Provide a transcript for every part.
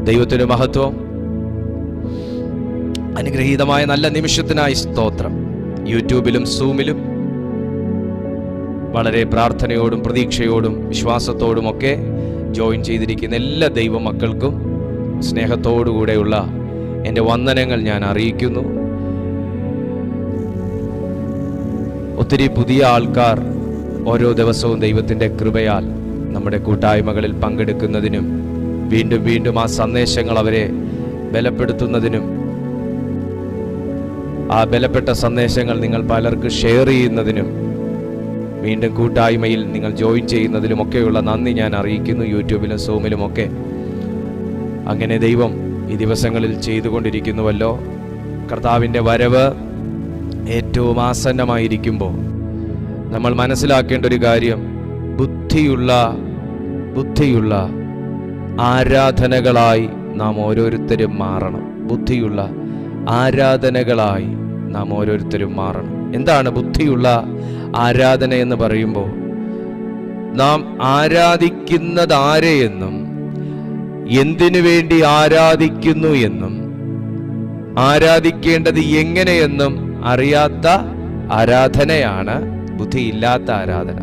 ദൈവത്തിന് മഹത്വം. അനുഗ്രഹീതമായ നല്ല നിമിഷത്തിനായി സ്തോത്രം. യൂട്യൂബിലും സൂമിലും വളരെ പ്രാർത്ഥനയോടും പ്രതീക്ഷയോടും വിശ്വാസത്തോടുമൊക്കെ ജോയിൻ ചെയ്തിരിക്കുന്ന എല്ലാ ദൈവ മക്കൾക്കും സ്നേഹത്തോടുകൂടെയുള്ള എൻ്റെ വന്ദനങ്ങൾ ഞാൻ അറിയിക്കുന്നു. ഒത്തിരി പുതിയ ആൾക്കാർ ഓരോ ദിവസവും ദൈവത്തിൻ്റെ കൃപയാൽ നമ്മുടെ കൂട്ടായ്മകളിൽ പങ്കെടുക്കുന്നതിനും വീണ്ടും വീണ്ടും ആ സന്ദേശങ്ങൾ അവരെ ബലപ്പെടുത്തുന്നതിനും ആ ബലപ്പെട്ട സന്ദേശങ്ങൾ നിങ്ങൾ പലർക്ക് ഷെയർ ചെയ്യുന്നതിനും വീണ്ടും കൂട്ടായ്മയിൽ നിങ്ങൾ ജോയിൻ ചെയ്യുന്നതിലുമൊക്കെയുള്ള നന്ദി ഞാൻ അറിയിക്കുന്നു. യൂട്യൂബിലും സൂമിലുമൊക്കെ അങ്ങനെ ദൈവം ഈ ദിവസങ്ങളിൽ ചെയ്തുകൊണ്ടിരിക്കുന്നുവല്ലോ. കർത്താവിൻ്റെ വരവ് ഏറ്റവും ആസന്നമായിരിക്കുമ്പോൾ നമ്മൾ മനസ്സിലാക്കേണ്ട ഒരു കാര്യം, ബുദ്ധിയുള്ള ആരാധനകളായി നാം ഓരോരുത്തരും മാറണം. ബുദ്ധിയുള്ള ആരാധനകളായി നാം ഓരോരുത്തരും മാറണം. എന്താണ് ബുദ്ധിയുള്ള ആരാധന എന്ന് പറയുമ്പോൾ, നാം ആരാധിക്കുന്നത് ആരെയെന്നും എന്തിനു വേണ്ടി ആരാധിക്കുന്നു എന്നും ആരാധിക്കേണ്ടത് എങ്ങനെയെന്നും അറിയാത്ത ആരാധനയാണ് ബുദ്ധിയില്ലാത്ത ആരാധന.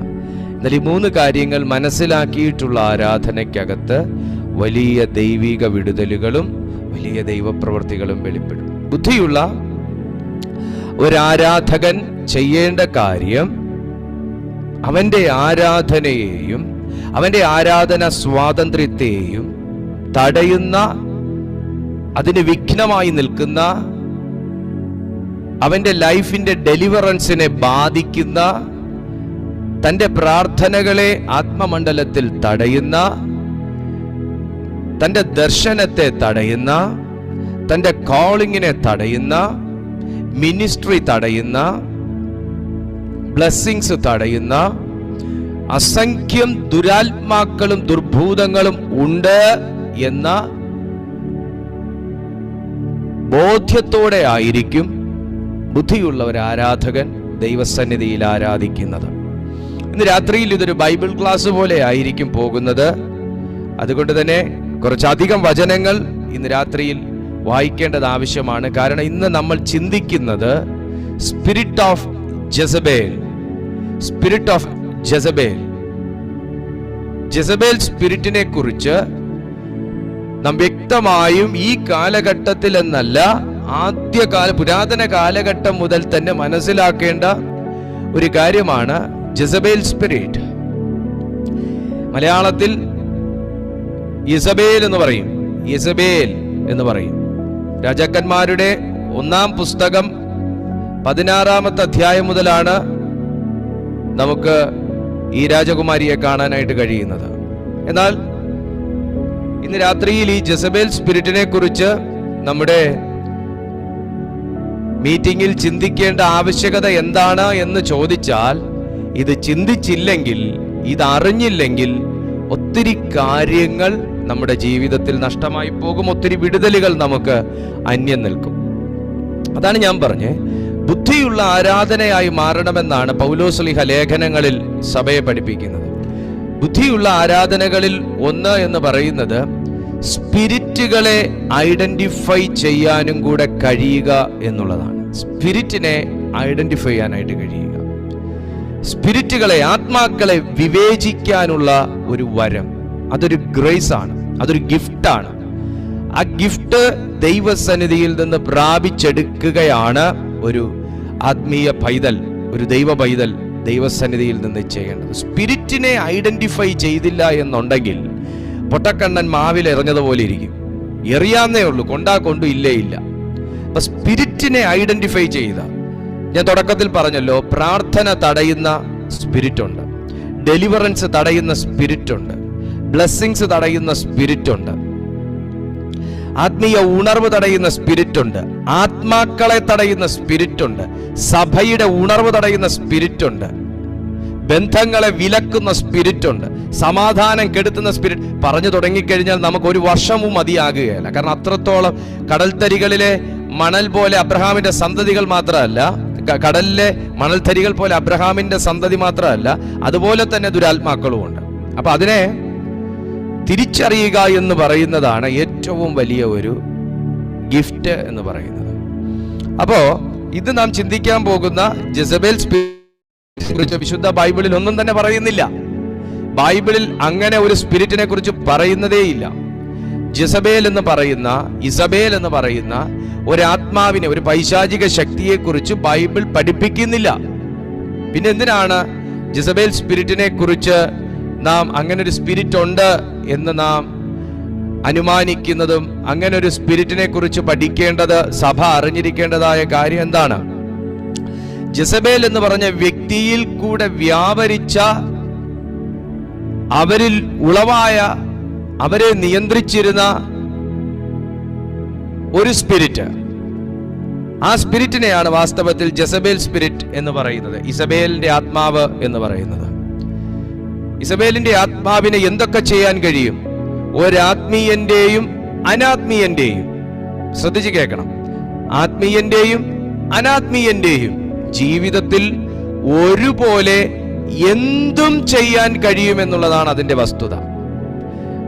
എന്നാൽ ഈ 3 കാര്യങ്ങൾ മനസ്സിലാക്കിയിട്ടുള്ള ആരാധനയ്ക്കകത്ത് വലിയ ദൈവിക വിടുതലുകളും വലിയ ദൈവപ്രവൃത്തികളും വെളിപ്പെടും. ബുദ്ധിയുള്ള ഒരാരാധകൻ ചെയ്യേണ്ട കാര്യം, അവന്റെ ആരാധനയെയും അവന്റെ ആരാധന സ്വാതന്ത്ര്യത്തെയും തടയുന്ന, അതിന് വിഘ്നമായി നിൽക്കുന്ന, അവന്റെ ലൈഫിന്റെ ഡെലിവറൻസിനെ ബാധിക്കുന്ന, തന്റെ പ്രാർത്ഥനകളെ ആത്മമണ്ഡലത്തിൽ തടയുന്ന, തന്റെ ദർശനത്തെ തടയുന്ന, തന്റെ കോളിങ്ങിനെ തടയുന്ന, മിനിസ്ട്രി തടയുന്ന, ബ്ലെസ്സിങ്സ് തടയുന്ന അസംഖ്യം ദുരാത്മാക്കളും ദുർഭൂതങ്ങളും ഉണ്ട് എന്ന ബോധ്യത്തോടെ ആയിരിക്കും ബുദ്ധിയുള്ള ഒരു ആരാധകൻ ദൈവസന്നിധിയിൽ ആരാധിക്കുന്നത്. ഇന്ന് രാത്രിയിൽ ഇതൊരു ബൈബിൾ ക്ലാസ് പോലെ ആയിരിക്കും പോകുന്നത്. അതുകൊണ്ട് തന്നെ കുറച്ചധികം വചനങ്ങൾ ഇന്ന് രാത്രിയിൽ വായിക്കേണ്ടത് ആവശ്യമാണ്. കാരണം ഇന്ന് നമ്മൾ ചിന്തിക്കുന്നത് സ്പിരിറ്റ് ഓഫ് ജെസബേൽ സ്പിരിറ്റിനെ കുറിച്ച് നാം വ്യക്തമായും ഈ കാലഘട്ടത്തിൽ എന്നല്ല, പുരാതന കാലഘട്ടം മുതൽ തന്നെ മനസ്സിലാക്കേണ്ട ഒരു കാര്യമാണ് ജെസബേൽ സ്പിരിറ്റ്. മലയാളത്തിൽ യെസബേൽ എന്ന് പറയും. രാജാക്കന്മാരുടെ 1-ാം പുസ്തകം 16-ാമത്തെ അധ്യായം മുതലാണ് നമുക്ക് ഈ രാജകുമാരിയെ കാണാനായിട്ട് കഴിയുന്നത്. എന്നാൽ ഇന്ന് രാത്രിയിൽ ഈ ജെസബേൽ സ്പിരിറ്റിനെ കുറിച്ച് നമ്മുടെ മീറ്റിംഗിൽ ചിന്തിക്കേണ്ട ആവശ്യകത എന്താണ് എന്ന് ചോദിച്ചാൽ, ഇത് ചിന്തിച്ചില്ലെങ്കിൽ, ഇതറിഞ്ഞില്ലെങ്കിൽ ഒത്തിരി കാര്യങ്ങൾ നമ്മുടെ ജീവിതത്തിൽ നഷ്ടമായി പോകും. ഒത്തിരി വിടുതലുകൾ നമുക്ക് അന്യം നിൽക്കും. അതാണ് ഞാൻ പറഞ്ഞത്, ബുദ്ധിയുള്ള ആരാധനയായി മാറണമെന്നാണ് പൗലോസ്ലീഹ ലേഖനങ്ങളിൽ സഭയെ പഠിപ്പിക്കുന്നത്. ബുദ്ധിയുള്ള ആരാധനകളിൽ ഒന്ന് എന്ന് പറയുന്നത് സ്പിരിറ്റുകളെ ഐഡന്റിഫൈ ചെയ്യാനും കൂടെ കഴിയുക എന്നുള്ളതാണ്. സ്പിരിറ്റിനെ ഐഡന്റിഫൈ ചെയ്യാനായിട്ട് കഴിയുക, സ്പിരിറ്റുകളെ, ആത്മാക്കളെ വിവേചിക്കാനുള്ള ഒരു വരം. അതൊരു ഗ്രേസ് ആണ്, അതൊരു ഗിഫ്റ്റാണ്. ആ ഗിഫ്റ്റ് ദൈവസന്നിധിയിൽ നിന്ന് പ്രാപിച്ചെടുക്കുകയാണ് ഒരു ആത്മീയ പൈതൽ, ഒരു ദൈവ പൈതൽ ദൈവസന്നിധിയിൽ നിന്ന് ചെയ്യേണ്ടത്. സ്പിരിറ്റിനെ ഐഡന്റിഫൈ ചെയ്തില്ല എന്നുണ്ടെങ്കിൽ പൊട്ടക്കണ്ണൻ മാവിൽ എറിഞ്ഞതുപോലെ ഇരിക്കും. എറിയാന്നേ ഉള്ളൂ, കൊണ്ടു ഇല്ലേ ഇല്ല. അപ്പൊ സ്പിരിറ്റിനെ ഐഡന്റിഫൈ ചെയ്ത, ഞാൻ തുടക്കത്തിൽ പറഞ്ഞല്ലോ, പ്രാർത്ഥന തടയുന്ന സ്പിരിറ്റ് ഉണ്ട്, ഡെലിവറൻസ് തടയുന്ന സ്പിരിറ്റ് ഉണ്ട്, ബ്ലെസ്സിങ്സ് തടയുന്ന സ്പിരിറ്റ് ഉണ്ട്, ആത്മീയ ഉണർവ് തടയുന്ന സ്പിരിറ്റ് ഉണ്ട്, ആത്മാക്കളെ തടയുന്ന സ്പിരിറ്റ് ഉണ്ട്, സഭയുടെ ഉണർവ് തടയുന്ന സ്പിരിറ്റ് ഉണ്ട്, ബന്ധങ്ങളെ വിലക്കുന്ന സ്പിരിറ്റ് ഉണ്ട്, സമാധാനം കെടുത്തുന്ന സ്പിരിറ്റ്. പറഞ്ഞു തുടങ്ങിക്കഴിഞ്ഞാൽ നമുക്ക് ഒരു വർഷവും മതിയാകുകയില്ല. കാരണം അത്രത്തോളം കടൽത്തരികളിലെ മണൽ പോലെ അബ്രഹാമിന്റെ സന്തതികൾ മാത്രമല്ല, കടലിലെ മണൽത്തരികൾ പോലെ അബ്രഹാമിന്റെ സന്തതി മാത്രമല്ല, അതുപോലെ തന്നെ ദുരാത്മാക്കളും ഉണ്ട്. അപ്പൊ അതിനെ തിരിച്ചറിയുക എന്ന് പറയുന്നതാണ് ഏറ്റവും വലിയ ഒരു ഗിഫ്റ്റ് എന്ന് പറയുന്നത്. അപ്പോ ഇത് നാം ചിന്തിക്കാൻ പോകുന്ന ജെസബേൽ സ്പിരിറ്റിനെ കുറിച്ച് വിശുദ്ധ ബൈബിളിൽ ഒന്നും തന്നെ പറയുന്നില്ല. ബൈബിളിൽ അങ്ങനെ ഒരു സ്പിരിറ്റിനെ കുറിച്ച് പറയുന്നതേയില്ല. ജെസബേൽ എന്ന് പറയുന്ന, ഇസബേൽ എന്ന് പറയുന്ന ഒരു ആത്മാവിനെ, ഒരു പൈശാചിക ശക്തിയെ കുറിച്ച് ബൈബിൾ പഠിപ്പിക്കുന്നില്ല. പിന്നെ എന്തിനാണ് ജെസബേൽ സ്പിരിറ്റിനെ കുറിച്ച് നാം അങ്ങനെ ഒരു സ്പിരിറ്റ് ഉണ്ട് എന്ന് നാം അനുമാനിക്കുന്നതും അങ്ങനെ ഒരു സ്പിരിറ്റിനെ കുറിച്ച് പഠിക്കേണ്ടത് സഭ അറിഞ്ഞിരിക്കേണ്ടതായ കാര്യം എന്താണ്? ജെസബേൽ എന്ന് പറഞ്ഞ വ്യക്തിയിൽ കൂടെ വ്യാപരിച്ച, അവരിൽ ഉളവായ, അവരെ നിയന്ത്രിച്ചിരുന്ന ഒരു സ്പിരിറ്റ്, ആ സ്പിരിറ്റിനെയാണ് വാസ്തവത്തിൽ ജെസബേൽ സ്പിരിറ്റ് എന്ന് പറയുന്നത്, ഇസബേലിന്റെ ആത്മാവ് എന്ന് പറയുന്നത്. ഇസബേലിന്റെ ആത്മാവിനെ എന്തൊക്കെ ചെയ്യാൻ കഴിയും? ഒരാത്മീയന്റെയും അനാത്മീയന്റെയും, ശ്രദ്ധിച്ച് കേൾക്കണം, ആത്മീയന്റെയും അനാത്മീയന്റെയും ജീവിതത്തിൽ ഒരുപോലെ എന്തും ചെയ്യാൻ കഴിയുമെന്നുള്ളതാണ് അതിന്റെ വസ്തുത.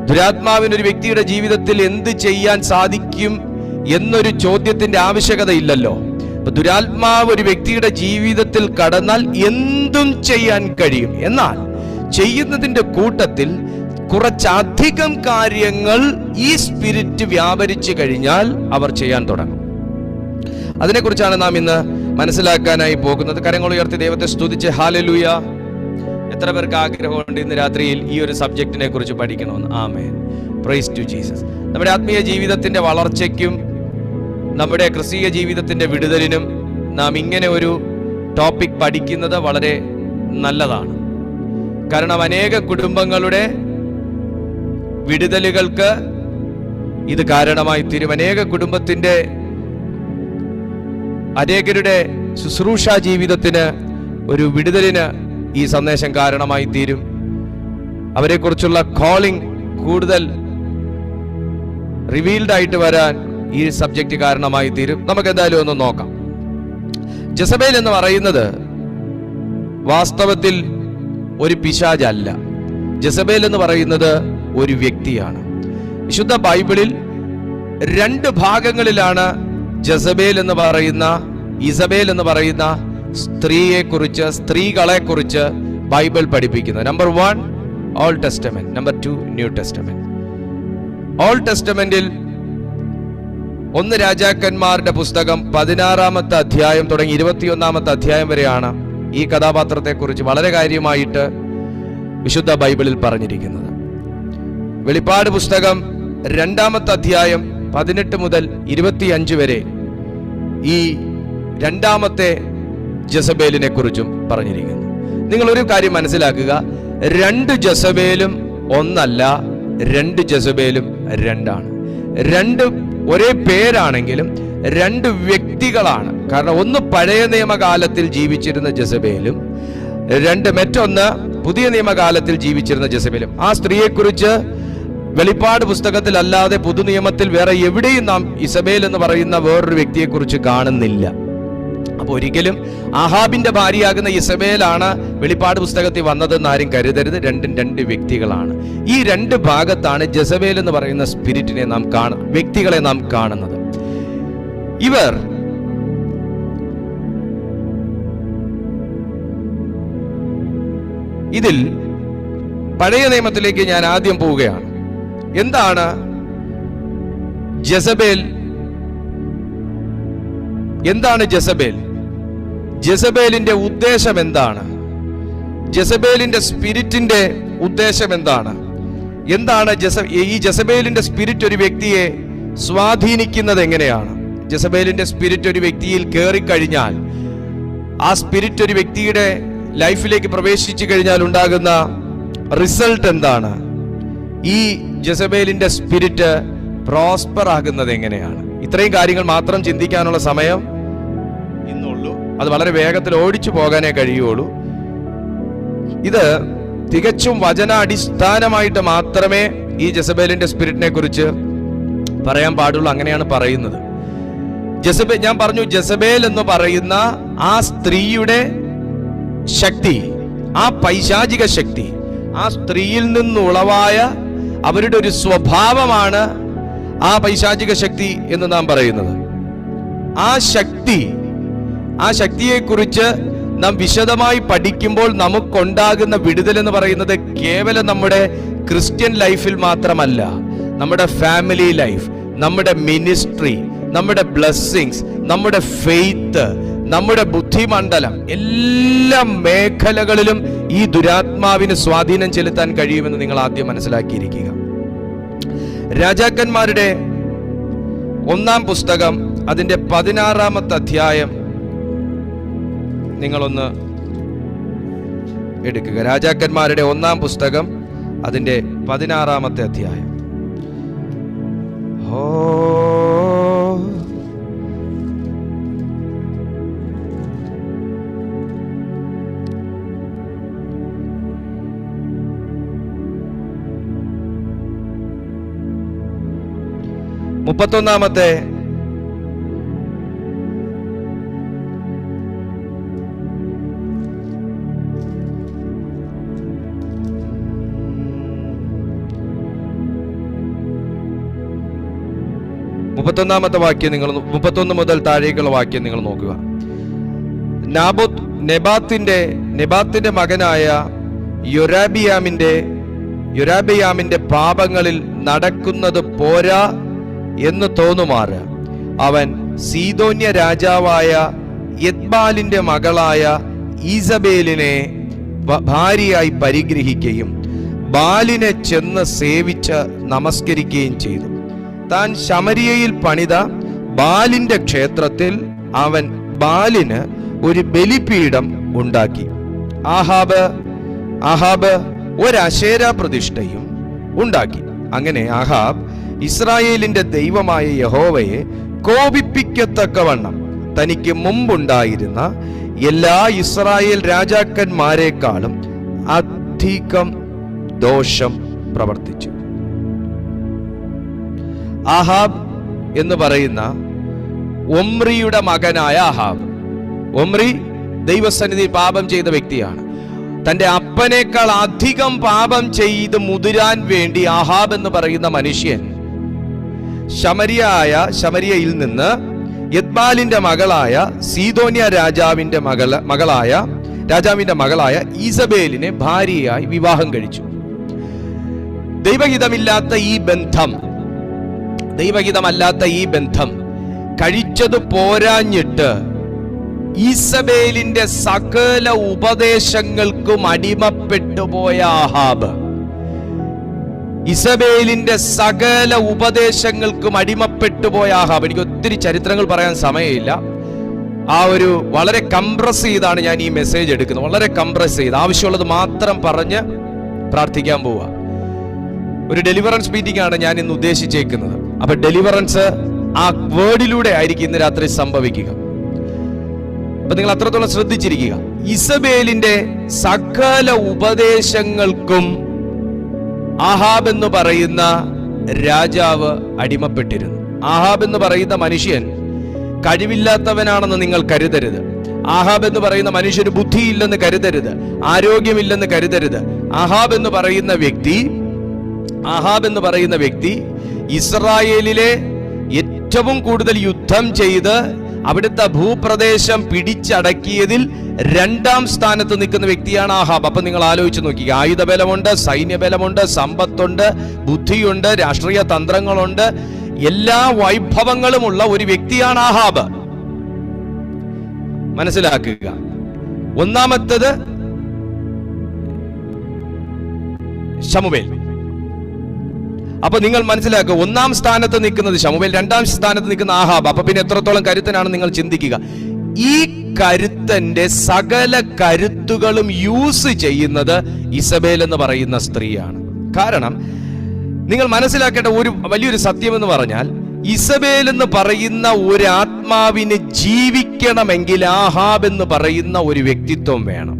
ദുരാത്മാവിന് ഒരു വ്യക്തിയുടെ ജീവിതത്തിൽ എന്ത് ചെയ്യാൻ സാധിക്കും എന്നൊരു ചോദ്യത്തിന്റെ ആവശ്യകത ഇല്ലല്ലോ. ദുരാത്മാവ് ഒരു വ്യക്തിയുടെ ജീവിതത്തിൽ കടന്നാൽ എന്തും ചെയ്യാൻ കഴിയും. എന്നാൽ ചെയ്യുന്നതിന്റെ കൂട്ടത്തിൽ കുറച്ചധികം കാര്യങ്ങൾ ഈ സ്പിരിറ്റ് വ്യാപരിച്ചു കഴിഞ്ഞാൽ അവർ ചെയ്യാൻ തുടങ്ങും. അതിനെക്കുറിച്ചാണ് നാം ഇന്ന് മനസ്സിലാക്കാനായി പോകുന്നത്. കരങ്ങൾ ഉയർത്തി ദൈവത്തെ സ്തുതിച്ച് ഹല്ലേലൂയ. എത്ര പേർക്ക് ആഗ്രഹമുണ്ട് ഇന്ന് രാത്രിയിൽ ഈ ഒരു സബ്ജക്റ്റിനെ കുറിച്ച് പഠിക്കണമെന്ന്? ആമേൻ, പ്രൈസ് ടു ജീസസ്. നമ്മുടെ ആത്മീയ ജീവിതത്തിന്റെ വളർച്ചയ്ക്കും നമ്മുടെ ക്രിസ്തീയ ജീവിതത്തിന്റെ വിടുതലിനും നാം ഇങ്ങനെ ഒരു ടോപ്പിക് പഠിക്കുന്നത് വളരെ നല്ലതാണ്. കാരണം അനേക കുടുംബങ്ങളുടെ വിടുതലുകൾക്ക് ഇത് കാരണമായി തീരും. അനേക കുടുംബത്തിന്റെ, അനേകരുടെ ശുശ്രൂഷ ജീവിതത്തിന് ഒരു വിടുതലിന് ഈ സന്ദേശം കാരണമായി തീരും. അവരെക്കുറിച്ചുള്ള കോളിംഗ് കൂടുതൽ റിവീൽഡ് ആയിട്ട് വരാൻ ഈ സബ്ജക്റ്റ് കാരണമായി തീരും. നമുക്ക് എന്തായാലും ഒന്ന് നോക്കാം. ജെസബേൽ എന്ന് പറയുന്നത് വാസ്തവത്തിൽ ഒരു പിശാചല്ല. ജെസബേൽ എന്ന് പറയുന്നത് ഒരു വ്യക്തിയാണ്. വിശുദ്ധ ബൈബിളിൽ രണ്ട് ഭാഗങ്ങളിലാണ് ജെസബേൽ എന്ന് പറയുന്ന, ഇസബേൽ എന്ന് പറയുന്ന സ്ത്രീയെ കുറിച്ച്, സ്ത്രീകളെ കുറിച്ച് ബൈബിൾ പഠിപ്പിക്കുന്നത്. Number 1 old testament, number 2 new testament. Old ടെസ്റ്റമെന്റിൽ 1 രാജാക്കന്മാരുടെ പുസ്തകം 16-ാമത്തെ അധ്യായം തുടങ്ങി 21-ാമത്തെ അധ്യായം വരെയാണ് ഈ കഥാപാത്രത്തെ കുറിച്ച് വളരെ കാര്യമായിട്ട് വിശുദ്ധ ബൈബിളിൽ പറഞ്ഞിരിക്കുന്നത്. വെളിപ്പാട് പുസ്തകം 2-ാമത്തെ അധ്യായം 18 മുതൽ 25 വരെ ഈ രണ്ടാമത്തെ ജെസബേലിനെ കുറിച്ചും പറഞ്ഞിരിക്കുന്നു. നിങ്ങൾ ഒരു കാര്യം മനസ്സിലാക്കുക, 2 ജെസബേലും ഒന്നല്ല, 2 ജെസബേലും രണ്ടാണ്. 2 ഒരേ പേരാണെങ്കിലും 2 വ്യക്തികളാണ്. കാരണം ഒന്ന് പഴയ നിയമകാലത്തിൽ ജീവിച്ചിരുന്ന ജെസബേലും മറ്റൊന്ന് പുതിയ നിയമകാലത്തിൽ ജീവിച്ചിരുന്ന ജെസബേലും. ആ സ്ത്രീയെക്കുറിച്ച് വെളിപ്പാട് പുസ്തകത്തിൽ അല്ലാതെ പുതുനിയമത്തിൽ വേറെ എവിടെയും നാം ഇസബേൽ എന്ന് പറയുന്ന വേറൊരു വ്യക്തിയെക്കുറിച്ച് കാണുന്നില്ല. അപ്പൊ ഒരിക്കലും ആഹാബിന്റെ ഭാര്യയാകുന്ന ഇസബേലാണ് വെളിപ്പാട് പുസ്തകത്തിൽ വന്നതെന്ന് ആരും കരുതരുത്. 2 വ്യക്തികളാണ്. ഈ 2 ഭാഗത്താണ് ജെസബേൽ എന്ന് പറയുന്ന സ്പിരിറ്റിനെ നാം വ്യക്തികളെ നാം കാണുന്നത്. ഇവർ ഇതിൽ പഴയ നിയമത്തിലേക്ക് ഞാൻ ആദ്യം പോവുകയാണ്. എന്താണ് ജെസബേൽ? എന്താണ് ജെസബേൽ? ജെസബേലിന്റെ ഉദ്ദേശം എന്താണ്? ജെസബേലിന്റെ സ്പിരിറ്റിന്റെ ഉദ്ദേശം എന്താണ്? ഈ ജെസബേലിന്റെ സ്പിരിറ്റ് ഒരു വ്യക്തിയെ സ്വാധീനിക്കുന്നത് എങ്ങനെയാണ്? ജെസബേലിന്റെ സ്പിരിറ്റ് ഒരു വ്യക്തിയിൽ കയറിക്കഴിഞ്ഞാൽ, ആ സ്പിരിറ്റ് ഒരു വ്യക്തിയുടെ ലൈഫിലേക്ക് പ്രവേശിച്ചു കഴിഞ്ഞാൽ ഉണ്ടാകുന്ന റിസൾട്ട് എന്താണ്? ഈ ജെസബേലിന്റെ സ്പിരിറ്റ് പ്രോസ്പർ ആകുന്നത് എങ്ങനെയാണ്? ഇത്രയും കാര്യങ്ങൾ മാത്രം ചിന്തിക്കാനുള്ള സമയം ഇന്നുള്ളൂ. അത് വളരെ വേഗത്തിൽ ഓടിച്ചു പോകാനേ കഴിയുള്ളൂ. ഇത് തികച്ചും വചനാടിസ്ഥാനമായിട്ട് മാത്രമേ ഈ ജെസബേലിന്റെ സ്പിരിറ്റിനെ കുറിച്ച് പറയാൻ പാടുള്ളൂ. അങ്ങനെയാണ് പറയുന്നത്. ഞാൻ പറഞ്ഞു, ജെസബേൽ എന്ന് പറയുന്ന ആ സ്ത്രീയുടെ ശക്തി, ആ പൈശാചിക ശക്തി, ആ സ്ത്രീയിൽ നിന്നുളവായ അവരുടെ ഒരു സ്വഭാവമാണ് ആ പൈശാചിക ശക്തി എന്ന് നാം പറയുന്നത്. ആ ശക്തിയെക്കുറിച്ച് നാം വിശദമായി പഠിക്കുമ്പോൾ നമുക്കുണ്ടാകുന്ന വിടുതൽ എന്ന് പറയുന്നത് കേവലം നമ്മുടെ ക്രിസ്ത്യൻ ലൈഫിൽ മാത്രമല്ല, നമ്മുടെ ഫാമിലി ലൈഫ്, നമ്മുടെ മിനിസ്ട്രി, നമ്മുടെ ബ്ലെസ്സിങ്സ്, നമ്മുടെ ഫെയ്ത്ത്, നമ്മുടെ ബുദ്ധിമണ്ഡലം, എല്ലാ മേഖലകളിലും ഈ ദുരാത്മാവിന് സ്വാധീനം ചെലുത്താൻ കഴിയുമെന്ന് നിങ്ങൾ ആദ്യം മനസ്സിലാക്കിയിരിക്കുക. രാജാക്കന്മാരുടെ 1-ാം പുസ്തകം അതിന്റെ 16-ാമത്തെ അധ്യായം നിങ്ങളൊന്ന് എടുക്കുക. രാജാക്കന്മാരുടെ 1-ാം പുസ്തകം അതിന്റെ 16-ാമത്തെ അധ്യായം. മുപ്പത്തൊന്നാമത്തെ വാക്യം നിങ്ങൾ 31 മുതൽ താഴേക്കുള്ള വാക്യം നിങ്ങൾ നോക്കുക. നെബാത്തിന്റെ മകനായ യൊരാബിയാമിന്റെ പാപങ്ങളിൽ നടക്കുന്നത് പോരാ എന്ന് തോന്നുമാറ് അവൻ സീദോന്യ രാജാവായ യെത്ബാലിന്റെ മകളായ ഈസബേലിനെ ഭാര്യയായി പരിഗ്രഹിക്കുകയും ബാലിനെ ചെന്ന് സേവിച്ച് നമസ്കരിക്കുകയും ചെയ്തു. താൻ ശമരിയയിൽ പണിത ബാലിന്റെ ക്ഷേത്രത്തിൽ അവൻ ബാലിന് ഒരു ബലിപീഠം ഉണ്ടാക്കി. ആഹാബ് ഒരു അശേരാ പ്രതിഷ്ഠയും ഉണ്ടാക്കി. അങ്ങനെ ആഹാബ് ഇസ്രായേലിന്റെ ദൈവമായ യഹോവയെ കോപിപ്പിക്കത്തക്കവണ്ണം തനിക്ക് മുമ്പുണ്ടായിരുന്ന എല്ലാ ഇസ്രായേൽ രാജാക്കന്മാരെക്കാളും അധികം ദോഷം പ്രവർത്തിച്ചു. ആഹാബ് എന്ന് പറയുന്ന ഒമ്രിയുടെ മകനായ ആഹാബ്, ഒമ്രി ദൈവസന്നിധി പാപം ചെയ്ത വ്യക്തിയാണ്. തന്റെ അപ്പനേക്കാൾ അധികം പാപം ചെയ്ത് മുതിരാൻ വേണ്ടി ആഹാബ് എന്ന് പറയുന്ന മനുഷ്യൻ ശമരിയയിൽ നിന്ന് യെത്ബാലിന്റെ മകളായ സീദോന്യ രാജാവിന്റെ മകളായ ഈസബേലിനെ ഭാര്യയായി വിവാഹം കഴിച്ചു. ദൈവഹിതമല്ലാത്ത ഈ ബന്ധം കഴിച്ചത് പോരാഞ്ഞിട്ട് ഈസബേലിന്റെ സകല ഉപദേശങ്ങൾക്കും അടിമപ്പെട്ടുപോയ ആഹാബ്, എനിക്ക് ഒത്തിരി ചരിത്രങ്ങൾ പറയാൻ സമയമില്ല. ആ ഒരു വളരെ കംപ്രസ് ചെയ്താണ് ഞാൻ ഈ മെസ്സേജ് എടുക്കുന്നത്. വളരെ കംപ്രസ് ചെയ്ത് ആവശ്യമുള്ളത് മാത്രം പറഞ്ഞ് പ്രാർത്ഥിക്കാൻ പോവുക. ഒരു ഡെലിവറൻസ് മീറ്റിംഗ് ആണ് ഞാൻ ഇന്ന് ഉദ്ദേശിച്ചേക്കുന്നത്. അപ്പൊ ഡെലിവറൻസ് ആ വേർഡിലൂടെ ആയിരിക്കും ഇന്ന് രാത്രി സംഭവിക്കുക. അപ്പൊ നിങ്ങൾ അത്രത്തോളം ശ്രദ്ധിച്ചിരിക്കുക. ഇസബേലിന്റെ സകല ഉപദേശങ്ങൾക്കും ആഹാബ് എന്ന് പറയുന്ന രാജാവ് അടിമപ്പെട്ടിരുന്നു. ആഹാബ് എന്ന് പറയുന്ന മനുഷ്യൻ കഴിവില്ലാത്തവനാണെന്ന് നിങ്ങൾ കരുതരുത്. ആഹാബ് എന്ന് പറയുന്ന മനുഷ്യന് ബുദ്ധിയില്ലെന്ന് കരുതരുത്, ആരോഗ്യമില്ലെന്ന് കരുതരുത്. ആഹാബ് എന്ന് പറയുന്ന വ്യക്തി ഇസ്രായേലിലെ ഏറ്റവും കൂടുതൽ യുദ്ധം ചെയ്ത് അവിടുത്തെ ഭൂപ്രദേശം പിടിച്ചടക്കിയതിൽ 2-ാം സ്ഥാനത്ത് നിൽക്കുന്ന വ്യക്തിയാണ് ആഹാബ്. അപ്പൊ നിങ്ങൾ ആലോചിച്ച് നോക്കി, ആയുധബലമുണ്ട്, സൈന്യബലമുണ്ട്, സമ്പത്തുണ്ട്, ബുദ്ധിയുണ്ട്, രാഷ്ട്രീയ തന്ത്രങ്ങളുണ്ട്, എല്ലാ വൈഭവങ്ങളുമുള്ള ഒരു വ്യക്തിയാണ് ആഹാബ്. മനസ്സിലാക്കുക. ഒന്നാമത്തേത് ശമൂവേൽ. അപ്പൊ നിങ്ങൾ മനസ്സിലാക്കുക, 1-ാം സ്ഥാനത്ത് നിൽക്കുന്നത് ശമൂവേൽ, 2-ാം സ്ഥാനത്ത് നിൽക്കുന്ന ആഹാബ്. അപ്പൊ പിന്നെ എത്രത്തോളം കരുത്തനാണ് നിങ്ങൾ ചിന്തിക്കുക. ഈ കരുത്തന്റെ സകല കരുത്തുകളും യൂസ് ചെയ്യുന്നത് ഇസബേൽ എന്ന് പറയുന്ന സ്ത്രീയാണ്. കാരണം നിങ്ങൾ മനസ്സിലാക്കേണ്ട ഒരു വലിയൊരു സത്യം എന്ന് പറഞ്ഞാൽ, ഇസബേൽ എന്ന് പറയുന്ന ഒരു ആത്മാവിന് ജീവിക്കണമെങ്കിൽ ആഹാബ് എന്ന് പറയുന്ന ഒരു വ്യക്തിത്വം വേണം.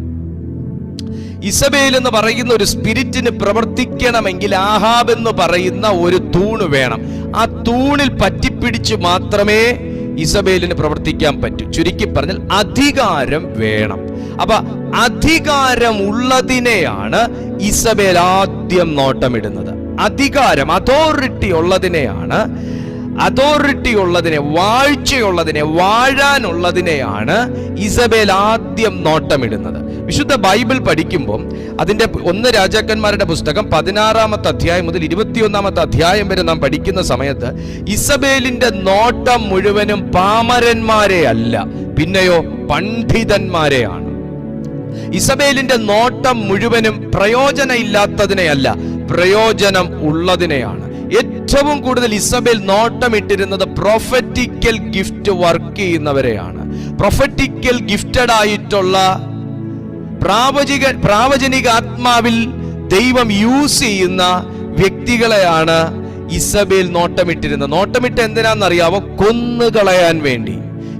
ഇസബേൽ എന്ന് പറയുന്ന ഒരു സ്പിരിറ്റിന് പ്രവർത്തിക്കണമെങ്കിൽ ആഹാബ് എന്ന് പറയുന്ന ഒരു തൂണ് വേണം. ആ തൂണിൽ പറ്റിപ്പിടിച്ച് മാത്രമേ ഇസബേലിന് പ്രവർത്തിക്കാൻ പറ്റൂ. ചുരുക്കി പറഞ്ഞാൽ അധികാരം വേണം. അപ്പൊ അധികാരം ഉള്ളതിനെയാണ് ഇസബേൽ ആദ്യം നോട്ടമിടുന്നത്. അധികാരം, അതോറിറ്റി ഉള്ളതിനെയാണ്, വാഴ്ചയുള്ളതിനെ, വാഴാനുള്ളതിനെയാണ് ഇസബേൽ ആദ്യം നോട്ടമിടുന്നത്. വിശുദ്ധ ബൈബിൾ പഠിക്കുമ്പോൾ അതിന്റെ 1 രാജാക്കന്മാരുടെ പുസ്തകം 16-ാമത്തെ അധ്യായം മുതൽ 21-ാമത്തെ അധ്യായം വരെ നാം പഠിക്കുന്ന സമയത്ത് ഇസബേലിന്റെ നോട്ടം മുഴുവനും പാമരന്മാരെ അല്ല, പിന്നെയോ പണ്ഡിതന്മാരെയാണ്. ഇസബേലിന്റെ നോട്ടം മുഴുവനും പ്രയോജനം ഇല്ലാത്തതിനെയല്ല, പ്രയോജനം ഉള്ളതിനെയാണ്. ഏറ്റവും കൂടുതൽ ഇസബേൽ നോട്ടമിട്ടിരുന്നത് പ്രൊഫറ്റിക്കൽ ഗിഫ്റ്റ് വർക്ക് ചെയ്യുന്നവരെയാണ്. പ്രൊഫറ്റിക്കൽ ഗിഫ്റ്റഡ് ആയിട്ടുള്ള പ്രാവചനിക ആത്മാവിൽ ദൈവം യൂസ് ചെയ്യുന്ന വ്യക്തികളെയാണ് ഇസബേൽ നോട്ടമിട്ടിരുന്നത്. നോട്ടമിട്ട് എന്തിനാണെന്നറിയാമോ? കൊന്നുകളയാൻ വേണ്ടി,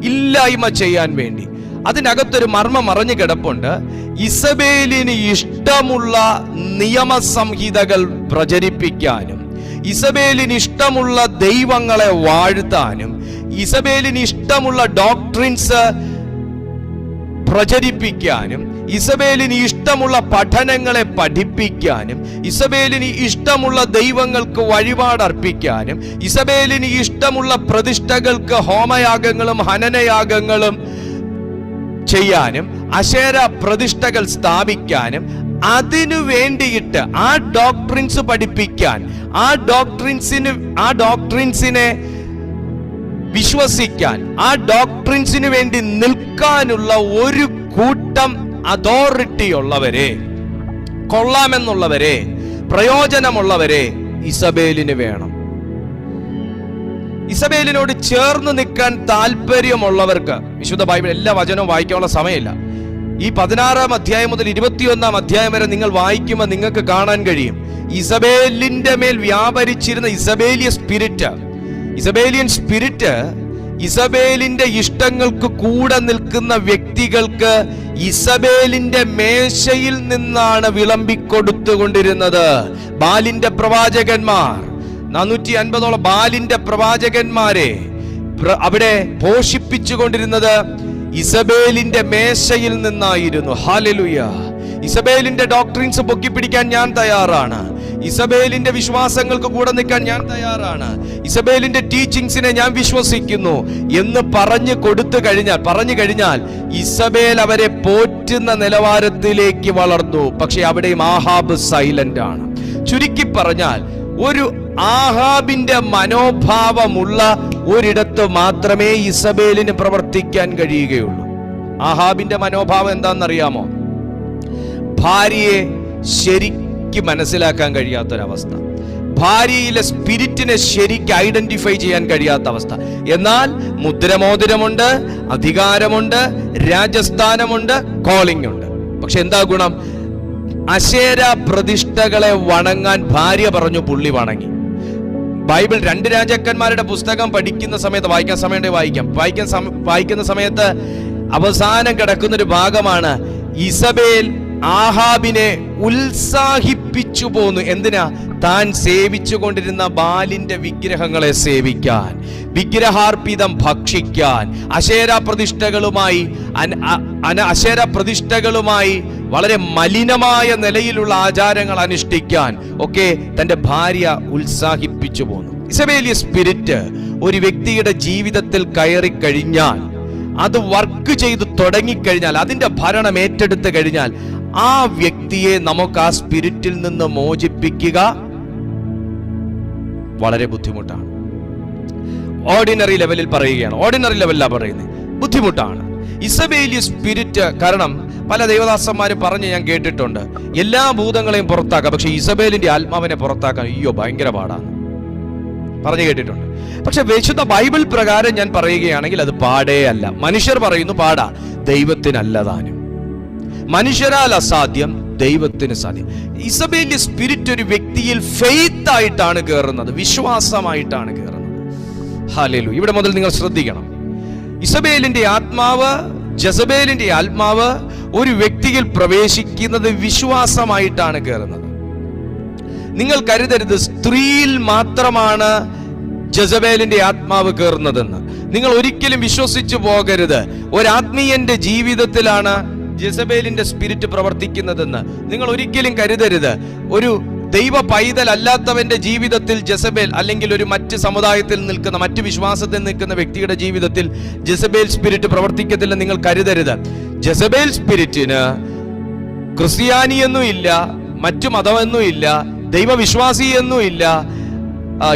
ഇല്ലായ്മ ചെയ്യാൻ വേണ്ടി. അതിനകത്തൊരു മർമ്മം മറഞ്ഞു കിടപ്പുണ്ട്. ഇസബേലിന് ഇഷ്ടമുള്ള നിയമസംഹിതകൾ പ്രചരിപ്പിക്കാനും, ഇസബേലിന് ഇഷ്ടമുള്ള ദൈവങ്ങളെ വാഴ്ത്താനും, ഇസബേലിന് ഇഷ്ടമുള്ള ഡോക്ട്രിൻസ് പ്രചരിപ്പിക്കാനും, ഇസബേലിന് ഇഷ്ടമുള്ള പഠനങ്ങളെ പഠിപ്പിക്കാനും, ഇസബേലിന് ഇഷ്ടമുള്ള ദൈവങ്ങൾക്ക് വഴിപാടർപ്പിക്കാനും, ഇസബേലിന് ഇഷ്ടമുള്ള പ്രതിഷ്ഠകൾക്ക് ഹോമയാഗങ്ങളും ഹനനയാഗങ്ങളും ചെയ്യാനും, അശേര പ്രതിഷ്ഠകൾ സ്ഥാപിക്കാനും, അതിനു വേണ്ടിയിട്ട് ആ ഡോക്ട്രിൻസ് പഠിപ്പിക്കാൻ, ആ ഡോക്ട്രിൻസിനെ വിശ്വസിക്കാൻ, ആ ഡോക്ട്രിൻസിന് വേണ്ടി നിൽക്കാനുള്ള ഒരു കൂട്ടം അതോറിറ്റി ഉള്ളവരെ, കൊള്ളാമെന്നുള്ളവരെ, പ്രയോജനമുള്ളവരെ ഇസബേലിന് വേണം. ഇസബേലിനോട് ചേർന്ന് നിൽക്കാൻ താല്പര്യമുള്ളവർക്ക്, വിശുദ്ധ ബൈബിൾ എല്ലാ വചനവും വായിക്കാനുള്ള സമയമില്ല, ഈ 16-ാം അധ്യായം മുതൽ 21-ാം അധ്യായം വരെ നിങ്ങൾ വായിക്കുമ്പോൾ നിങ്ങൾക്ക് കാണാൻ കഴിയും ഇസബേലിന്റെ മേൽ വ്യാപരിച്ചിരുന്ന ഇസബേലിയൻ സ്പിരിറ്റ് ഇസബേലിന്റെ ഇഷ്ടങ്ങൾക്ക് കൂടെ നിൽക്കുന്ന വ്യക്തികൾക്ക് ഇസബേലിന്റെ മേശയിൽ നിന്നാണ് വിളമ്പിക്കൊടുത്തുകൊണ്ടിരുന്നത്. ബാലിന്റെ പ്രവാചകന്മാർ, 450ഓളം ബാലിന്റെ പ്രവാചകന്മാരെ അവിടെ പോഷിപ്പിച്ചുകൊണ്ടിരുന്നത് ഇസബേലിന്റെ മേശയിൽ നിന്നായിരുന്നു. ഹല്ലേലൂയ. ഇസബേലിന്റെ ഡോക്ട്രിൻസ് പൊക്കിപ്പിടിക്കാൻ ഞാൻ തയ്യാറാണ്, ഇസബേലിന്റെ വിശ്വാസങ്ങൾക്ക് കൂടെ നിൽക്കാൻ ഞാൻ തയ്യാറാണ്, ഇസബേലിന്റെ ടീച്ചിങ്സിനെ ഞാൻ വിശ്വസിക്കുന്നു എന്ന് പറഞ്ഞു കഴിഞ്ഞാൽ ഇസബേൽ അവരെ പോറ്റുന്ന നിലവാരത്തിലേക്ക് വളർന്നു. പക്ഷെ അവിടെയും ആഹാബ് സൈലന്റ് ആണ്. ചുരുക്കി പറഞ്ഞാൽ ഒരു ആഹാബിന്റെ മനോഭാവമുള്ള ഒരിടത്ത് മാത്രമേ ഇസബേലിന് പ്രവർത്തിക്കാൻ കഴിയുകയുള്ളൂ. ആഹാബിന്റെ മനോഭാവം എന്താണെന്നറിയാമോ? ഭാര്യയെ ശരിക്ക് മനസ്സിലാക്കാൻ കഴിയാത്തൊരവസ്ഥ, ഭാര്യയിലെ സ്പിരിറ്റിനെ ശരിക്ക് ഐഡന്റിഫൈ ചെയ്യാൻ കഴിയാത്ത അവസ്ഥ. എന്നാൽ മുദ്രമോതിരമുണ്ട്, അധികാരമുണ്ട്, രാജസ്ഥാനമുണ്ട്, കോളിംഗ് ഉണ്ട്. പക്ഷെ എന്താ ഗുണം? അശേര പ്രതിഷ്ഠകളെ വണങ്ങാൻ ഭാര്യ പറഞ്ഞു, പുള്ളി വണങ്ങി. ബൈബിൾ 2 രാജാക്കന്മാരുടെ പുസ്തകം പഠിക്കുന്ന സമയത്ത്, വായിക്കുന്ന സമയത്ത് അവസാനം കിടക്കുന്നൊരു ഭാഗമാണ് ഇസബേൽ ആഹാബിനെ ഉത്സാഹിപ്പിച്ചു പോന്നു. എന്തിനാ? താൻ സേവിച്ചു കൊണ്ടിരുന്ന ബാലിന്റെ വിഗ്രഹങ്ങളെ സേവിക്കാൻ, വിഗ്രഹാർപ്പിതം ഭക്ഷിക്കാൻ, അശേര പ്രതിഷ്ഠകളുമായി വളരെ മലിനമായ നിലയിലുള്ള ആചാരങ്ങൾ അനുഷ്ഠിക്കാൻ ഒക്കെ തന്റെ ഭാര്യ ഉത്സാഹിപ്പിച്ചു പോന്നു. ഇസബേലിയ സ്പിരിറ്റ് ഒരു വ്യക്തിയുടെ ജീവിതത്തിൽ കയറി കഴിഞ്ഞാൽ, അത് വർക്ക് ചെയ്ത് തുടങ്ങിക്കഴിഞ്ഞാൽ, അതിന്റെ ഭരണം ഏറ്റെടുത്ത് കഴിഞ്ഞാൽ ആ വ്യക്തിയെ നമുക്ക് ആ സ്പിരിറ്റിൽ നിന്ന് മോചിപ്പിക്കുക വളരെ ബുദ്ധിമുട്ടാണ്. ഓർഡിനറി ലെവലിൽ പറയുന്നത് ബുദ്ധിമുട്ടാണ്. ഇസബേലിയ സ്പിരിറ്റ്, കാരണം പല ദൈവദാസന്മാരും പറഞ്ഞ് ഞാൻ കേട്ടിട്ടുണ്ട്, എല്ലാ ഭൂതങ്ങളെയും പുറത്താക്കാം, പക്ഷെ ഇസബേലിന്റെ ആത്മാവിനെ പുറത്താക്കാൻ ഭയങ്കര പാടാണ് പറഞ്ഞു കേട്ടിട്ടുണ്ട്. പക്ഷെ വിശുദ്ധ ബൈബിൾ പ്രകാരം ഞാൻ പറയുകയാണെങ്കിൽ അത് പാടേ അല്ല. മനുഷ്യർ പറയുന്നു പാടാ, ദൈവത്തിനല്ലതാനും. മനുഷ്യരാൽ അസാധ്യം, ദൈവത്തിന് സാധ്യം. ഇസബേലിയ സ്പിരിറ്റ് ഒരു വ്യക്തിയിൽ ഫെയ്ത്ത് ആയിട്ടാണ് കയറുന്നത്, വിശ്വാസമായിട്ടാണ് കയറുന്നത്. ഹല്ലേലൂയ. ഇവിടെ മുതൽ നിങ്ങൾ ശ്രദ്ധിക്കണം. ഇസബേലിന്റെ ആത്മാവ്, ജസബേലിന്റെ ആത്മാവ് ഒരു വ്യക്തിയിൽ പ്രവേശിക്കുന്നത് വിശ്വാസമായിട്ടാണ് കയറുന്നത്. നിങ്ങൾ കരുതരുത് സ്ത്രീയിൽ മാത്രമാണ് ജസബേലിന്റെ ആത്മാവ് കയറുന്നതെന്ന്. നിങ്ങൾ ഒരിക്കലും വിശ്വസിച്ചു പോകരുത് ഒരാത്മീയന്റെ ജീവിതത്തിലാണ് ജസബേലിന്റെ സ്പിരിറ്റ് പ്രവർത്തിക്കുന്നതെന്ന്. നിങ്ങൾ ഒരിക്കലും കരുതരുത് ഒരു ദൈവ പൈതൽ അല്ലാത്തവന്റെ ജീവിതത്തിൽ ജെസബേൽ, അല്ലെങ്കിൽ ഒരു മറ്റ് സമുദായത്തിൽ നിൽക്കുന്ന, മറ്റ് വിശ്വാസത്തിൽ നിൽക്കുന്ന വ്യക്തിയുടെ ജീവിതത്തിൽ ജെസബേൽ സ്പിരിറ്റ് പ്രവർത്തിക്കത്തില്ല നിങ്ങൾ കരുതരുത്. ജെസബേൽ സ്പിരിറ്റിന് ക്രിസ്ത്യാനിയെന്നും ഇല്ല, മറ്റു മതമെന്നും ഇല്ല, ദൈവവിശ്വാസിയെന്നും ഇല്ല,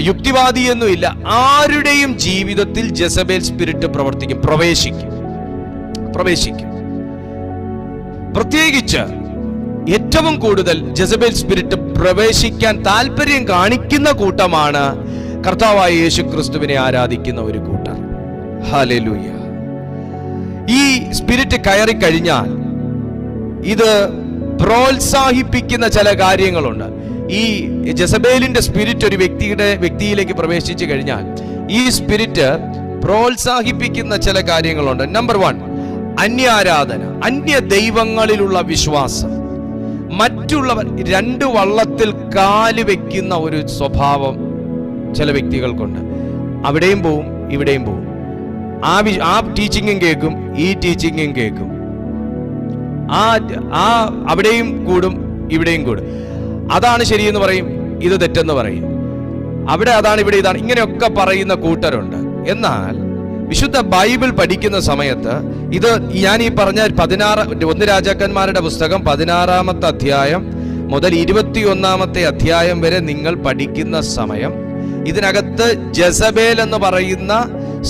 യുക്തിവാദിയെന്നും ഇല്ല. ആരുടെയും ജീവിതത്തിൽ ജെസബേൽ സ്പിരിറ്റ് പ്രവർത്തിക്കും, പ്രവേശിക്കും. പ്രത്യേകിച്ച് ഏറ്റവും കൂടുതൽ ജെസബേൽ സ്പിരിറ്റ് പ്രവേശിക്കാൻ താല്പര്യം കാണിക്കുന്ന കൂട്ടമാണ് കർത്താവായ യേശു ക്രിസ്തുവിനെ ആരാധിക്കുന്ന ഒരു കൂട്ടർ. ഹല്ലേലൂയ. ഈ സ്പിരിറ്റ് കയറി കഴിഞ്ഞാൽ ഇത് പ്രോത്സാഹിപ്പിക്കുന്ന ചില കാര്യങ്ങളുണ്ട്. ഈ ജെസബേലിന്റെ സ്പിരിറ്റ് ഒരു വ്യക്തിയിലേക്ക് പ്രവേശിച്ചു കഴിഞ്ഞാൽ ഈ സ്പിരിറ്റ് പ്രോത്സാഹിപ്പിക്കുന്ന ചില കാര്യങ്ങളുണ്ട്. നമ്പർ 1, അന്യാരാധന, അന്യ ദൈവങ്ങളിലുള്ള വിശ്വാസം. മറ്റുള്ളവർ 2 വള്ളത്തിൽ കാല് വെക്കുന്ന ഒരു സ്വഭാവം ചില വ്യക്തികൾക്കുണ്ട്. അവിടെയും പോവും, ഇവിടെയും പോവും. ആ ടീച്ചിങ്ങും കേൾക്കും, ഈ ടീച്ചിങ്ങും കേൾക്കും. അവിടെയും കൂടും, ഇവിടെയും കൂടും. അതാണ് ശരിയെന്ന് പറയും, ഇത് തെറ്റെന്ന് പറയും. അവിടെ അതാണ്, ഇവിടെ ഇതാണ്, ഇങ്ങനെയൊക്കെ പറയുന്ന കൂട്ടരുണ്ട്. എന്നാൽ വിശുദ്ധ ബൈബിൾ പഠിക്കുന്ന സമയത്ത് ഇത് ഞാൻ ഈ പറഞ്ഞ 1 രാജാക്കന്മാരുടെ പുസ്തകം 16-ാമത്തെ അധ്യായം മുതൽ 21-ാമത്തെ അധ്യായം വരെ നിങ്ങൾ പഠിക്കുന്ന സമയം ഇതിനകത്ത് ജെസബേൽ എന്ന് പറയുന്ന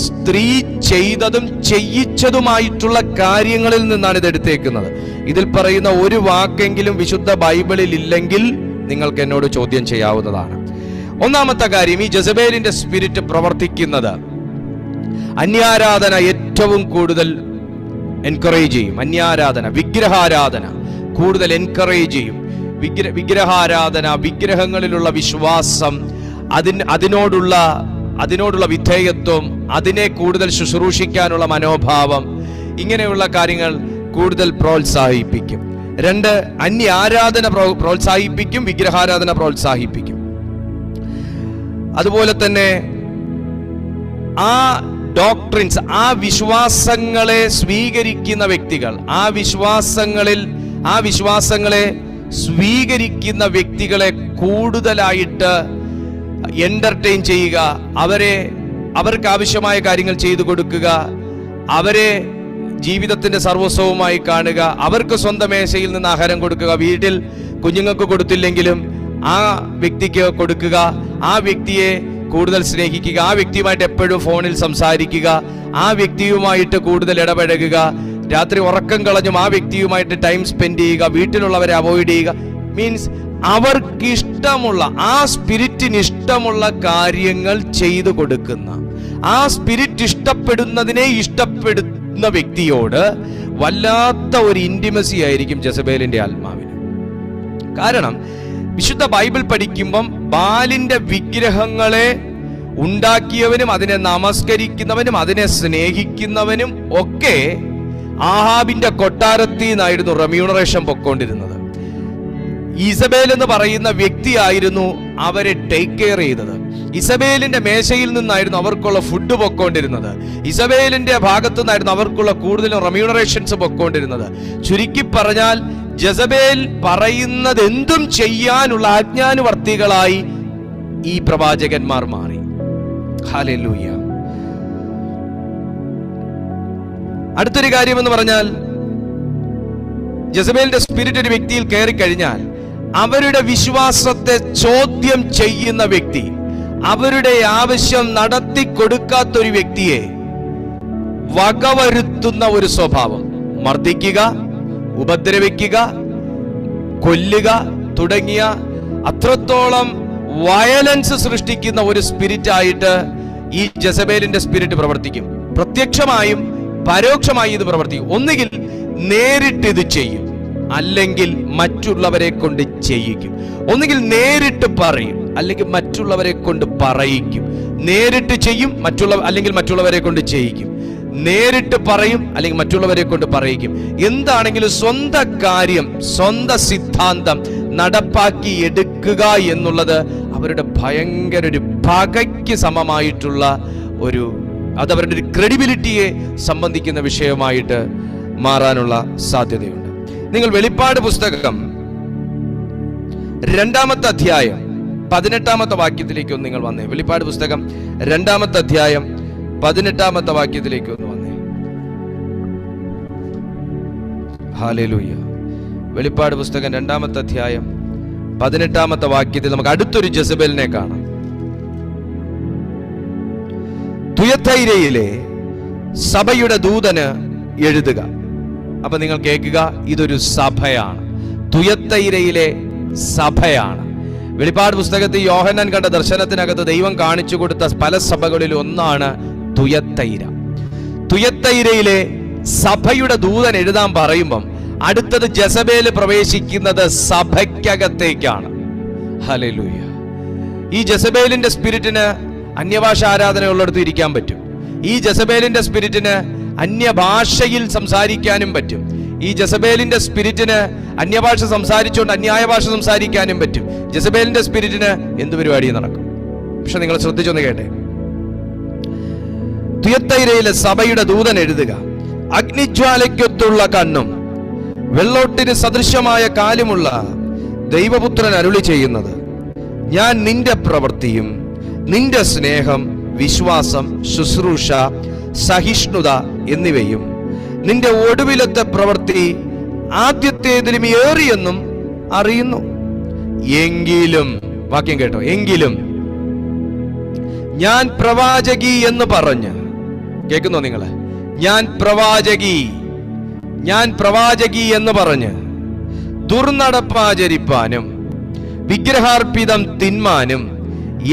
സ്ത്രീ ചെയ്തതും ചെയ്യിച്ചതുമായിട്ടുള്ള കാര്യങ്ങളിൽ നിന്നാണ് ഇത് എടുത്തേക്കുന്നത്. ഇതിൽ പറയുന്ന ഒരു വാക്കെങ്കിലും വിശുദ്ധ ബൈബിളിൽ ഇല്ലെങ്കിൽ നിങ്ങൾക്ക് എന്നോട് ചോദ്യം ചെയ്യാവുന്നതാണ്. ഒന്നാമത്തെ കാര്യം, ഈ ജെസബേലിന്റെ സ്പിരിറ്റ് പ്രവർത്തിക്കുന്നത് അന്യാരാധന ഏറ്റവും കൂടുതൽ എൻകറേജ് ചെയ്യും. അന്യാരാധന, വിഗ്രഹാരാധന കൂടുതൽ എൻകറേജ് ചെയ്യും. വിഗ്രഹാരാധന, വിഗ്രഹങ്ങളിലുള്ള വിശ്വാസം, അതിനോടുള്ള വിധേയത്വം, അതിനെ കൂടുതൽ ശുശ്രൂഷിക്കാനുള്ള മനോഭാവം, ഇങ്ങനെയുള്ള കാര്യങ്ങൾ കൂടുതൽ പ്രോത്സാഹിപ്പിക്കും. 2, അന്യാരാധന പ്രോത്സാഹിപ്പിക്കും, വിഗ്രഹാരാധന പ്രോത്സാഹിപ്പിക്കും. അതുപോലെ തന്നെ ആ ഡോക്ട്രിൻസ്, ആ വിശ്വാസങ്ങളെ സ്വീകരിക്കുന്ന വ്യക്തികൾ, ആ വിശ്വാസങ്ങളെ സ്വീകരിക്കുന്ന വ്യക്തികളെ കൂടുതലായിട്ട് എന്റർടൈൻ ചെയ്യുക, അവർക്ക് ആവശ്യമായ കാര്യങ്ങൾ ചെയ്തു കൊടുക്കുക, അവരെ ജീവിതത്തിന്റെ സർവസ്വവുമായി കാണുക, അവർക്ക് സ്വന്തം മേശയിൽ നിന്ന് ആഹാരം കൊടുക്കുക, വീട്ടിൽ കുഞ്ഞുങ്ങൾക്ക് കൊടുത്തില്ലെങ്കിലും ആ വ്യക്തിക്ക് കൊടുക്കുക, ആ വ്യക്തിയെ കൂടുതൽ സ്നേഹിക്കുക, ആ വ്യക്തിയുമായിട്ട് എപ്പോഴും ഫോണിൽ സംസാരിക്കുക, ആ വ്യക്തിയുമായിട്ട് കൂടുതൽ ഇടപഴകുക, രാത്രി ഉറക്കം കളഞ്ഞും ആ വ്യക്തിയുമായിട്ട് ടൈം സ്പെൻഡ് ചെയ്യുക, വീട്ടിലുള്ളവരെ അവോയ്ഡ് ചെയ്യുക. മീൻസ് അവർക്ക് ഇഷ്ടമുള്ള, ആ സ്പിരിറ്റിന് ഇഷ്ടമുള്ള കാര്യങ്ങൾ ചെയ്തു കൊടുക്കുന്ന, ആ സ്പിരിറ്റ് ഇഷ്ടപ്പെടുന്നതിനെ ഇഷ്ടപ്പെടുന്ന വ്യക്തിയോട് വല്ലാത്ത ഒരു ഇന്റിമസി ആയിരിക്കും ജെസബേലിന്റെ ആത്മാവിന്. കാരണം വിശുദ്ധ ബൈബിൾ പഠിക്കുമ്പം ബാലിന്റെ വിഗ്രഹങ്ങളെ ഉണ്ടാക്കിയവനും അതിനെ നമസ്കരിക്കുന്നവനും അതിനെ സ്നേഹിക്കുന്നവനും ഒക്കെ ആഹാബിന്റെ കൊട്ടാരത്തിൽ നിന്നായിരുന്നു റെമ്യൂണറേഷൻ പൊക്കോണ്ടിരുന്നത്. ഇസബേൽ എന്ന് പറയുന്ന വ്യക്തിയായിരുന്നു അവരെ ടേക്ക് കെയർ ചെയ്തത്. ഇസബേലിന്റെ മേശയിൽ നിന്നായിരുന്നു അവർക്കുള്ള ഫുഡ് പൊക്കോണ്ടിരുന്നത്. ഇസബേലിന്റെ ഭാഗത്തു നിന്നായിരുന്നു അവർക്കുള്ള കൂടുതലും റെമ്യൂണറേഷൻസ് പൊക്കോണ്ടിരുന്നത്. ചുരുക്കി പറഞ്ഞാൽ ജെസബേൽ പറയുന്നത് എന്തും ചെയ്യാനുള്ള ആജ്ഞാനുവർത്തികളായി ഈ പ്രവാചകന്മാർ മാറി. ഹല്ലേലൂയ. അടുത്തൊരു കാര്യം എന്ന് പറഞ്ഞാൽ, ജെസബേലിന്റെ സ്പിരിറ്റ് ഒരു വ്യക്തിയിൽ കയറി കഴിഞ്ഞാൽ അവരുടെ വിശ്വാസത്തെ ചോദ്യം ചെയ്യുന്ന വ്യക്തി, അവരുടെ ആവശ്യം നടത്തി കൊടുക്കാത്തൊരു വ്യക്തിയെ വകവരുത്തുന്ന ഒരു സ്വഭാവം, മർദ്ദിക്കുക, ഉപദ്രവിക്കുക, കൊല്ലുക തുടങ്ങിയ അത്രത്തോളം വയലൻസ് സൃഷ്ടിക്കുന്ന ഒരു സ്പിരിറ്റ് ആയിട്ട് ഈ ജെസബേലിന്റെ സ്പിരിറ്റ് പ്രവർത്തിക്കും. പ്രത്യക്ഷമായും പരോക്ഷമായി ഇത് പ്രവർത്തിക്കും. ഒന്നുകിൽ നേരിട്ട് ഇത് ചെയ്യും, അല്ലെങ്കിൽ മറ്റുള്ളവരെ കൊണ്ട് ചെയ്യിക്കും. ഒന്നുകിൽ നേരിട്ട് പറയും, അല്ലെങ്കിൽ മറ്റുള്ളവരെ കൊണ്ട് പറയിക്കും. നേരിട്ട് ചെയ്യും, അല്ലെങ്കിൽ മറ്റുള്ളവരെ കൊണ്ട് ചെയ്യിക്കും. നേരിട്ട് പറയും, അല്ലെങ്കിൽ മറ്റുള്ളവരെ കൊണ്ട് പറയിക്കും. എന്താണെങ്കിലും സ്വന്തം കാര്യം, സ്വന്തം സിദ്ധാന്തം നടപ്പാക്കി എടുക്കുക എന്നുള്ളത് അവരുടെ ഭയങ്കര ഒരു പകയ്ക്ക് സമമായിട്ടുള്ള അതവരുടെ ഒരു ക്രെഡിബിലിറ്റിയെ സംബന്ധിക്കുന്ന വിഷയമായിട്ട് മാറാനുള്ള സാധ്യതയുണ്ട്. നിങ്ങൾ വെളിപ്പാട് പുസ്തകം 2-ാമത്തെ അധ്യായം 18-ാമത്തെ വാക്യത്തിലേക്ക് ഒന്ന് നിങ്ങൾ വന്നേ. വെളിപ്പാട് പുസ്തകം 2-ാമത്തെ അധ്യായം 18-ാമത്തെ വാക്യത്തിലേക്ക് ഒന്ന് വന്നേ. ഹല്ലേലൂയ. വെളിപ്പാട് പുസ്തകം 2-ാമത്തെ അധ്യായം 18-ാമത്തെ വാക്യത്തിൽ നമുക്ക് അടുത്തൊരു ജെസബേലിനെ കാണാം. തുയത്തൈരയിലെ സഭയുടെ ദൂതന് എഴുതുക. അപ്പൊ നിങ്ങൾ കേൾക്കുക, ഇതൊരു സഭയാണ്. തുയത്തൈരയിലെ സഭയാണ്. വെളിപ്പാട് പുസ്തകത്തിൽ യോഹന്നാൻ കണ്ട ദർശനത്തിനകത്ത് ദൈവം കാണിച്ചു കൊടുത്ത പല സഭകളിൽ ഒന്നാണ് തുയത്തൈര. തുയത്തൈരയിലെ സഭയുടെ ദൂതൻ എഴുതാൻ പറയുമ്പം അടുത്തത് ജെസബേല് പ്രവേശിക്കുന്നത് സഭയ്ക്കകത്തേക്കാണ്. ഹല്ലേലൂയ. ഈ ജെസബേലിന്റെ സ്പിരിറ്റിന് അന്യഭാഷ ആരാധനയുള്ളിടത്ത് ഇരിക്കാൻ പറ്റും. ഈ ജെസബേലിന്റെ സ്പിരിറ്റിന് അന്യഭാഷയിൽ സംസാരിക്കാനും പറ്റും. ഈ ജെസബേലിന്റെ സ്പിരിറ്റിന് അന്യഭാഷ സംസാരിച്ചുകൊണ്ട് അന്യായ ഭാഷ സംസാരിക്കാനും പറ്റും. ജെസബേലിന്റെ സ്പിരിറ്റിന് എന്ത് പരിപാടിയും നടക്കും. പക്ഷെ നിങ്ങൾ ശ്രദ്ധിച്ചൊന്ന് കേട്ടെ. തുയത്തൈരയിലെ സഭയുടെ ദൂതൻ എഴുതുക, അഗ്നിജ്വാലയ്ക്കൊത്തുള്ള കണ്ണും വെള്ളോട്ടിന് സദൃശമായ കാലുമുള്ള ദൈവപുത്രൻ അരുളി ചെയ്യുന്നത്, ഞാൻ നിന്റെ പ്രവൃത്തിയും നിന്റെ സ്നേഹം, വിശ്വാസം, ശുശ്രൂഷ, സഹിഷ്ണുത എന്നിവയും നിന്റെ ഒടുവിലത്തെ പ്രവൃത്തി ആദ്യത്തേതിലും ഏറിയെന്നും അറിയുന്നു. എങ്കിലും, വാക്യം കേട്ടോ, എങ്കിലും ഞാൻ പ്രവാചകി എന്ന് പറഞ്ഞ്, കേൾക്കുന്നോ നിങ്ങള്? ഞാൻ പ്രവാചകി എന്ന് പറഞ്ഞ് ദുർനടപ്പാചരിപ്പാനും വിഗ്രഹാർപ്പിതം തിന്മാനും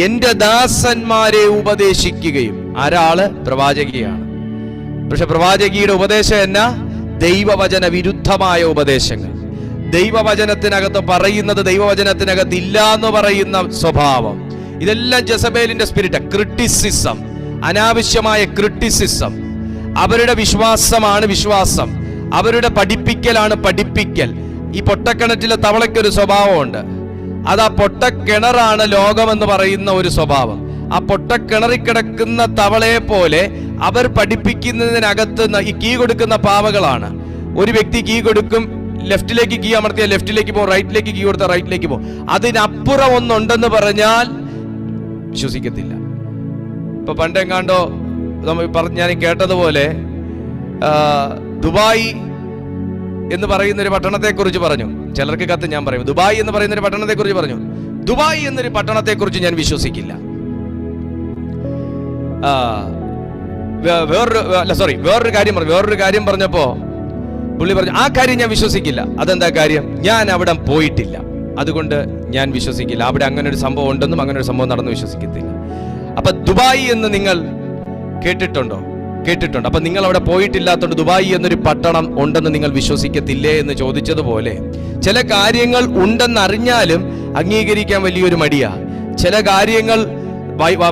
എന്റെ ദാസന്മാരെ ഉപദേശിക്കുകയും. ആരാള്? പ്രവാചകിയാണ്. പക്ഷെ പ്രവാചകിയുടെ ഉപദേശം എന്നാ? ദൈവവചന വിരുദ്ധമായ ഉപദേശങ്ങൾ. ദൈവവചനത്തിനകത്ത് പറയുന്നത് ദൈവവചനത്തിനകത്ത് ഇല്ല എന്ന് പറയുന്ന സ്വഭാവം. ഇതെല്ലാം ജെസബേലിന്റെ സ്പിരിറ്റ്. ക്രിട്ടിസിസം, അനാവശ്യമായ ക്രിട്ടിസിസം. അവരുടെ വിശ്വാസമാണ് വിശ്വാസം, അവരുടെ പഠിപ്പിക്കലാണ് പഠിപ്പിക്കൽ. ഈ പൊട്ടക്കിണറ്റിലെ തവളയ്ക്കൊരു സ്വഭാവമുണ്ട്. അത് ആ പൊട്ടക്കിണറാണ് ലോകമെന്ന് പറയുന്ന ഒരു സ്വഭാവം. ആ പൊട്ടക്കിണറിൽ കിടക്കുന്ന തവളയെ പോലെ അവർ പഠിപ്പിക്കുന്നതിനകത്ത് ഈ കീ കൊടുക്കുന്ന പാവകളാണ്. ഒരു വ്യക്തി കീ കൊടുക്കും, ലെഫ്റ്റിലേക്ക് കീ അമർത്തിയാൽ ലെഫ്റ്റിലേക്ക് പോകും, റൈറ്റിലേക്ക് കീ കൊടുത്താൽ റൈറ്റിലേക്ക് പോകും. അതിനപ്പുറം ഒന്നുണ്ടെന്ന് പറഞ്ഞാൽ വിശ്വസിക്കത്തില്ല. ഇപ്പൊ പണ്ടെങ്ങാണ്ടോ ഞാൻ കേട്ടതുപോലെ ദുബായ് എന്ന് പറയുന്ന ഒരു പട്ടണത്തെ കുറിച്ച് പറഞ്ഞു. ചിലർക്ക് കത്ത് ഞാൻ പറയും, ദുബായ് എന്ന് പറയുന്ന ഒരു പട്ടണത്തെ കുറിച്ച് പറഞ്ഞു. ദുബായ് എന്നൊരു പട്ടണത്തെ കുറിച്ച് ഞാൻ വിശ്വസിക്കില്ല. വേറൊരു കാര്യം പറഞ്ഞപ്പോ പുള്ളി പറഞ്ഞു, ആ കാര്യം ഞാൻ വിശ്വസിക്കില്ല. അതെന്താ കാര്യം? ഞാൻ അവിടെ പോയിട്ടില്ല, അതുകൊണ്ട് ഞാൻ വിശ്വസിക്കില്ല. അവിടെ അങ്ങനെ ഒരു സംഭവം ഉണ്ടെന്നും അങ്ങനെ ഒരു സംഭവം നടന്നു വിശ്വസിക്കത്തില്ല. അപ്പൊ ദുബായ് എന്ന് നിങ്ങൾ കേട്ടിട്ടുണ്ടോ? കേട്ടിട്ടുണ്ട്. അപ്പൊ നിങ്ങൾ അവിടെ പോയിട്ടില്ലാത്തതുകൊണ്ട് ദുബായ് എന്നൊരു പട്ടണം ഉണ്ടെന്ന് നിങ്ങൾ വിശ്വസിക്കത്തില്ലേ എന്ന് ചോദിച്ചതുപോലെ ചില കാര്യങ്ങൾ ഉണ്ടെന്നറിഞ്ഞാലും അംഗീകരിക്കാൻ വലിയൊരു മടിയാ. ചില കാര്യങ്ങൾ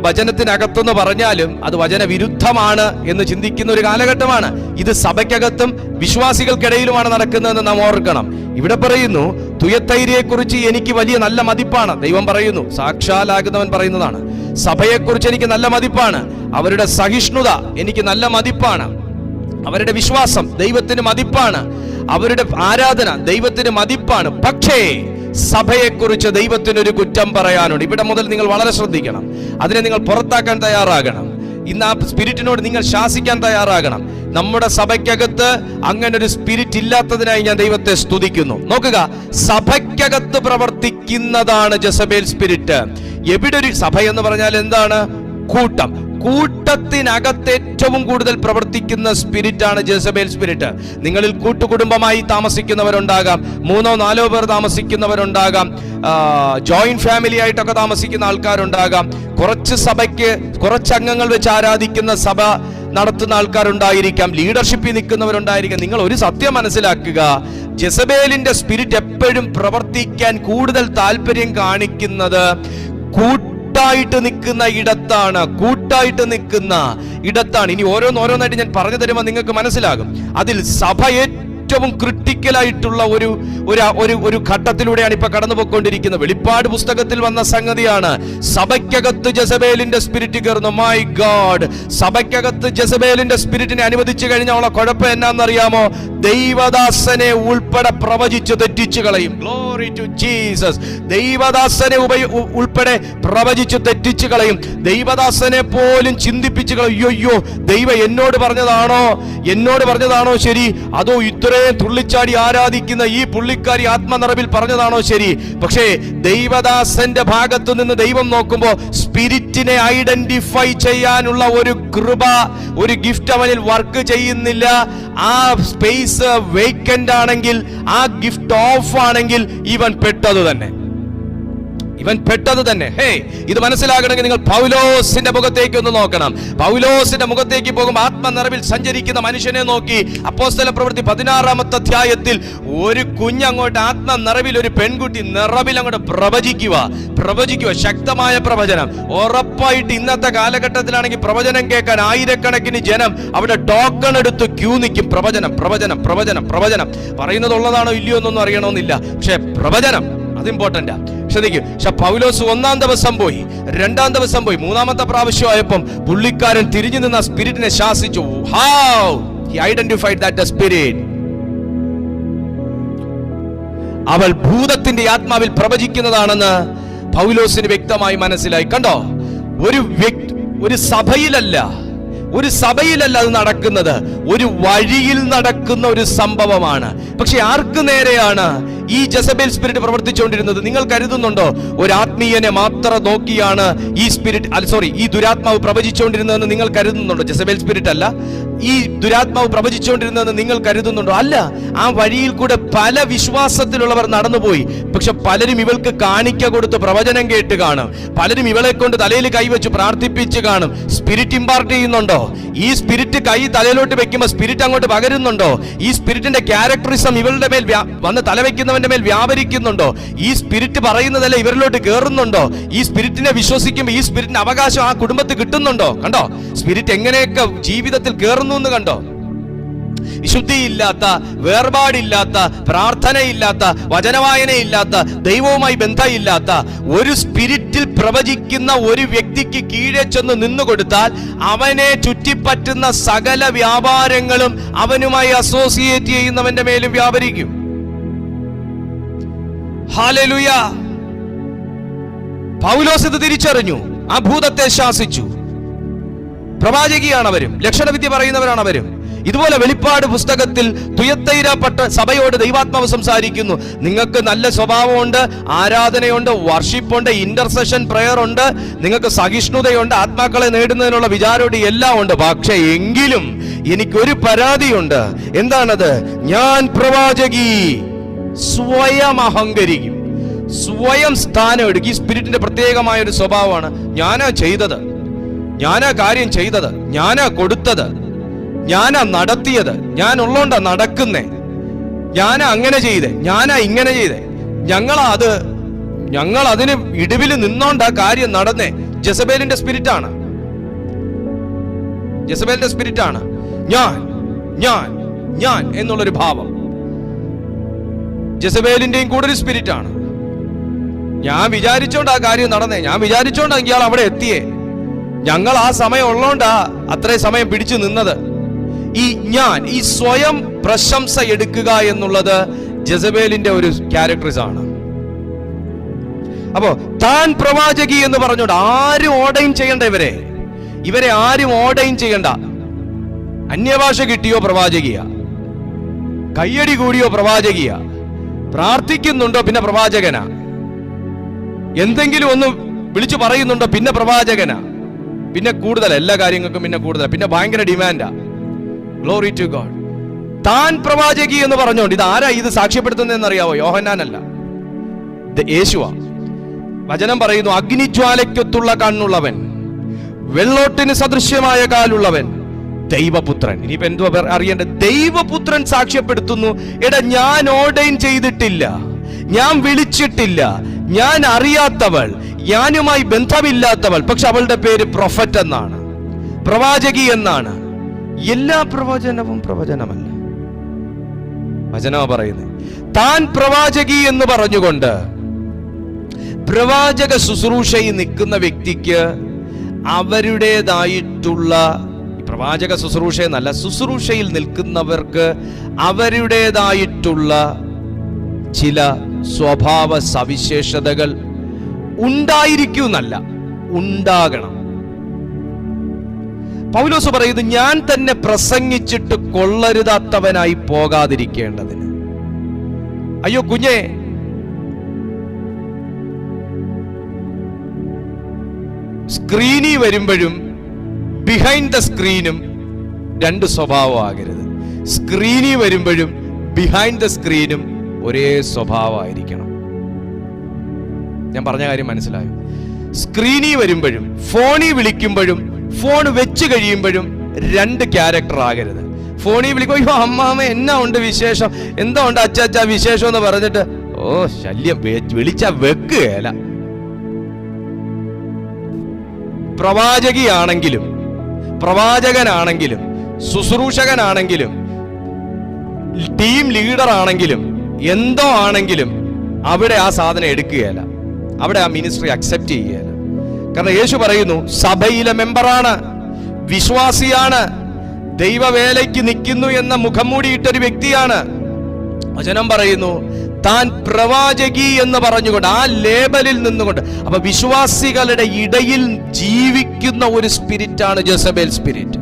വചനത്തിനകത്തെന്ന് പറഞ്ഞാലും അത് വചന വിരുദ്ധമാണ് എന്ന് ചിന്തിക്കുന്ന ഒരു കാലഘട്ടമാണ് ഇത്. സഭയ്ക്കകത്തും വിശ്വാസികൾക്കിടയിലുമാണ് നടക്കുന്നതെന്ന് നാം ഓർക്കണം. ഇവിടെ പറയുന്നു, തുയത്തൈരയെ കുറിച്ച് എനിക്ക് വലിയ നല്ല മതിപ്പാണ്. ദൈവം പറയുന്നു, സാക്ഷാലാകുന്നവൻ പറയുന്നതാണ്. സഭയെക്കുറിച്ച് എനിക്ക് നല്ല മതിപ്പാണ്. അവരുടെ സഹിഷ്ണുത എനിക്ക് നല്ല മതിപ്പാണ്. അവരുടെ വിശ്വാസം ദൈവത്തിന് മതിപ്പാണ്. അവരുടെ ആരാധന ദൈവത്തിന് മതിപ്പാണ്. പക്ഷേ സഭയെക്കുറിച്ച് ദൈവത്തിനൊരു കുറ്റം പറയാനുണ്ട്. ഇവിടെ മുതൽ നിങ്ങൾ വളരെ ശ്രദ്ധിക്കണം. അതിനെ നിങ്ങൾ പുറത്താക്കാൻ തയ്യാറാകണം. ഇന്ന് ആ സ്പിരിറ്റിനോട് നിങ്ങൾ ശാസിക്കാൻ തയ്യാറാകണം. നമ്മുടെ സഭയ്ക്കകത്ത് അങ്ങനെ ഒരു സ്പിരിറ്റ് ഇല്ലാത്തതിനായി ഞാൻ ദൈവത്തെ സ്തുതിക്കുന്നു. നോക്കുക, സഭയ്ക്കകത്ത് പ്രവർത്തിക്കുന്നതാണ് ജെസബേൽ സ്പിരിറ്റ്. എവിടെ ഒരു സഭ എന്ന് പറഞ്ഞാൽ എന്താണ്? കൂട്ടം. കൂട്ടത്തിനകത്ത് ഏറ്റവും കൂടുതൽ പ്രവർത്തിക്കുന്ന സ്പിരിറ്റാണ് ജെസബേൽ സ്പിരിറ്റ്. നിങ്ങളിൽ കൂട്ടുകുടുംബമായി താമസിക്കുന്നവരുണ്ടാകാം, 3-4 പേർ താമസിക്കുന്നവരുണ്ടാകാം, ജോയിന്റ് ഫാമിലി ആയിട്ടൊക്കെ താമസിക്കുന്ന ആൾക്കാരുണ്ടാകാം, കുറച്ച് സഭയ്ക്ക് കുറച്ച് അംഗങ്ങൾ വെച്ച് ആരാധിക്കുന്ന സഭ നടത്തുന്ന ആൾക്കാരുണ്ടായിരിക്കാം, ലീഡർഷിപ്പിൽ നിൽക്കുന്നവരുണ്ടായിരിക്കാം. നിങ്ങൾ ഒരു സത്യം മനസ്സിലാക്കുക, ജെസബേലിന്റെ സ്പിരിറ്റ് എപ്പോഴും പ്രവർത്തിക്കാൻ കൂടുതൽ താല്പര്യം കാണിക്കുന്നത് കൂട്ടായിട്ട് നിൽക്കുന്ന ഇടത്താണ്. ഇനി ഓരോന്നായിട്ട് ഞാൻ പറഞ്ഞു തരുമ്പോൾ നിങ്ങൾക്ക് മനസ്സിലാകും. അതിൽ സഭ ഏറ്റവും ഏറ്റവും ക്രിട്ടിക്കലായിട്ടുള്ള ഒരു ഘട്ടത്തിലൂടെയാണ് ഇപ്പൊ കടന്നുപോയിക്കൊണ്ടിരിക്കുന്നത്. വെളിപ്പാട് പുസ്തകത്തിൽ വന്ന സംഗതിയാണ്. സഭയ്ക്കകത്ത് ജെസബേലിന്റെ സ്പിരിറ്റ് കയറുന്നു. മൈ ഗോഡ്, സഭയ്ക്കകത്ത് ജെസബേലിന്റെ സ്പിരിറ്റിനെ അനുവദിച്ചു കഴിഞ്ഞാൽ ഉള്ള കുഴപ്പം എന്നാന്നറിയാമോ? ദൈവദാസനെ ഉൾപ്പെടെ പ്രവചിച്ച് തെറ്റിച്ചു കളയും. Glory to Jesus. ദൈവദാസനെ ഉൾപ്പെടെ പ്രവചിച്ച് തെറ്റിച്ചു കളയും. ദൈവദാസനെ പോലും ചിന്തിപ്പിച്ചു കളയും. അയ്യോ, ദൈവം എന്നോട് പറഞ്ഞതാണോ ശരി, അതോ ഇത്രയും തുള്ളിച്ചാടി ആരാധിക്കുന്ന ഈ പുള്ളിക്കാരി ആത്മനിറവിൽ പറഞ്ഞതാണോ ശരി? പക്ഷേ ദൈവദാസന്റെ ഭാഗത്തു നിന്ന് ദൈവം നോക്കുമ്പോ സ്പിരിറ്റിനെ ഐഡന്റിഫൈ ചെയ്യാനുള്ള ഒരു കൃപ, ഒരു ഗിഫ്റ്റ് അവനിൽ വർക്ക് ചെയ്യുന്നില്ല. ആ സ്പേസ് വേക്കന്റ് ആണെങ്കിൽ, ആ ഗിഫ്റ്റ് ഓഫ് ആണെങ്കിൽ ഇവൻ പെട്ടത് തന്നെ. ഹേ, ഇത് മനസ്സിലാകണമെങ്കിൽ നിങ്ങൾ പൗലോസിന്റെ മുഖത്തേക്ക് ഒന്ന് നോക്കണം. പൗലോസിന്റെ മുഖത്തേക്ക് പോകുമ്പോൾ ആത്മനിറവിൽ സഞ്ചരിക്കുന്ന മനുഷ്യനെ നോക്കി അപ്പോസ്തല പ്രവൃത്തി 16-ാമത്തെ അധ്യായത്തിൽ ഒരു കുഞ്ഞങ്ങോട്ട് ആത്മനിറവിൽ, ഒരു പെൺകുട്ടി നിറവിൽ അങ്ങോട്ട് പ്രവചിക്കുക, ശക്തമായ പ്രവചനം. ഉറപ്പായിട്ട് ഇന്നത്തെ കാലഘട്ടത്തിലാണെങ്കിൽ പ്രവചനം കേൾക്കാൻ ആയിരക്കണക്കിന് ജനം അവിടെ ടോക്കൺ എടുത്ത് ക്യൂ നിൽക്കും. പ്രവചനം പറയുന്നത് ഉള്ളതാണോ ഇല്ലയോ എന്നൊന്നും അറിയണമെന്നില്ല, പക്ഷെ പ്രവചനം അത് ഇമ്പോർട്ടന്റാ. ശ്രദ്ധിക്കും. പക്ഷെ പൗലോസ് 1-ാം ദിവസം പോയി, 2-ാം ദിവസം പോയി, 3-ാമത്തെ പ്രാവശ്യം ആയപ്പം പുള്ളിക്കാരൻ തിരിഞ്ഞു നിന്ന് ആ സ്പിരിറ്റിനെ ശാസിച്ചു. How he identified that the spirit. അവൾ ഭൂതത്തിന്റെ ആത്മാവിൽ പ്രവചിക്കുന്നതാണെന്ന് പൗലോസിന് വ്യക്തമായി മനസ്സിലായി. കണ്ടോ, ഒരു സഭയിലല്ല അത് നടക്കുന്നത്, ഒരു വഴിയിൽ നടക്കുന്ന ഒരു സംഭവമാണ്. പക്ഷെ ആർക്ക് നേരെയാണ് ഈ ജെസബേൽ സ്പിരിറ്റ് പ്രവർത്തിച്ചുകൊണ്ടിരുന്നത്? നിങ്ങൾ കരുതുന്നുണ്ടോ ഒരു ആത്മീയനെ മാത്രം നോക്കിയാണ് ഈ ദുരാത്മാവ് പ്രവചിച്ചുകൊണ്ടിരുന്നതെന്ന് നിങ്ങൾ കരുതുന്നുണ്ടോ? ജെസബേൽ സ്പിരിറ്റ് അല്ല ഈ ദുരാത്മാവ് പ്രവചിച്ചുകൊണ്ടിരുന്നതെന്ന് നിങ്ങൾ കരുതുന്നുണ്ടോ? അല്ല. ആ വഴിയിൽ കൂടെ പല വിശ്വാസത്തിലുള്ളവർ നടന്നുപോയി. പക്ഷെ പലരും ഇവൾക്ക് കാണിക്ക കൊടുത്ത് പ്രവചനം കേട്ട് കാണും. പലരും ഇവളെ കൊണ്ട് തലയിൽ കൈവച്ച് പ്രാർത്ഥിപ്പിച്ച് കാണും. സ്പിരിറ്റ് ഇമ്പാർട്ട് ചെയ്യുന്നുണ്ടോ? ഈ സ്പിരിറ്റ് കൈ തലയിലോട്ട് വെക്കുമ്പോൾ സ്പിരിറ്റ് അങ്ങോട്ട് പകരുന്നുണ്ടോ? ഈ സ്പിരിറ്റിന്റെ ക്യാരക്ടറിസം ഇവളുടെ മേൽ വന്ന് തലവെക്കുന്നവന്റെ മേൽ വ്യാപരിക്കുന്നുണ്ടോ? ഈ സ്പിരിറ്റ് പറയുന്നതല്ല ഇവരിലോട്ട് കയറുന്നുണ്ടോ? ഈ സ്പിരിറ്റിനെ വിശ്വസിക്കുമ്പോൾ ഈ സ്പിരിറ്റിന് അവകാശം ആ കുടുംബത്തിൽ കിട്ടുന്നുണ്ടോ? കണ്ടോ സ്പിരിറ്റ് എങ്ങനെയൊക്കെ ജീവിതത്തിൽ കയറുന്നു എന്ന് കണ്ടോ? വിശുദ്ധിയില്ലാത്ത, വേർപാടില്ലാത്ത, പ്രാർത്ഥനയില്ലാത്ത, വചനവായനയില്ലാത്ത, ദൈവവുമായി ബന്ധമില്ലാത്ത ഒരു സ്പിരിറ്റിൽ പ്രവചിക്കുന്ന ഒരു വ്യക്തിക്ക് കീഴെ ചെന്ന് നിന്നുകൊടുത്താൽ അവനെ ചുറ്റിപ്പറ്റുന്ന സകല വ്യാപാരങ്ങളും അവനുമായി അസോസിയേറ്റ് ചെയ്യുന്നവന്റെ മേലും വ്യാപരിക്കും. ഹല്ലേലൂയ. പൗലോസ് ഇത് തിരിച്ചറിഞ്ഞു. ആ ഭൂതത്തെ ശാസിച്ചു. പ്രവാചകിയാണവരും, ലക്ഷണവിദ്യ പറയുന്നവരാണവരും. ഇതുപോലെ വെളിപ്പാട് പുസ്തകത്തിൽ തുയത്തൈരപ്പെട്ട സഭയോട് ദൈവാത്മാവ് സംസാരിക്കുന്നു. നിങ്ങൾക്ക് നല്ല സ്വഭാവമുണ്ട്, ആരാധനയുണ്ട്, വർഷിപ്പുണ്ട്, ഇന്റർസെഷൻ പ്രയർ ഉണ്ട്, നിങ്ങൾക്ക് സഹിഷ്ണുതയുണ്ട്, ആത്മാക്കളെ നേടുന്നതിനുള്ള വിചാരമുണ്ട്, എല്ലാം ഉണ്ട്. പക്ഷെ എങ്കിലും എനിക്കൊരു പരാതിയുണ്ട്. എന്താണത്? ഞാൻ പ്രവാചകി. സ്വയം അഹങ്കരിക്കും, സ്വയം സ്ഥാനം എടുക്കും. ഈ സ്പിരിറ്റിന്റെ പ്രത്യേകമായ ഒരു സ്വഭാവമാണ്. ഞാനാ ചെയ്തത്, ഞാനാ കാര്യം ചെയ്തത്, ഞാനാ കൊടുത്തത്, ഞാനാ നടത്തിയത്, ഞാൻ ഉള്ളോണ്ടാ നടക്കുന്നേ, ഞാനാ അങ്ങനെ ചെയ്തേ, ഞാനാ ഇങ്ങനെ ചെയ്തേ, ഞങ്ങൾ അതിന് ഇടിവിൽ നിന്നോണ്ടാ കാര്യം നടന്നേ. ജെസബേലിന്റെ സ്പിരിറ്റാണ്. ഞാൻ എന്നുള്ളൊരു ഭാവം ജെസബേലിന്റെയും കൂടെ ഒരു സ്പിരിറ്റാണ്. ഞാൻ വിചാരിച്ചോണ്ട് ആ കാര്യം നടന്നേ, ഞാൻ വിചാരിച്ചോണ്ടാ ഇയാൾ അവിടെ എത്തിയേ, ഞങ്ങൾ ആ സമയം ഉള്ളോണ്ടാ അത്രയും സമയം പിടിച്ചു നിന്നത്. ഈ സ്വയം പ്രശംസ എടുക്കുക എന്നുള്ളത് ജെസബേലിന്റെ ഒരു ക്യാരക്ടറിസ് ആണ്. അപ്പോ താൻ പ്രവാചകി എന്ന് പറഞ്ഞോണ്ട് ആരും ഓർഡൈൻ ചെയ്യണ്ട. ഇവരെ ആരും ഓർഡൈൻ ചെയ്യണ്ട. അന്യഭാഷ കിട്ടിയോ പ്രവാചകിയ, കയ്യടി കൂടിയോ പ്രവാചകിയ, പ്രാർത്ഥിക്കുന്നുണ്ടോ പിന്നെ പ്രവാചകനാ, എന്തെങ്കിലും ഒന്ന് വിളിച്ചു പറയുന്നുണ്ടോ പിന്നെ പ്രവാചകനാ, പിന്നെ കൂടുതൽ എല്ലാ കാര്യങ്ങൾക്കും പിന്നെ ഭയങ്കര ഡിമാൻഡാ. Glory to God. താൻ പ്രവാചകി എന്ന് പറഞ്ഞോണ്ട് ഇത് ആരാ ഇത് സാക്ഷ്യപ്പെടുത്തുന്നതെന്ന് അറിയാവോ? യോഹന്നാനല്ല, യേശുവാ. വചനം പറയുന്നു, അഗ്നിജ്വാലയ്ക്കൊത്തുള്ള കണ്ണുള്ളവൻ, വെള്ളോട്ടിന് സദൃശ്യമായ കാലുള്ളവൻ, ദൈവപുത്രൻ. ഇനിയിപ്പോ എന്തുവാ അറിയേണ്ടത്? ദൈവപുത്രൻ സാക്ഷ്യപ്പെടുത്തുന്നു, എടാ ഞാൻ ഓർഡൈൻ ചെയ്തിട്ടില്ല, ഞാൻ വിളിച്ചിട്ടില്ല, ഞാൻ അറിയാത്തവൾ, ഞാനുമായി ബന്ധമില്ലാത്തവൾ, പക്ഷെ അവളുടെ പേര് പ്രൊഫറ്റ് എന്നാണ്, പ്രവാചകി എന്നാണ്. എല്ലാ പ്രവചനവും പ്രവചനമല്ല. വചനമാ പറയുന്നത്. താൻ പ്രവാചകി എന്ന് പറഞ്ഞുകൊണ്ട് പ്രവാചക ശുശ്രൂഷയിൽ നിൽക്കുന്ന വ്യക്തിക്ക് അവരുടേതായിട്ടുള്ള, പ്രവാചക ശുശ്രൂഷ എന്നല്ല, ശുശ്രൂഷയിൽ നിൽക്കുന്നവർക്ക് അവരുടേതായിട്ടുള്ള ചില സ്വഭാവ സവിശേഷതകൾ ഉണ്ടായിരിക്കുന്നല്ല, ഉണ്ടാകണം. പൗലോസ് പറയുന്നു, ഞാൻ തന്നെ പ്രസംഗിച്ചിട്ട് കൊള്ളരുതാത്തവനായി പോകാതിരിക്കേണ്ടതിന്. അയ്യോ കുഞ്ഞെ, സ്ക്രീനിൽ വരുമ്പോഴും ബിഹൈൻഡ് ദ സ്ക്രീനും രണ്ട് സ്വഭാവം ആകരുത്. സ്ക്രീനിൽ വരുമ്പോഴും ബിഹൈൻഡ് ദ സ്ക്രീനും ഒരേ സ്വഭാവമായിരിക്കണം. ഞാൻ പറഞ്ഞ കാര്യം മനസ്സിലായോ? സ്ക്രീനിൽ വരുമ്പോഴും ഫോണിൽ വിളിക്കുമ്പോഴും ഫോൺ വെച്ച് കഴിയുമ്പോഴും രണ്ട് ക്യാരക്ടർ ആകരുത്. ഫോണിൽ വിളിക്കുമ്പോൾ അയ്യോ അമ്മാമ എന്നാ ഉണ്ട് വിശേഷം, എന്താ ഉണ്ട് അച്ചാച്ചാ വിശേഷം എന്ന് പറഞ്ഞിട്ട് ഓ ശല്യം, വിളിച്ചാ വെക്കുകയല്ല. പ്രവാചകിയാണെങ്കിലും പ്രവാചകനാണെങ്കിലും ശുശ്രൂഷകനാണെങ്കിലും ടീം ലീഡർ ആണെങ്കിലും എന്തോ ആണെങ്കിലും അവിടെ ആ സാധനം എടുക്കുകയല്ല, അവിടെ ആ മിനിസ്ട്രി അക്സെപ്റ്റ് ചെയ്യുകയല്ല. കാരണം യേശു പറയുന്നു, സഭയിലെ മെമ്പറാണ്, വിശ്വാസിയാണ്, ദൈവവേലയ്ക്ക് നിൽക്കുന്നു എന്ന മുഖം മൂടിയിട്ടൊരു വ്യക്തിയാണ്. വചനം പറയുന്നു, താൻ പ്രവാചകി എന്ന് പറഞ്ഞുകൊണ്ട് ആ ലേബലിൽ നിന്നുകൊണ്ട്. അപ്പൊ വിശ്വാസികളുടെ ഇടയിൽ ജീവിക്കുന്ന ഒരു സ്പിരിറ്റാണ് ജെസബേൽ സ്പിരിറ്റ്.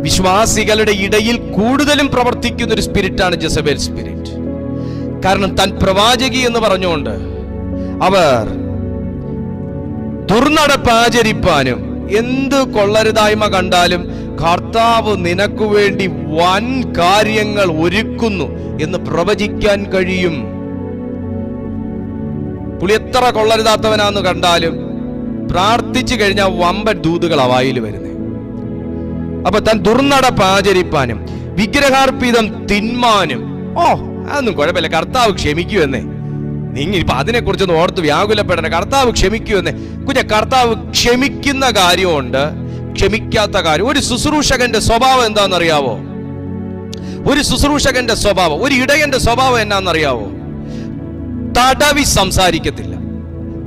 വിശ്വാസികളുടെ ഇടയിൽ കൂടുതലും പ്രവർത്തിക്കുന്ന ഒരു സ്പിരിറ്റാണ് ജെസബേൽ സ്പിരിറ്റ്. കാരണം താൻ പ്രവാചകി എന്ന് പറഞ്ഞുകൊണ്ട് അവർ ദുർനടപ്പ് ആചരിപ്പാനും എന്ത് കൊള്ളരുതായ്മ കണ്ടാലും കർത്താവ് നിനക്ക് വേണ്ടി വൻ കാര്യങ്ങൾ ഒരുക്കുന്നു എന്ന് പ്രവചിക്കാൻ കഴിയും. പുള്ളി എത്ര കൊള്ളരുതാത്തവനാന്ന് കണ്ടാലും പ്രാർത്ഥിച്ചു കഴിഞ്ഞാൽ വമ്പൻ ദൂതുകൾ വായിൽ വരുന്നത്. അപ്പൊ താൻ ദുർനടപ്പ് ആചരിപ്പാനും വിഗ്രഹാർപ്പിതം തിന്മാനും, ഓ അതൊന്നും കുഴപ്പമില്ല, കർത്താവ് ക്ഷമിക്കുമെന്നേ. നിങ്ങൾ ഇപ്പൊ അതിനെ കുറിച്ചൊന്നും ഓർത്ത് വ്യാകുലപ്പെടണേ, കർത്താവ് ക്ഷമിക്കുമെന്നേ. കുഞ്ഞ, കർത്താവ് ക്ഷമിക്കുന്ന കാര്യമുണ്ട്, ക്ഷമിക്കാത്ത കാര്യം. ഒരു ശുശ്രൂഷകന്റെ സ്വഭാവം എന്താണെന്നറിയാവോ? ഒരു ശുശ്രൂഷകന്റെ സ്വഭാവം, ഒരു ഇടയന്റെ സ്വഭാവം എന്നാണെന്നറിയാവോ? തടവി സംസാരിക്കത്തില്ല,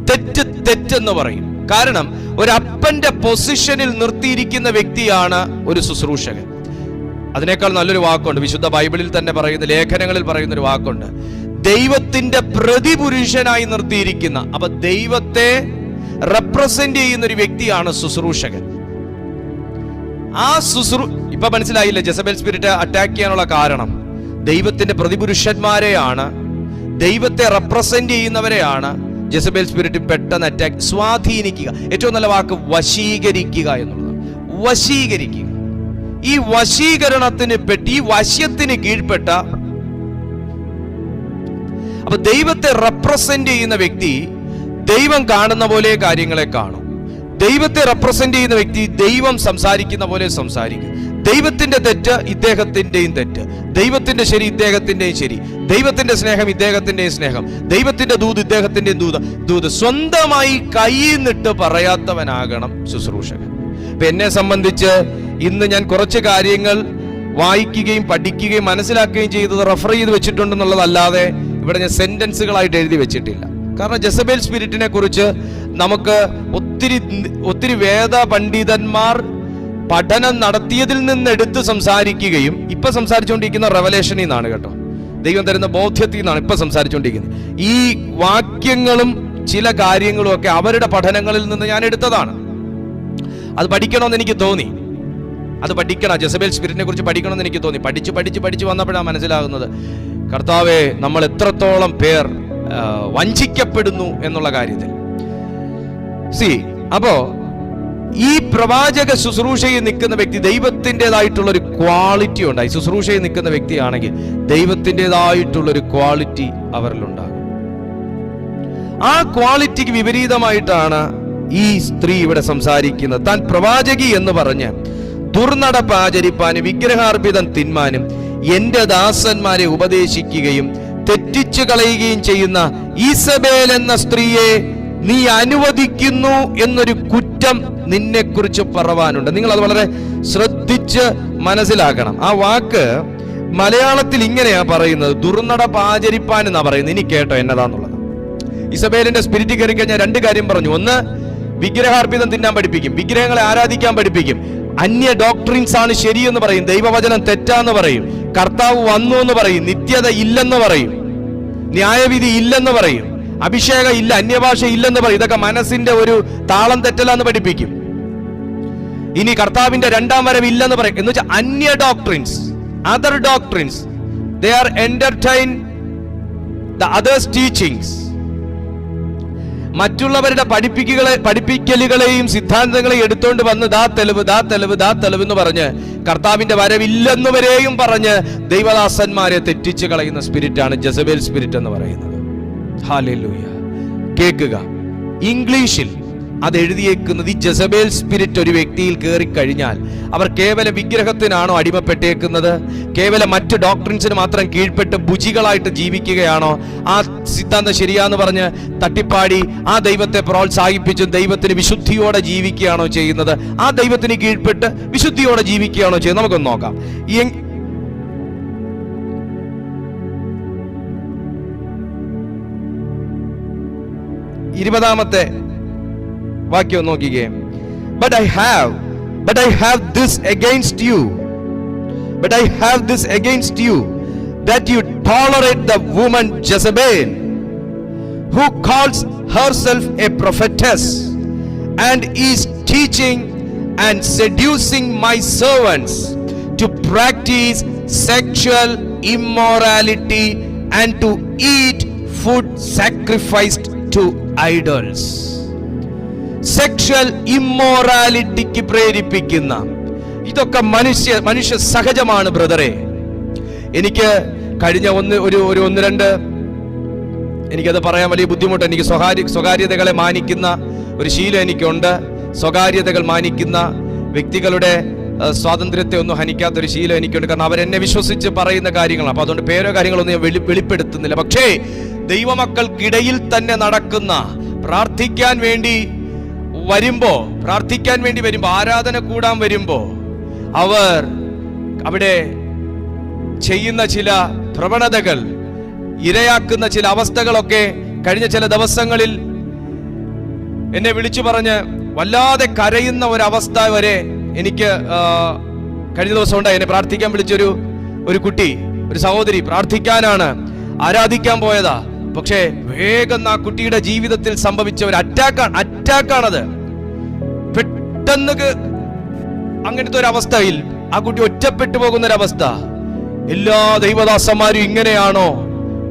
തെറ്റ് തെറ്റെന്ന് പറയും. കാരണം ഒരു അപ്പന്റെ പൊസിഷനിൽ നിർത്തിയിരിക്കുന്ന വ്യക്തിയാണ് ഒരു ശുശ്രൂഷകൻ. അതിനേക്കാൾ നല്ലൊരു വാക്കുണ്ട്, വിശുദ്ധ ബൈബിളിൽ തന്നെ പറയുന്ന, ലേഖനങ്ങളിൽ പറയുന്ന ഒരു വാക്കുണ്ട്, ദൈവത്തിന്റെ പ്രതിപുരുഷനായി നിർത്തിയിരിക്കുന്ന. അപ്പൊ ദൈവത്തെ റെപ്രസെന്റ് ചെയ്യുന്ന ഒരു വ്യക്തിയാണ് ശുശ്രൂഷകൻ. ആ ഇപ്പൊ മനസ്സിലായില്ലേ ജെസബേൽ സ്പിരിറ്റ് അറ്റാക്ക് ചെയ്യാനുള്ള കാരണം? ദൈവത്തിന്റെ പ്രതിപുരുഷന്മാരെയാണ്, ദൈവത്തെ റെപ്രസെന്റ് ചെയ്യുന്നവരെയാണ് ജെസബേൽ സ്പിരിറ്റ് പെട്ടെന്ന് അറ്റാക്ക്, സ്വാധീനിക്കുക. ഏറ്റവും നല്ല വാക്ക് വശീകരിക്കുക എന്നുള്ളത്. വശീകരിക്കുക. ഈ വശീകരണത്തിന് പെട്ടി, ഈ വശ്യത്തിന് കീഴ്പ്പെട്ട, അപ്പൊ ദൈവത്തെ റെപ്രസെന്റ് ചെയ്യുന്ന വ്യക്തി ദൈവം കാണുന്ന പോലെ കാര്യങ്ങളെ കാണും. ദൈവത്തെ റെപ്രസെന്റ് ചെയ്യുന്ന വ്യക്തി ദൈവം സംസാരിക്കുന്ന പോലെ സംസാരിക്കും. ദൈവത്തിന്റെ തെറ്റ് ഇദ്ദേഹത്തിന്റെയും തെറ്റ്, ദൈവത്തിന്റെ ശരി ഇദ്ദേഹത്തിന്റെയും ശരി, ദൈവത്തിന്റെ സ്നേഹം ഇദ്ദേഹത്തിന്റെയും സ്നേഹം, ദൈവത്തിന്റെ ദൂത് ഇദ്ദേഹത്തിന്റെയും ദൂത്. സ്വന്തമായി കൈന്നിട്ട് പറയാത്തവനാകണം ശുശ്രൂഷകൻ. ഇപ്പൊ എന്നെ സംബന്ധിച്ച് ഇന്ന് ഞാൻ കുറച്ച് കാര്യങ്ങൾ വായിക്കുകയും പഠിക്കുകയും മനസ്സിലാക്കുകയും ചെയ്തത് റെഫർ ചെയ്ത് വെച്ചിട്ടുണ്ടെന്നുള്ളതല്ലാതെ ഇവിടെ ഞാൻ സെന്റൻസുകളായിട്ട് എഴുതി വെച്ചിട്ടില്ല. കാരണം ജെസബേൽ സ്പിരിറ്റിനെ കുറിച്ച് നമുക്ക് ഒത്തിരി വേദ പണ്ഡിതന്മാർ പഠനം നടത്തിയതിൽ നിന്ന് എടുത്ത് സംസാരിക്കുകയും ഇപ്പൊ സംസാരിച്ചുകൊണ്ടിരിക്കുന്ന റെവലേഷനിൽ നിന്നാണ് കേട്ടോ, ദൈവം തരുന്ന ബോധ്യത്തിൽ നിന്നാണ് ഇപ്പൊ സംസാരിച്ചുകൊണ്ടിരിക്കുന്നത്. ഈ വാക്യങ്ങളും ചില കാര്യങ്ങളും ഒക്കെ അവരുടെ പഠനങ്ങളിൽ നിന്ന് ഞാൻ എടുത്തതാണ്. അത് പഠിക്കണമെന്ന് എനിക്ക് തോന്നി, അത് പഠിക്കണം, ജെസബേൽ സ്പിരിറ്റിനെ കുറിച്ച് പഠിക്കണമെന്ന് എനിക്ക് തോന്നി. പഠിച്ച് വന്നപ്പോഴാണ് മനസ്സിലാകുന്നത്, കർത്താവേ, നമ്മൾ എത്രത്തോളം പേർ വഞ്ചിക്കപ്പെടുന്നു എന്നുള്ള കാര്യത്തിൽ. അപ്പോ ഈ പ്രവാചക ശുശ്രൂഷയിൽ നിൽക്കുന്ന വ്യക്തി ദൈവത്തിൻ്റെതായിട്ടുള്ള ഒരു ക്വാളിറ്റി ഉണ്ടായി. ശുശ്രൂഷയിൽ നിൽക്കുന്ന വ്യക്തിയാണെങ്കിൽ ദൈവത്തിൻ്റെതായിട്ടുള്ള ഒരു ക്വാളിറ്റി അവരിലുണ്ടാകും. ആ ക്വാളിറ്റിക്ക് വിപരീതമായിട്ടാണ് ഈ സ്ത്രീ ഇവിടെ സംസാരിക്കുന്നത്. താൻ പ്രവാചകി എന്ന് പറഞ്ഞ് ദുർനടപ്പ് ആചരിപ്പാനും വിഗ്രഹാർപ്പിതം തിന്മാനും എന്റെ ദാസന്മാരെ ഉപദേശിക്കുകയും തെറ്റിച്ചു കളയുകയും ചെയ്യുന്ന ഈസബേൽ എന്ന സ്ത്രീയെ നീ അനുവദിക്കുന്നു എന്നൊരു കുറ്റം നിന്നെ കുറിച്ച് പറവാനുണ്ട്. നിങ്ങൾ അത് വളരെ ശ്രദ്ധിച്ച് മനസ്സിലാക്കണം. ആ വാക്ക് മലയാളത്തിൽ ഇങ്ങനെയാ പറയുന്നത്, ദുർനടപ്പ് ആചരിപ്പാൻ എന്നാ പറയുന്നത്. ഇനി കേട്ടോ എന്നതാന്നുള്ളത്. ഇസബേലിന്റെ സ്പിരിറ്റ് കയറി കഴിഞ്ഞാൽ രണ്ട് കാര്യം പറഞ്ഞു. ഒന്ന്, വിഗ്രഹാർപ്പിതം തിന്നാൻ പഠിപ്പിക്കും, വിഗ്രഹങ്ങളെ ആരാധിക്കാൻ പഠിപ്പിക്കും. അന്യ ഡോക്ട്രിൻസ് ആണ് ശരിയെന്ന് പറയും, ദൈവവചനം തെറ്റാന്ന് പറയും, കർത്താവ് വന്നു എന്ന് പറയും, നിത്യത ഇല്ലെന്ന് പറയും, ന്യായവിധി ഇല്ലെന്ന് പറയും, അഭിഷേകം ഇല്ല, അന്യഭാഷ ഇല്ലെന്ന് പറയും. ഇതൊക്കെ മനസ്സിന്റെ ഒരു താളം തെറ്റലാന്ന് പഠിപ്പിക്കും. ഇനി കർത്താവിന്റെ രണ്ടാം വരവ് ഇല്ലെന്ന് പറയും. എന്ന് വെച്ചാൽ അന്യ doctrines, other doctrines, they are entertain the others teachings. മറ്റുള്ളവരുടെ പഠിപ്പിക്കലുകളെയും സിദ്ധാന്തങ്ങളെയും എടുത്തുകൊണ്ട് വന്ന് ദാ തെളിവ് എന്ന് പറഞ്ഞ് കർത്താവിന്റെ വരവില്ലെന്ന് വരെയും പറഞ്ഞ് ദൈവദാസന്മാരെ തെറ്റിച്ച് കളയുന്ന സ്പിരിറ്റാണ് ജസബേൽ സ്പിരിറ്റ് എന്ന് പറയുന്നത്. ഹല്ലേലൂയ. കേൾക്കുക, ഇംഗ്ലീഷിൽ അത് എഴുതിയേക്കുന്നത്, ഈ ജസബേൽ സ്പിരിറ്റ് ഒരു വ്യക്തിയിൽ കയറി കഴിഞ്ഞാൽ അവർ കേവല വിഗ്രഹത്തിനാണോ അടിമപ്പെട്ടേക്കുന്നത്, കേവല മറ്റ് ഡോക്ട്രിൻസിന് മാത്രം കീഴ്പ്പെട്ട് ഭുജികളായിട്ട് ജീവിക്കുകയാണോ, ആ സിദ്ധാന്തം ശരിയാന്ന് പറഞ്ഞ് തട്ടിപ്പാടി ആ ദൈവത്തെ പ്രോത്സാഹിപ്പിച്ചും ദൈവത്തിന് വിശുദ്ധിയോടെ ജീവിക്കുകയാണോ ചെയ്യുന്നത്, ആ ദൈവത്തിന് കീഴ്പ്പെട്ട് വിശുദ്ധിയോടെ ജീവിക്കുകയാണോ ചെയ്യുന്നത്? നമുക്കൊന്ന് നോക്കാം. 20-ാമത്തെ വാക്യം നോക്കിക്കേ. But I have this against you, that you tolerate the woman Jezebel, who calls herself a prophetess and is teaching and seducing my servants to practice sexual immorality and to eat food sacrificed to idols. Sexual ഇമ്മോറാലിറ്റിക്ക് പ്രേരിപ്പിക്കുന്ന ഇതൊക്കെ മനുഷ്യ സഹജമാണ് ബ്രദറെ. എനിക്ക് കഴിഞ്ഞ ഒന്ന് രണ്ട് എനിക്കത് പറയാൻ വലിയ ബുദ്ധിമുട്ട്. എനിക്ക് സ്വകാര്യതകളെ മാനിക്കുന്ന ഒരു ശീലം എനിക്കുണ്ട്. സ്വകാര്യതകൾ മാനിക്കുന്ന വ്യക്തികളുടെ സ്വാതന്ത്ര്യത്തെ ഒന്നും ഹനിക്കാത്തൊരു ശീലം എനിക്കുണ്ട്. കാരണം അവരെന്നെ വിശ്വസിച്ച് പറയുന്ന കാര്യങ്ങളാണ്. അപ്പൊ അതുകൊണ്ട് പേരോ കാര്യങ്ങളൊന്നും ഞാൻ വെളിപ്പെടുത്തുന്നില്ല. പക്ഷേ ദൈവമക്കൾക്കിടയിൽ തന്നെ നടക്കുന്ന പ്രാർത്ഥിക്കാൻ വേണ്ടി വരുമ്പോ ആരാധന കൂടാൻ വരുമ്പോ അവർ അവിടെ ചെയ്യുന്ന ചില പ്രവണതകൾ, ഇരയാക്കുന്ന ചില അവസ്ഥകളൊക്കെ കഴിഞ്ഞ ചില ദിവസങ്ങളിൽ എന്നെ വിളിച്ചു പറഞ്ഞ് വല്ലാതെ കരയുന്ന ഒരവസ്ഥ വരെ എനിക്ക് കഴിഞ്ഞ ദിവസം ഉണ്ടായി. എന്നെ പ്രാർത്ഥിക്കാൻ വിളിച്ചൊരു കുട്ടി, ഒരു സഹോദരി പ്രാർത്ഥിക്കാനാണ്, ആരാധിക്കാൻ പോയതാ. പക്ഷേ വേഗം ആ കുട്ടിയുടെ ജീവിതത്തിൽ സംഭവിച്ച ഒരു അറ്റാക്കാണത്. പെട്ടെന്ന് അങ്ങനത്തെ ഒരു അവസ്ഥയിൽ ആ കുട്ടി ഒറ്റപ്പെട്ടു പോകുന്ന ഒരവസ്ഥ. എല്ലാ ദൈവദാസന്മാരും ഇങ്ങനെയാണോ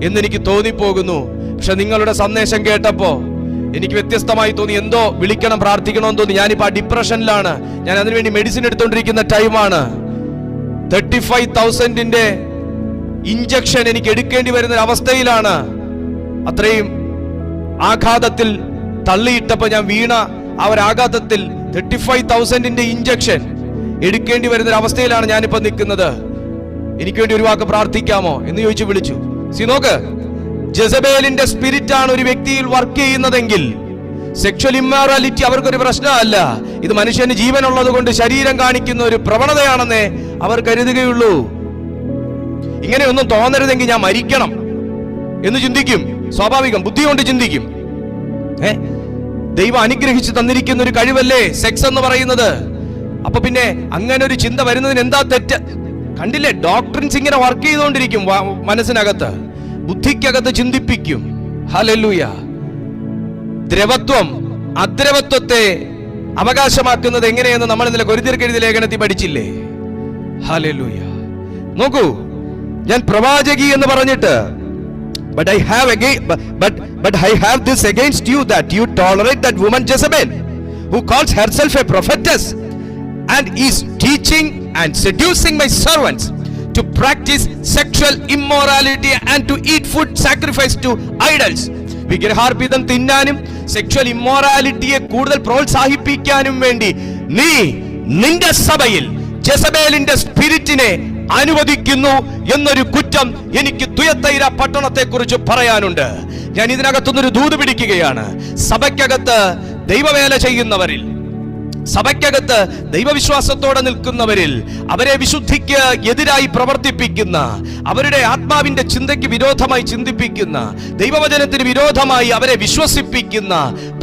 എന്നെനിക്ക് തോന്നിപ്പോകുന്നു. പക്ഷെ നിങ്ങളുടെ സന്ദേശം കേട്ടപ്പോ എനിക്ക് വ്യത്യസ്തമായി തോന്നി. എന്തോ വിളിക്കണം, പ്രാർത്ഥിക്കണമെന്ന് തോന്നി. ഞാനിപ്പോ ആ ഡിപ്രഷനിലാണ്. ഞാൻ അതിനുവേണ്ടി മെഡിസിൻ എടുത്തോണ്ടിരിക്കുന്ന ടൈമാണ്. 35,000 ഇഞ്ചക്ഷൻ എനിക്ക് എടുക്കേണ്ടി വരുന്ന അവസ്ഥയിലാണ്. അത്രയും ആഘാതത്തിൽ തള്ളിയിട്ടപ്പോ ഞാൻ വീണ ആ ഒരു ആഘാതത്തിൽ 35,000 ഇഞ്ചക്ഷൻ എടുക്കേണ്ടി വരുന്ന അവസ്ഥയിലാണ് ഞാനിപ്പോ നിൽക്കുന്നത്. എനിക്ക് വേണ്ടി ഒരു വാക്ക് പ്രാർത്ഥിക്കാമോ എന്ന് ചോദിച്ചു വിളിച്ചു. നോക്ക്, ജെസബേലിന്റെ സ്പിരിറ്റ് ആണ് ഒരു വ്യക്തിയിൽ വർക്ക് ചെയ്യുന്നതെങ്കിൽ സെക്ഷൽ ഇമ്മോറാലിറ്റി അവർക്കൊരു പ്രശ്നമല്ല. ഇത് മനുഷ്യന് ജീവനുള്ളത് കൊണ്ട് ശരീരം കാണിക്കുന്ന ഒരു പ്രവണതയാണെന്നേ അവർ കരുതുകയുള്ളൂ. ഇങ്ങനെയൊന്നും തോന്നരുതെങ്കിൽ ഞാൻ മരിക്കണം എന്ന് ചിന്തിക്കും. സ്വാഭാവികം, ബുദ്ധി കൊണ്ട് ചിന്തിക്കും. ദൈവം അനുഗ്രഹിച്ചു തന്നിരിക്കുന്ന ഒരു കഴിവല്ലേ സെക്സ് എന്ന് പറയുന്നത്. അപ്പൊ പിന്നെ അങ്ങനെ ഒരു ചിന്ത വരുന്നതിന് എന്താ തെറ്റ്? കണ്ടില്ലേ, ഡോക്ട്രിൻസ് ഇങ്ങനെ വർക്ക് ചെയ്തുകൊണ്ടിരിക്കും മനസ്സിനകത്ത്, ബുദ്ധിക്കകത്ത് ചിന്തിപ്പിക്കും. ഹല്ലേലൂയ. ദ്രവത്വം അദ്രവത്വത്തെ അവകാശമാക്കുന്നത് എങ്ങനെയെന്ന് നമ്മൾ ഇന്നലെ കൊരിന്ത്യർക്ക് എഴുതിയ ലേഖനത്തിൽ പഠിച്ചില്ലേ? ഹല്ലേലൂയ. നോക്കൂ, ഞാൻ പ്രവാചകി എന്ന് പറഞ്ഞിട്ട് But I have this against you, that you tolerate that woman Jezebel, who calls herself a prophetess and is teaching and seducing my servants to practice sexual immorality and to eat food sacrificed to idols. വിഗ്രഹാർപ്പിതം തിന്നാനും sexual ഇമ്മോറാലിറ്റിയെ കൂടുതൽ പ്രോത്സാഹിപ്പിക്കാനും വേണ്ടി നീ നിന്റെ സഭയിൽ ജെസബേലിന്റെ സ്പിരിറ്റിനെ അനുവദിക്കുന്നു എന്നൊരു കുറ്റം എനിക്ക് തുയത്തൈര പട്ടണത്തെ കുറിച്ച് പറയാനുണ്ട്. ഞാൻ ഇതിനകത്തുനിന്നൊരു ദൂത് പിടിക്കുകയാണ്. സഭയ്ക്കകത്ത് ദൈവവേല ചെയ്യുന്നവരിൽ, സഭയ്ക്കകത്ത് ദൈവവിശ്വാസത്തോടെ നിൽക്കുന്നവരിൽ അവരെ വിശുദ്ധിക്ക് എതിരായി പ്രവർത്തിപ്പിക്കുന്ന, അവരുടെ ആത്മാവിന്റെ ചിന്തയ്ക്ക് വിരോധമായി ചിന്തിപ്പിക്കുന്ന, ദൈവവചനത്തിന് വിരോധമായി അവരെ വിശ്വസിപ്പിക്കുന്ന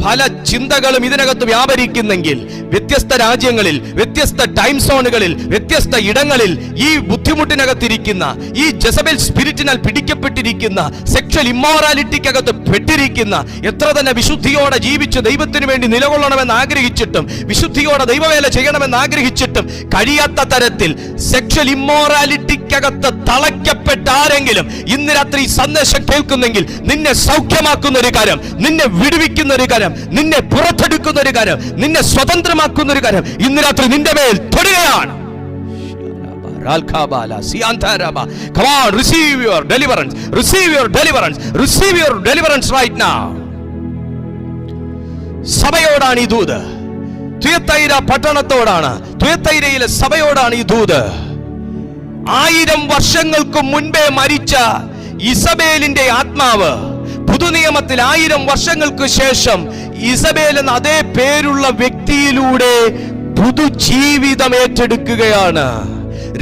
പല ചിന്തകളും ഇതിനകത്ത് വ്യാപരിക്കുന്നെങ്കിൽ, വ്യത്യസ്ത രാജ്യങ്ങളിൽ, വ്യത്യസ്ത ടൈം സോണുകളിൽ, വ്യത്യസ്ത ഇടങ്ങളിൽ ഈ ബുദ്ധിമുട്ടിനകത്തിരിക്കുന്ന, ഈ ജെസബേൽ സ്പിരിറ്റിനാൽ പിടിക്കപ്പെട്ടിരിക്കുന്ന, സെക്ഷൽ ഇമ്മോറാലിറ്റിക്കകത്ത് പെട്ടിരിക്കുന്ന, എത്ര തന്നെ വിശുദ്ധിയോടെ ജീവിച്ച് ദൈവത്തിന് വേണ്ടി നിലകൊള്ളണമെന്ന് ആഗ്രഹിച്ചിട്ടും വിശുദ്ധിയോടെ ദൈവവേല ചെയ്യണമെന്ന് ആഗ്രഹിച്ചിട്ടും കഴിയാത്ത തരത്തിൽ സെക്ഷൽ ഇമ്മോറാലിറ്റിക്കകത്ത് തളയ്ക്കപ്പെട്ട ആരെങ്കിലും ഇന്ന് രാത്രി സന്ദേശം കേൾക്കുന്നെങ്കിൽ, നിന്നെ സൗഖ്യമാക്കുന്ന ഒരു കാര്യം, നിന്നെ വിടുവിക്കുന്ന ഒരു കാര്യം, നിന്നെ പുറത്തെടുക്കുന്ന ഒരു കാര്യം, നിന്നെ സ്വതന്ത്രമാക്കുന്ന ഒരു കാര്യം ഇന്ന് രാത്രി നിന്റെ മേൽ തൊടുകയാണ്. Come on, receive your deliverance. Receive your deliverance. Receive your deliverance right now. സഭയോടാണ് ഈ ദൂത്. തുയത്തൈര പട്ടണത്തോടാണ്, തുയത്തൈരയിലെ സഭയോടാണ് ഈ ദൂത്. 1000 വർഷങ്ങൾക്ക് മുൻപേ മരിച്ച ഇസബേലിന്റെ ആത്മാവ് പുതുനിയമത്തിൽ 1000 വർഷങ്ങൾക്ക് ശേഷം ഇസബേൽ എന്ന അതേ പേരുള്ള വ്യക്തിയിലൂടെ പുതുജീവിതം ഏറ്റെടുക്കുകയാണ്.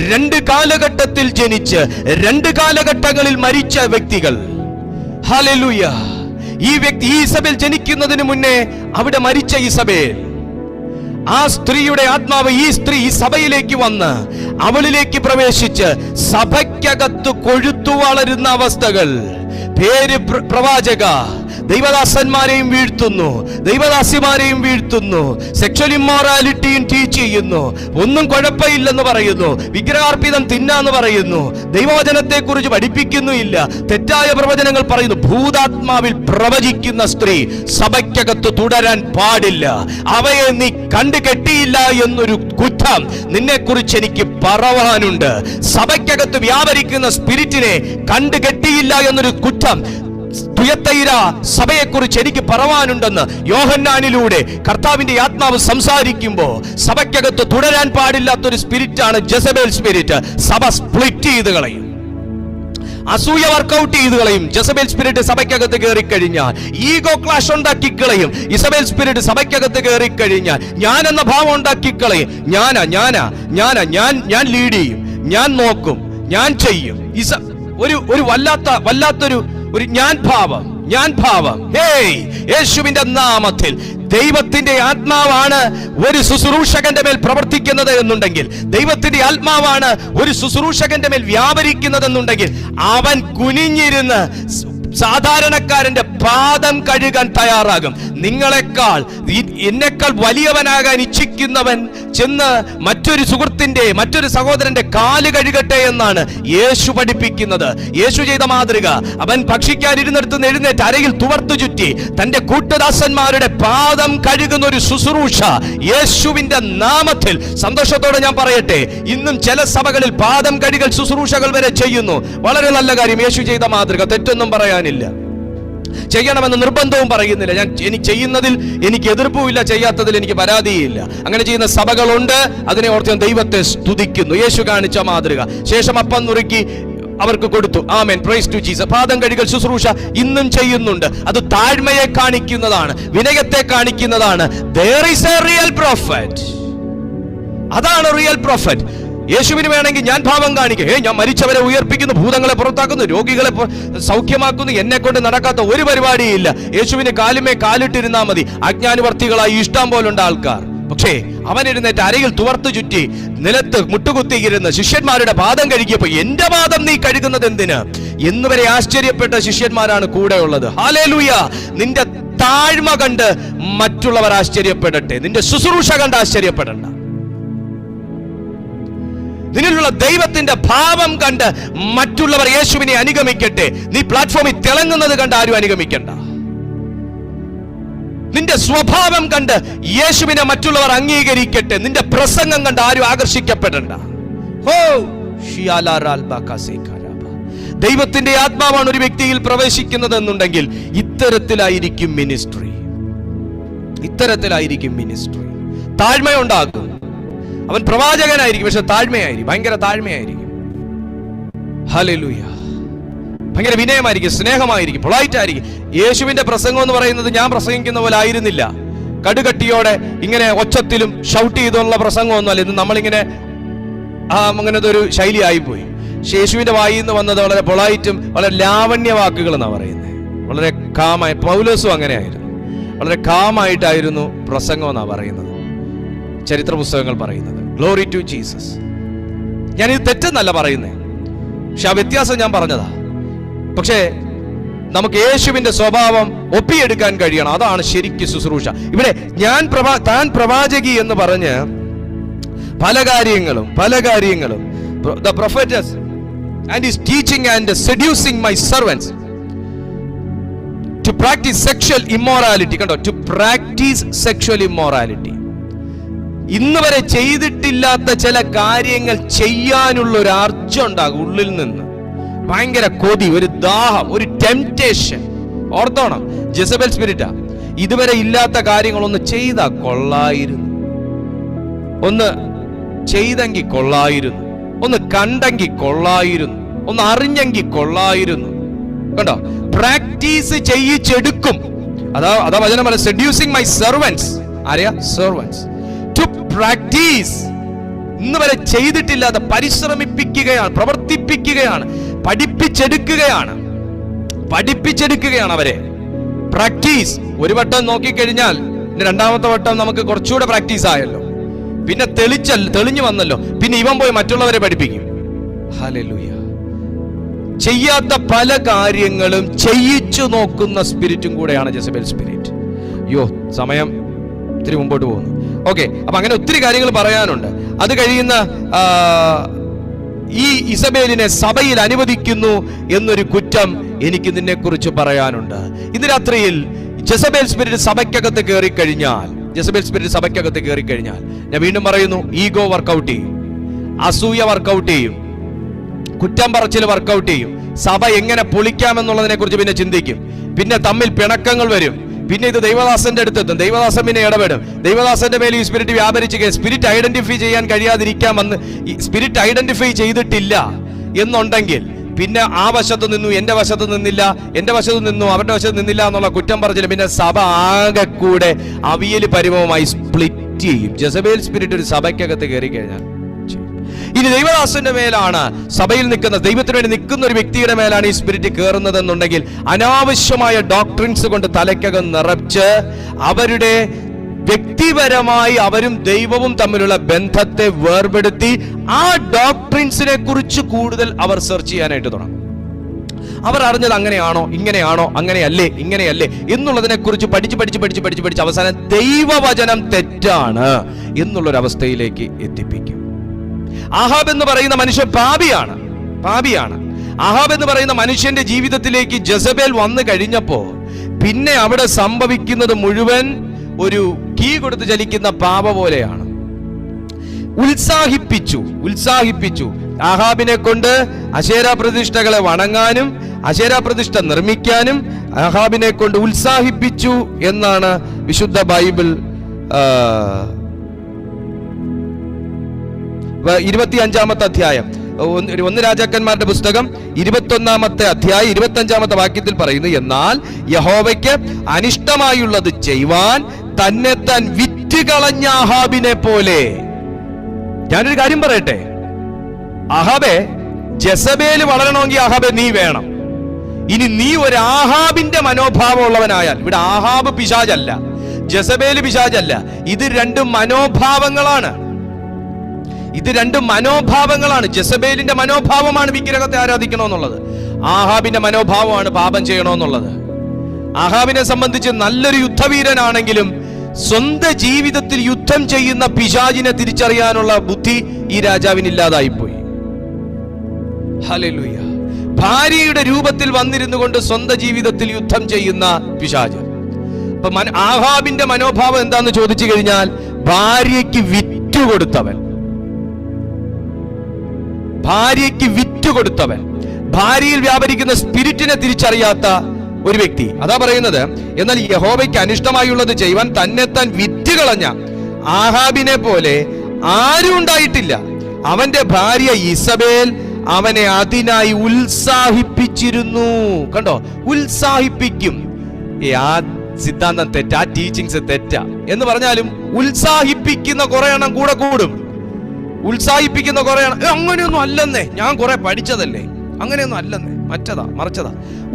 2 കാലഘട്ടത്തിൽ ജനിച്ച് 2 കാലഘട്ടങ്ങളിൽ മരിച്ച വ്യക്തികൾ. ഹല്ലേലൂയ. ഈ വ്യക്തി, ഈ ഇസബേൽ ജനിക്കുന്നതിന് മുന്നേ അവിടെ മരിച്ച ഇസബേൽ, ആ സ്ത്രീയുടെ ആത്മാവ് ഈ സ്ത്രീ ഈ സഭയിലേക്ക് വന്ന് അവളിലേക്ക് പ്രവേശിച്ച് സഭയ്ക്കകത്ത് കൊഴുത്തു വളരുന്ന അവസ്ഥകൾ. പേര് പ്രവാചക, ദൈവദാസന്മാരെയും വീഴ്ത്തുന്നു, ദൈവദാസിമാരെയും വീഴ്ത്തുന്നു, സെക്ഷൽ ഇമ്മോറാലിറ്റിയും ടീച്ച് ചെയ്യുന്നു, ഒന്നും കുഴപ്പമില്ലെന്ന് പറയുന്നു, വിഗ്രഹാർപ്പിതം തിന്നാന്ന് പറയുന്നു, ദൈവവചനത്തെ കുറിച്ച് പഠിപ്പിക്കുന്നുമില്ല, തെറ്റായ പ്രവചനങ്ങൾ പറയുന്നു. ഭൂതാത്മാവിൽ പ്രവചിക്കുന്ന സ്ത്രീ സഭയ്ക്കകത്ത് തുടരാൻ പാടില്ല. അവയെ നീ കണ്ടു കെട്ടിയില്ല എന്നൊരു കുറ്റം നിന്നെ കുറിച്ച് എനിക്ക് പറവാനുണ്ട്. സഭയ്ക്കകത്ത് വ്യാപരിക്കുന്ന സ്പിരിറ്റിനെ കണ്ടു കെട്ടിയില്ല എന്നൊരു കുറ്റം തുയത്തൈര സഭയെക്കുറിച്ച് എനിക്ക് പറവാനുണ്ടെന്ന് യോഹന്നാനിലൂടെ കർത്താവിന്റെ ആത്മാവ് സംസാരിക്കുമ്പോൾ, സഭയ്ക്കകത്ത് തുടരാൻ പാടില്ലാത്തൊരു സ്പിരിറ്റാണ് ജെസബേൽ സ്പിരിറ്റ്. സഭ സ്പ്ലിറ്റ് ചെയ്ത് കളയും, അസൂയ വർക്കൗട്ട് ചെയ്ത് കളയും. ജെസബേൽ സ്പിരിറ്റ് സഭയ്ക്കകത്ത് കയറിക്കഴിഞ്ഞാൽ ഈഗോ ക്ലാഷ് ഉണ്ടാക്കിക്കളയും. ഇസബേൽ സ്പിരിറ്റ് സഭയ്ക്കകത്ത് കയറിക്കഴിഞ്ഞാൽ ഞാൻ എന്ന ഭാവം ഉണ്ടാക്കിക്കളയും. ഞാൻ ലീഡ് ചെയ്യും, ഞാൻ നോക്കും, ഞാൻ ചെയ്യും. ഒരു വല്ലാത്തൊരു ഞാൻ ഭാവം. ഹേയ്, യേശുവിന്റെ നാമത്തിൽ ദൈവത്തിന്റെ ആത്മാവാണ് ഒരു ശുശ്രൂഷകന്റെ മേൽ പ്രവർത്തിക്കുന്നത് എന്നുണ്ടെങ്കിൽ, ദൈവത്തിന്റെ ആത്മാവാണ് ഒരു ശുശ്രൂഷകന്റെ മേൽ വ്യാപരിക്കുന്നതെന്നുണ്ടെങ്കിൽ, അവൻ കുനിഞ്ഞിരുന്ന് സാധാരണക്കാരന്റെ പാദം കഴുകാൻ തയ്യാറാകും. എന്നെക്കാൾ വലിയവനാകാൻ ഇച്ഛിക്കുന്നവൻ ചെന്ന് മറ്റൊരു സുഹൃത്തിന്റെ, മറ്റൊരു സഹോദരന്റെ കാല് കഴുകട്ടെ എന്നാണ് യേശു പഠിപ്പിക്കുന്നത്. യേശു ചെയ്ത മാതൃക, അവൻ ഭക്ഷിക്കാനിരുന്നിടത്ത് എഴുന്നേറ്റ് അരയിൽ തുവർത്തു ചുറ്റി തന്റെ കൂട്ടദാസന്മാരുടെ പാദം കഴുകുന്ന ഒരു ശുശ്രൂഷ യേശുവിന്റെ നാമത്തിൽ. സന്തോഷത്തോടെ ഞാൻ പറയട്ടെ, ഇന്നും ചില സഭകളിൽ പാദം കഴുകൽ ശുശ്രൂഷകൾ വരെ ചെയ്യുന്നു. വളരെ നല്ല കാര്യം, യേശു ചെയ്ത മാതൃക, തെറ്റൊന്നും പറയാനില്ല, ചെയ്യണമെന്ന് നിർബന്ധവും പറയുന്നില്ല. എനിക്ക് ചെയ്യുന്നതിൽ എനിക്ക് എതിർപ്പുമില്ല, ചെയ്യാത്തതിൽ എനിക്ക് പരാതിയില്ല. അങ്ങനെ ചെയ്യുന്ന സഭകളുണ്ട്, അതിനെ ഓർത്ത് ഞാൻ ദൈവത്തെ സ്തുതിക്കുന്നു. യേശു കാണിച്ച മാതൃക. ശേഷം അപ്പം നുറുക്കി അവർക്ക് കൊടുത്തു. ആമേൻ, പ്രൈസ് ടു ജീസസ്. പാദം കഴുകൽ ശുശ്രൂഷ ഇന്നും ചെയ്യുന്നുണ്ട്. അത് താഴ്മയെ കാണിക്കുന്നതാണ്, വിനയത്തെ കാണിക്കുന്നതാണ്. There is a real prophet. അതാണ് റിയൽ പ്രോഫറ്റ്. യേശുവിന് വേണമെങ്കിൽ ഞാൻ ഭാവം കാണിക്കും, ഞാൻ മരിച്ചവരെ ഉയർപ്പിക്കുന്നു, ഭൂതങ്ങളെ പുറത്താക്കുന്നു, രോഗികളെ സൗഖ്യമാക്കുന്നു, എന്നെ കൊണ്ട് നടക്കാത്ത ഒരു പരിപാടിയില്ല. യേശുവിന് കാലുമേ കാലിട്ടിരുന്നാൽ മതി. അജ്ഞാനുവർത്തികളായി ഇഷ്ടം പോലുണ്ട് ആൾക്കാർ. പക്ഷേ അവൻ എഴുന്നേറ്റ് അരയിൽ തുവർത്തു ചുറ്റി നിലത്ത് മുട്ടുകുത്തിയിരുന്ന് ശിഷ്യന്മാരുടെ പാദം കഴുകിയപ്പോൾ, എന്റെ പാദം നീ കഴുകുന്നത് എന്തിന് എന്നുവരെ ആശ്ചര്യപ്പെട്ട ശിഷ്യന്മാരാണ് കൂടെ ഉള്ളത്. ഹല്ലേലൂയ. നിന്റെ താഴ്മ കണ്ട് മറ്റുള്ളവർ ആശ്ചര്യപ്പെടട്ടെ, നിന്റെ ശുശ്രൂഷ കണ്ട് ആശ്ചര്യപ്പെടണ്ട. നിന്നിലുള്ള ദൈവത്തിന്റെ ഭാവം കണ്ട് മറ്റുള്ളവർ യേശുവിനെ അനുഗമിക്കട്ടെ. നീ പ്ലാറ്റ്ഫോമിൽ തിളങ്ങുന്നത് കണ്ട് ആരും അനുഗമിക്കണ്ട. നിന്റെ സ്വഭാവം കണ്ട് യേശുവിനെ മറ്റുള്ളവർ അംഗീകരിക്കട്ടെ. നിന്റെ പ്രസംഗം കണ്ട് ആരും ആകർഷിക്കപ്പെടണ്ട. ദൈവത്തിന്റെ ആത്മാവാണ് ഒരു വ്യക്തിയിൽ പ്രവേശിക്കുന്നത് എന്നുണ്ടെങ്കിൽ ഇത്തരത്തിലായിരിക്കും മിനിസ്ട്രി. താഴ്മയുണ്ടാകും. അവൻ പ്രവാചകനായിരിക്കും, പക്ഷെ താഴ്മയായിരിക്കും, ഭയങ്കര താഴ്മയായിരിക്കും. ഹല്ലേലൂയ. ഭയങ്കര വിനയമായിരിക്കും, സ്നേഹമായിരിക്കും, പൊളൈറ്റ് ആയിരിക്കും. യേശുവിന്റെ പ്രസംഗം എന്ന് പറയുന്നത് ഞാൻ പ്രസംഗിക്കുന്ന പോലെ ആയിരുന്നില്ല. കടുകട്ടിയോടെ ഇങ്ങനെ ഒച്ചത്തിലും ഷൗട്ട് ചെയ്തുള്ള പ്രസംഗമൊന്നുമല്ല. ഇന്ന് നമ്മളിങ്ങനെ അങ്ങനത്തെ ഒരു ശൈലിയായിപ്പോയി. യേശുവിന്റെ വായിൽ നിന്ന് വന്നത് വളരെ പൊളൈറ്റും വളരെ ലാവണ്യ വാക്കുകൾ എന്നാണ് പറയുന്നത്. വളരെ കാമായി. പൗലോസും അങ്ങനെയായിരുന്നു, വളരെ കാമായിട്ടായിരുന്നു പ്രസംഗം എന്നാണ് പറയുന്നത്, ചരിത്ര പുസ്തകങ്ങൾ പറയുന്നത്. Glory to Jesus. ഞാനിത് തെറ്റെന്നല്ല പറയുന്നത്, പക്ഷെ ആ വ്യത്യാസം ഞാൻ പറഞ്ഞതാ. പക്ഷേ നമുക്ക് യേശുവിന്റെ സ്വഭാവം ഒപ്പിയെടുക്കാൻ കഴിയണം. അതാണ് ശരിക്കും ശുശ്രൂഷ. ഇവിടെ താൻ പ്രവാചകി എന്ന് പറഞ്ഞ് പല കാര്യങ്ങളും the prophetess and is teaching and seducing my servants to practice sexual immorality. കണ്ടോ, to practice sexual immorality. ഇന്ന് വരെ ചെയ്തിട്ടില്ലാത്ത ചില കാര്യങ്ങൾ ചെയ്യാനുള്ള ഒരു അർജം ഉണ്ടാകും ഉള്ളിൽ നിന്ന്. ഭയങ്കര കൊതി, ഒരു ദാഹം, ഒരു ടെംപ്റ്റേഷൻ. ഓർത്തോണം, ജെസബേൽ സ്പിരിറ്റാ. ഇതുവരെ ഇല്ലാത്ത കാര്യങ്ങളൊന്ന് ചെയ്താ കൊള്ളായിരുന്നു, ഒന്ന് ചെയ്തെങ്കിൽ കൊള്ളായിരുന്നു, ഒന്ന് കണ്ടെങ്കിൽ കൊള്ളായിരുന്നു, ഒന്ന് അറിഞ്ഞെങ്കിൽ കൊള്ളായിരുന്നു. കണ്ടോ, പ്രാക്ടീസ് ചെയ്യിച്ചെടുക്കും. അതാ വചനം പോലെ സെഡ്യൂസിങ് മൈ സെർവൻസ്. ആരെയാ? സെർവൻസ്. To practice. ഇന്ന് വരെ ചെയ്തിട്ടില്ലാതെ പരിശ്രമിപ്പിക്കുകയാണ്, പ്രവർത്തിപ്പിക്കുകയാണ്, പഠിപ്പിച്ചെടുക്കുകയാണ് അവരെ. പ്രാക്ടീസ്. ഒരു വട്ടം നോക്കിക്കഴിഞ്ഞാൽ രണ്ടാമത്തെ വട്ടം നമുക്ക് കുറച്ചുകൂടെ പ്രാക്ടീസ് ആയല്ലോ, പിന്നെ തെളിഞ്ഞു വന്നല്ലോ, പിന്നെ ഇവൻ പോയി മറ്റുള്ളവരെ പഠിപ്പിക്കും. ഹല്ലേലൂയ. ചെയ്യാത്ത പല കാര്യങ്ങളും ചെയ്യിച്ചു നോക്കുന്ന സ്പിരിറ്റും കൂടെയാണ് ജെസബേൽ സ്പിരിറ്റ്. സമയം ഇത്തിരി മുമ്പോട്ട് പോകുന്നു. ഓക്കെ, അപ്പൊ അങ്ങനെ ഒത്തിരി കാര്യങ്ങൾ പറയാനുണ്ട്. അത് കഴിയുന്ന ഈ ഇസബേലിനെ സഭയിൽ അനുവദിക്കുന്നു എന്നൊരു കുറ്റം എനിക്ക് നിന്നെ കുറിച്ച് പറയാനുണ്ട്. ഇന്ന് രാത്രിയിൽ ജെസബേൽ സ്പിരിറ്റ് സഭയ്ക്കകത്ത് കയറി കഴിഞ്ഞാൽ, ഞാൻ വീണ്ടും പറയുന്നു, ഈഗോ വർക്കൗട്ട് ചെയ്യും, അസൂയ വർക്കൗട്ട് ചെയ്യും, കുറ്റം പറച്ചിൽ വർക്കൗട്ട് ചെയ്യും. സഭ എങ്ങനെ പൊളിക്കാമെന്നുള്ളതിനെ കുറിച്ച് പിന്നെ ചിന്തിക്കും. പിന്നെ തമ്മിൽ പിണക്കങ്ങൾ വരും. പിന്നെ ഇത് ദൈവദാസന്റെ അടുത്തെത്തും. ദൈവദാസൻ പിന്നെ ഇടപെടും. ദൈവദാസന്റെ മേലെ ഈ സ്പിരിറ്റ് വ്യാപരിച്ച് സ്പിരിറ്റ് ഐഡന്റിഫൈ ചെയ്യാൻ കഴിയാതിരിക്കാൻ വന്ന് സ്പിരിറ്റ് ഐഡന്റിഫൈ ചെയ്തിട്ടില്ല എന്നുണ്ടെങ്കിൽ പിന്നെ ആ വശത്ത് നിന്നു, എന്റെ വശത്ത് നിന്നില്ല, എന്റെ വശത്ത് നിന്നു, അവരുടെ വശത്ത് നിന്നില്ല എന്നുള്ള കുറ്റം പറഞ്ഞില്ല. പിന്നെ സഭ ആകെ കൂടെ അവിയൽ പരിമവുമായി സ്പ്ലിറ്റ് ചെയ്യും. ജെസബേൽ സ്പിരിറ്റ് ഒരു സഭയ്ക്കകത്ത് കയറി കഴിഞ്ഞാൽ, ഇനി ദൈവദാസന്റെ മേലാണ്, സഭയിൽ നിൽക്കുന്ന, ദൈവത്തിന് വേണ്ടി നിൽക്കുന്ന ഒരു വ്യക്തിയുടെ മേലാണ് ഈ സ്പിരിറ്റ് കയറുന്നത് എന്നുണ്ടെങ്കിൽ അനാവശ്യമായ ഡോക്ട്രിൻസ് കൊണ്ട് തലയ്ക്കകം നിറച്ച് അവരുടെ വ്യക്തിപരമായി അവരും ദൈവവും തമ്മിലുള്ള ബന്ധത്തെ വേർപെടുത്തി ആ ഡോക്ട്രിൻസിനെ കുറിച്ച് കൂടുതൽ അവർ സെർച്ച് ചെയ്യാനായിട്ട് തുടങ്ങും. അവർ അറിഞ്ഞത് അങ്ങനെയാണോ, ഇങ്ങനെയാണോ, അങ്ങനെയല്ലേ, ഇങ്ങനെയല്ലേ എന്നുള്ളതിനെ കുറിച്ച് പഠിച്ച് അവസാനം ദൈവവചനം തെറ്റാണ് എന്നുള്ളൊരവസ്ഥയിലേക്ക് എത്തിപ്പിക്കും. ആഹാബ് എന്ന് പറയുന്ന മനുഷ്യൻ പാപിയാണ്. ആഹാബ് എന്ന് പറയുന്ന മനുഷ്യന്റെ ജീവിതത്തിലേക്ക് ജെസബേൽ വന്നു കഴിഞ്ഞപ്പോ പിന്നെ അവിടെ സംഭവിക്കുന്നത് മുഴുവൻ ഒരു കീ കൊടുത്ത് ചലിക്കുന്ന പാപ പോലെയാണ്. ഉത്സാഹിപ്പിച്ചു ആഹാബിനെ കൊണ്ട് അശേര പ്രതിഷ്ഠകളെ വണങ്ങാനും അശേര പ്രതിഷ്ഠ നിർമ്മിക്കാനും ആഹാബിനെ കൊണ്ട് ഉത്സാഹിപ്പിച്ചു എന്നാണ് വിശുദ്ധ ബൈബിൾ 25-ാമത്തെ അധ്യായം, 1 രാജാക്കന്മാരുടെ പുസ്തകം 21-ാമത്തെ അധ്യായം 25-ാമത്തെ വാക്യത്തിൽ പറയുന്നു, എന്നാൽ യഹോവയ്ക്ക് അനിഷ്ടമായുള്ളത് ചെയ്യുവാൻ തന്നെത്താൻ വിറ്റുകളഞ്ഞ ആഹാബിനെ പോലെ. ഞാനൊരു കാര്യം പറയട്ടെ, ആഹാബേ, ജെസബേല് വളരണമെങ്കിൽ ആഹാബേ നീ വേണം. ഇനി നീ ഒരു ആഹാബിന്റെ മനോഭാവം ഉള്ളവനായാൽ, ഇവിടെ ആഹാബ് പിശാചല്ല, ജെസബേല് പിശാചല്ല, ഇത് രണ്ടും മനോഭാവങ്ങളാണ്. ജെസബേലിന്റെ മനോഭാവമാണ് വിഗ്രഹത്തെ ആരാധിക്കണമെന്നുള്ളത്, ആഹാബിന്റെ മനോഭാവമാണ് പാപം ചെയ്യണമെന്നുള്ളത്. ആഹാബിനെ സംബന്ധിച്ച് നല്ലൊരു യുദ്ധവീരനാണെങ്കിലും സ്വന്തം ജീവിതത്തിൽ യുദ്ധം ചെയ്യുന്ന പിശാചിനെ തിരിച്ചറിയാനുള്ള ബുദ്ധി ഈ രാജാവിനില്ലാതായിപ്പോയി. ഹല്ലേലൂയ. ഭാര്യയുടെ രൂപത്തിൽ വന്നിരുന്നു കൊണ്ട് സ്വന്തം ജീവിതത്തിൽ യുദ്ധം ചെയ്യുന്ന പിശാച്. അപ്പൊ ആഹാബിന്റെ മനോഭാവം എന്താന്ന് ചോദിച്ചു കഴിഞ്ഞാൽ, ഭാര്യയ്ക്ക് വിറ്റുകൊടുത്തവൻ, ഭാര്യയിൽ വ്യാപരിക്കുന്ന സ്പിരിറ്റിനെ തിരിച്ചറിയാത്ത ഒരു വ്യക്തി. അതാ പറയുന്നത്, എന്നാൽ യഹോവയ്ക്ക് അനിഷ്ടമായുള്ളത് ചെയ്യുവാൻ തന്നെത്താൻ വിറ്റുകളഞ്ഞ ആഹാബിനെ പോലെ ആരും ഉണ്ടായിട്ടില്ല. അവന്റെ ഭാര്യ ഇസബേൽ അവനെ അതിനായി ഉത്സാഹിപ്പിച്ചിരുന്നു. കണ്ടോ, ഉത്സാഹിപ്പിക്കും. സിദ്ധാന്തം തെറ്റാ, ആ ടീച്ചിങ്സ് തെറ്റാ എന്ന് പറഞ്ഞാലും ഉത്സാഹിപ്പിക്കുന്ന കുറെ എണ്ണം കൂടെ കൂടും. ഉത്സാഹിപ്പിക്കുന്ന കുറെ എണ്ണം അങ്ങനെയൊന്നും അല്ലെന്നേ, ഞാൻ കുറെ പഠിച്ചതല്ലേ, അങ്ങനെയൊന്നും അല്ലെന്നേ, മറിച്ചതാ.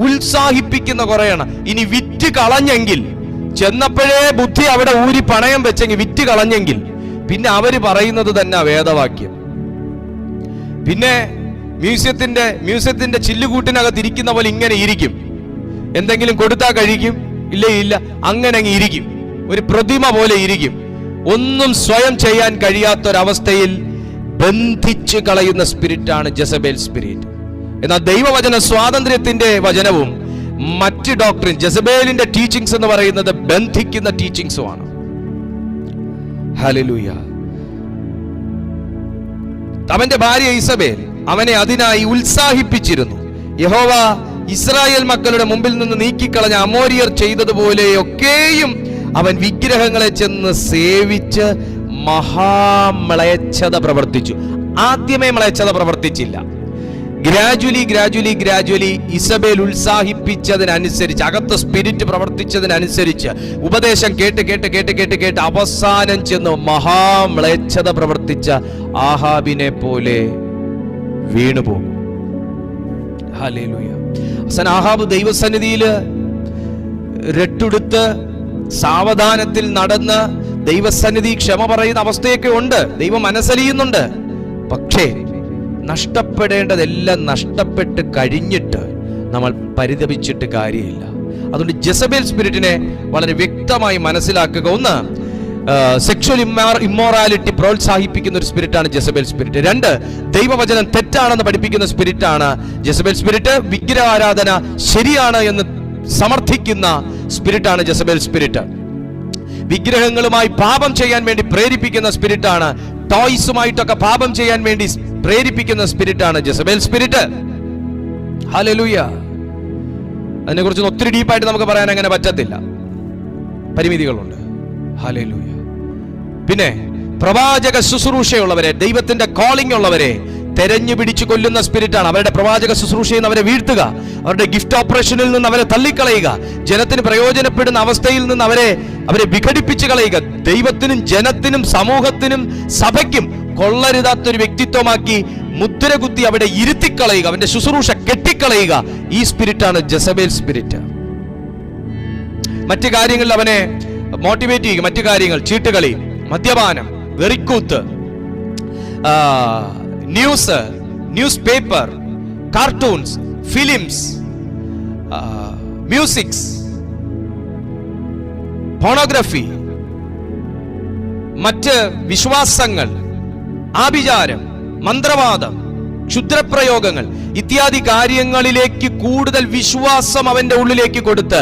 ഉത്സാഹിപ്പിക്കുന്ന കുറെ എണ്ണം. ഇനി വിറ്റ് കളഞ്ഞെങ്കിൽ, ചെന്നപ്പോഴേ ബുദ്ധി അവിടെ ഊരി പണയം വെച്ചെങ്കിൽ, വിറ്റ് കളഞ്ഞെങ്കിൽ പിന്നെ അവര് പറയുന്നത് തന്നെ വേദവാക്യം. പിന്നെ മ്യൂസിയത്തിന്റെ ചില്ലുകൂട്ടിനകത്ത് ഇരിക്കുന്ന പോലെ ഇങ്ങനെ ഇരിക്കും. എന്തെങ്കിലും കൊടുത്താൽ കഴിക്കും, ഇല്ല, അങ്ങനെ അങ്ങ് ഇരിക്കും. ഒരു പ്രതിമ പോലെ ഇരിക്കും. ഒന്നും സ്വയം ചെയ്യാൻ കഴിയാത്തൊരവസ്ഥയിൽ ബന്ധിച്ചു കളയുന്ന സ്പിരിറ്റാണ് ജെസബേൽ സ്പിരിറ്റ്. എന്നാൽ ദൈവവചന സ്വാതന്ത്ര്യത്തിന്റെ വചനവും മറ്റ് ഡോക്ട്രിൻ, ജെസബേലിന്റെ ടീച്ചിങ്സ് എന്ന് പറയുന്നത് ബന്ധിക്കുന്ന ടീച്ചിങ്സുമാണ്. ഹല്ലേലൂയ. അവന്റെ ഭാര്യ ഇസബേൽ അവനെ അതിനായി ഉത്സാഹിപ്പിച്ചിരുന്നു. യഹോവ ഇസ്രായേൽ മക്കളുടെ മുമ്പിൽ നിന്ന് നീക്കിക്കളഞ്ഞ അമോരിയർ ചെയ്തതുപോലെയൊക്കെയും അവൻ വിഗ്രഹങ്ങളെ ചെന്ന് സേവിച്ച് മഹാമ്ലേച്ഛത പ്രവർത്തിച്ചു. ആദ്യമേ മ്ലേച്ഛത പ്രവർത്തിച്ചില്ല. ഗ്രാജുവലി ഇസബേൽ ഉത്സാഹിപ്പിച്ചതിനനുസരിച്ച്, അകത്ത് സ്പിരിറ്റ് പ്രവർത്തിച്ചതിനനുസരിച്ച്, ഉപദേശം കേട്ട് അവസാനം ചെന്ന് മഹാമ്ലേച്ഛത പ്രവർത്തിച്ച ആഹാബിനെ പോലെ വീണുപോകും. ഹല്ലേലൂയ. അവസാനം ആഹാബ് ദൈവസന്നിധിയില് രട്ടുടുത്ത് സാവധാനത്തിൽ നടന്ന് ദൈവസന്നിധി ക്ഷമ പറയുന്ന അവസ്ഥയൊക്കെ ഉണ്ട്. ദൈവം മനസ്സലിയുന്നുണ്ട്. പക്ഷേ നഷ്ടപ്പെടേണ്ടതെല്ലാം നഷ്ടപ്പെട്ട് കഴിഞ്ഞിട്ട് നമ്മൾ പരിതപിച്ചിട്ട് കാര്യമില്ല. അതുകൊണ്ട് ജെസബേൽ സ്പിരിറ്റിനെ വളരെ വ്യക്തമായി മനസ്സിലാക്കുക. ഒന്ന്, സെക്ഷൽ ഇമ്മോറാലിറ്റി പ്രോത്സാഹിപ്പിക്കുന്ന ഒരു സ്പിരിറ്റാണ് ജെസബേൽ സ്പിരിറ്റ്. രണ്ട്, ദൈവവചനം തെറ്റാണെന്ന് പഠിപ്പിക്കുന്ന സ്പിരിറ്റാണ് ജെസബേൽ സ്പിരിറ്റ്. വിഗ്രഹാരാധന ശരിയാണ് എന്ന് സമർത്ഥിക്കുന്ന സ്പിരിറ്റാണ് ജെസബേൽ സ്പിരിറ്റ്. വിഗ്രഹങ്ങളുമായി പാപം ചെയ്യാൻ വേണ്ടി പ്രേരിപ്പിക്കുന്ന സ്പിരിറ്റാണ്, ടോയ്സുമായിട്ടൊക്കെ പാപം ചെയ്യാൻ വേണ്ടി പ്രേരിപ്പിക്കുന്ന സ്പിരിറ്റാണ് ജെസബേൽ സ്പിരിറ്റ്. ഹല്ലേലൂയ. അതിനെക്കുറിച്ച് ഒത്തിരി ഡീപ്പായിട്ട് നമുക്ക് പറയാൻ അങ്ങനെ പറ്റത്തില്ല, പരിമിതികളുണ്ട്. ഹല്ലേലൂയ. പിന്നെ പ്രവാചക ശുശ്രൂഷയുള്ളവരെ, ദൈവത്തിന്റെ കോളിംഗ് ഉള്ളവരെ തെരഞ്ഞു പിടിച്ചു കൊല്ലുന്ന സ്പിരിറ്റാണ്. അവരുടെ പ്രവാചക ശുശ്രൂഷയിൽ നിന്ന് അവരെ വീഴ്ത്തുക, അവരുടെ ഗിഫ്റ്റ് ഓപ്പറേഷനിൽ നിന്ന് അവരെ തള്ളിക്കളയുക, ജനത്തിന് പ്രയോജനപ്പെടുന്ന അവസ്ഥയിൽ നിന്ന് അവരെ വിഘടിപ്പിച്ചു കളയുക. ദൈവത്തിനും ജനത്തിനും സമൂഹത്തിനും സഭയ്ക്കും കൊള്ളരുതാത്തൊരു വ്യക്തിത്വമാക്കി മുദ്ര കുത്തി അവിടെ ഇരുത്തിക്കളയുക, അവന്റെ ശുശ്രൂഷ കെട്ടിക്കളയുക. ഈ സ്പിരിറ്റാണ് ജെസബേൽ സ്പിരിറ്റ്. മറ്റു കാര്യങ്ങളിൽ അവനെ മോട്ടിവേറ്റ് ചെയ്യുക. മറ്റു കാര്യങ്ങൾ, ചീട്ടുകളി, മദ്യപാനം, വെറിക്കൂത്ത്, news paper, cartoons, films, musics, pornography, മറ്റ് വിശ്വാസങ്ങൾ, ആഭിചാരം, മന്ത്രവാദം, ക്ഷുദ്രപ്രയോഗങ്ങൾ ഇത്യാദി കാര്യങ്ങളിലേക്ക് കൂടുതൽ വിശ്വാസം അവന്റെ ഉള്ളിലേക്ക് കൊടുത്ത്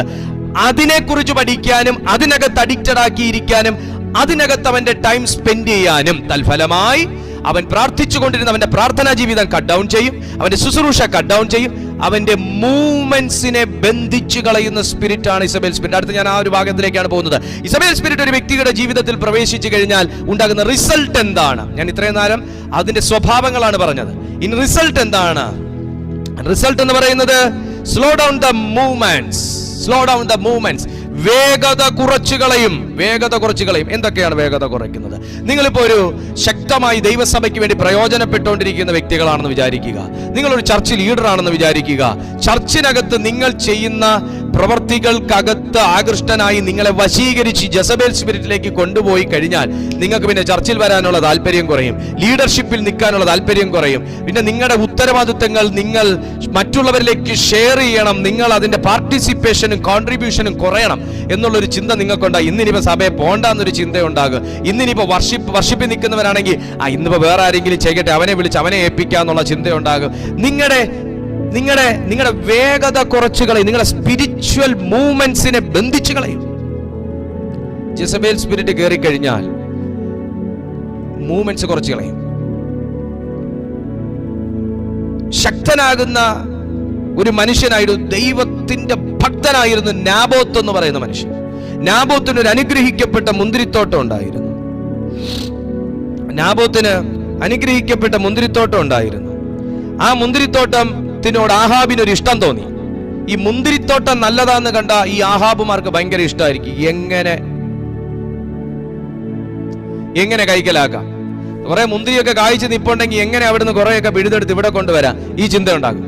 അതിനെക്കുറിച്ച് പഠിക്കാനും അതിനകത്ത് അഡിക്റ്റഡ് ആക്കിയിരിക്കാനും അതിനകത്ത് അവന്റെ ടൈം സ്പെൻഡ് ചെയ്യാനും തൽഫലമായി അവൻ പ്രാർത്ഥിച്ചുകൊണ്ടിരുന്ന അവന്റെ പ്രാർത്ഥനാ ജീവിതം കട്ട് ഡൗൺ ചെയ്യും, അവന്റെ ശുശ്രൂഷ കട്ട് ഡൗൺ ചെയ്യും. അവന്റെ മൂവ്മെന്റ്സിനെ ബന്ധിച്ചു കളയുന്ന സ്പിരിറ്റാണ് ഇസബേൽ സ്പിരിറ്റ്. അടുത്ത് ഞാൻ ആ ഒരു ഭാഗത്തിലേക്കാണ് പോകുന്നത്. ഇസബേൽ സ്പിരിറ്റ് ഒരു വ്യക്തിയുടെ ജീവിതത്തിൽ പ്രവേശിച്ചു കഴിഞ്ഞാൽ ഉണ്ടാകുന്ന റിസൾട്ട് എന്താണ്? ഞാൻ ഇത്രയും നേരം അതിന്റെ സ്വഭാവങ്ങളാണ് പറഞ്ഞത്. ഇനി റിസൾട്ട് എന്താണ്? റിസൾട്ട് എന്ന് പറയുന്നത് സ്ലോ ഡൗൺ ദ മൂവ്മെന്റ്സ്. വേഗത കുറച്ചു കളയും. എന്തൊക്കെയാണ് വേഗത കുറയ്ക്കുന്നത്? നിങ്ങളിപ്പോ ഒരു ശക്തമായി ദൈവസഭയ്ക്ക് വേണ്ടി പ്രയോജനപ്പെട്ടുകൊണ്ടിരിക്കുന്ന വ്യക്തികളാണെന്ന് വിചാരിക്കുക. നിങ്ങളൊരു ചർച്ച് ലീഡറാണെന്ന് വിചാരിക്കുക. ചർച്ചിനകത്ത് നിങ്ങൾ ചെയ്യുന്ന പ്രവർത്തികൾക്കകത്ത് ആകൃഷ്ടനായി നിങ്ങളെ വശീകരിച്ച് ജെസബേൽ സ്പിരിറ്റിലേക്ക് കൊണ്ടുപോയി കഴിഞ്ഞാൽ നിങ്ങൾക്ക് പിന്നെ ചർച്ചിൽ വരാനുള്ള താല്പര്യം കുറയും, ലീഡർഷിപ്പിൽ നിൽക്കാനുള്ള താല്പര്യം കുറയും. പിന്നെ നിങ്ങളുടെ ഉത്തരവാദിത്തങ്ങൾ നിങ്ങൾ മറ്റുള്ളവരിലേക്ക് ഷെയർ ചെയ്യണം, നിങ്ങൾ അതിന്റെ പാർട്ടിസിപ്പേഷനും കോൺട്രിബ്യൂഷനും കുറയണം എന്നുള്ളൊരു ചിന്ത നിങ്ങൾക്കുണ്ടാകും. ഇന്നിനിപ്പോ സഭയെ പോണ്ടെന്നൊരു ചിന്തയുണ്ടാകും. ഇന്നിനിപ്പോ വർഷിപ്പിൽ നിൽക്കുന്നവരാണെങ്കിൽ ഇന്നിപ്പോ വേറെ ആരെങ്കിലും ചെയ്യട്ടെ, അവനെ വിളിച്ച് അവനെ ഏൽപ്പിക്കാന്നുള്ള ചിന്തയുണ്ടാകും. നിങ്ങളുടെ വേഗത കുറച്ചു കളയും, നിങ്ങളുടെ സ്പിരിച്വൽ മൂവ്മെന്റ്സിനെ ബന്ധിച്ചു കളയും. ജെസബേൽ സ്പിരിറ്റ് കയറി കഴിഞ്ഞാൽ മൂവ്മെന്റ്സ് കുറച്ചു കളയും. ശക്തനാകുന്ന ഒരു മനുഷ്യനായിരുന്നു, ദൈവത്തിന്റെ ഭക്തനായിരുന്നു നാബോത്ത് എന്ന് പറയുന്ന മനുഷ്യൻ. നാബോത്തിന് ഒരു അനുഗ്രഹിക്കപ്പെട്ട മുന്തിരിത്തോട്ടം ഉണ്ടായിരുന്നു. നാബോത്തിന് അനുഗ്രഹിക്കപ്പെട്ട മുന്തിരിത്തോട്ടം ഉണ്ടായിരുന്നു. ആ മുന്തിരിത്തോട്ടത്തിനോട് ആഹാബിനൊരു ഇഷ്ടം തോന്നി. ഈ മുന്തിരിത്തോട്ടം നല്ലതാന്ന് കണ്ട ഈ ആഹാബുമാർക്ക് ഭയങ്കര ഇഷ്ടമായിരിക്കും. എങ്ങനെ കൈക്കലാക്കാം, കുറെ മുന്തിരിയൊക്കെ കായ്ച്ച് നിപ്പുണ്ടെങ്കിൽ എങ്ങനെ അവിടുന്ന് കുറെയൊക്കെ പിഴുതെടുത്ത് ഇവിടെ കൊണ്ടുവരാം, ഈ ചിന്ത ഉണ്ടാകും.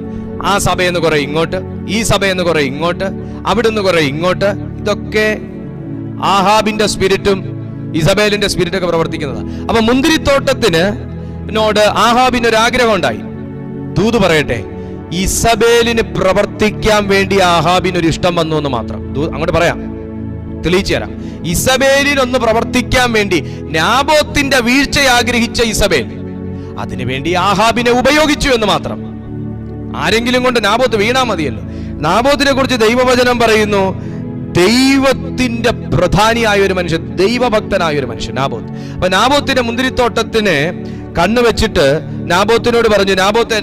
ആ സഭയെന്ന് കുറെ ഇങ്ങോട്ട്, ഈ സഭയെന്ന് കുറെ ഇങ്ങോട്ട്, അവിടുന്ന് കുറെ ഇങ്ങോട്ട്. ഇതൊക്കെ ആഹാബിന്റെ സ്പിരിറ്റും ഇസബേലിന്റെ സ്പിരിറ്റൊക്കെ പ്രവർത്തിക്കുന്നതാണ്. അപ്പൊ മുന്തിരിത്തോട്ടത്തിനോട് ആഹാബിന് ഒരു ആഗ്രഹം ഉണ്ടായി. ദൂത് പറയട്ടെ, ഇസബേലിന് പ്രവർത്തിക്കാൻ വേണ്ടി ആഹാബിന് ഒരു ഇഷ്ടം വന്നു എന്ന് മാത്രം. അങ്ങോട്ട് പറയാം, തെളിയിച്ചു തരാം. ഇസബേലിനൊന്ന് പ്രവർത്തിക്കാൻ വേണ്ടി നാബോത്തിന്റെ വീഴ്ച ആഗ്രഹിച്ച ഇസബേൽ അതിനുവേണ്ടി ആഹാബിനെ ഉപയോഗിച്ചു എന്ന് മാത്രം. ആരെങ്കിലും കൊണ്ട് നാബോത്ത് വീണാ മതിയല്ലോ. നാബോത്തിനെ കുറിച്ച് ദൈവവചനം പറയുന്നു, ദൈവത്തിന്റെ പ്രധാനിയായ ഒരു മനുഷ്യൻ, ദൈവഭക്തനായ ഒരു മനുഷ്യൻ നാബോത്ത്. അപ്പൊ നാബോത്തിന്റെ മുന്തിരിത്തോട്ടത്തിന് കണ്ണുവെച്ചിട്ട് നാബോത്തിനോട് പറഞ്ഞു,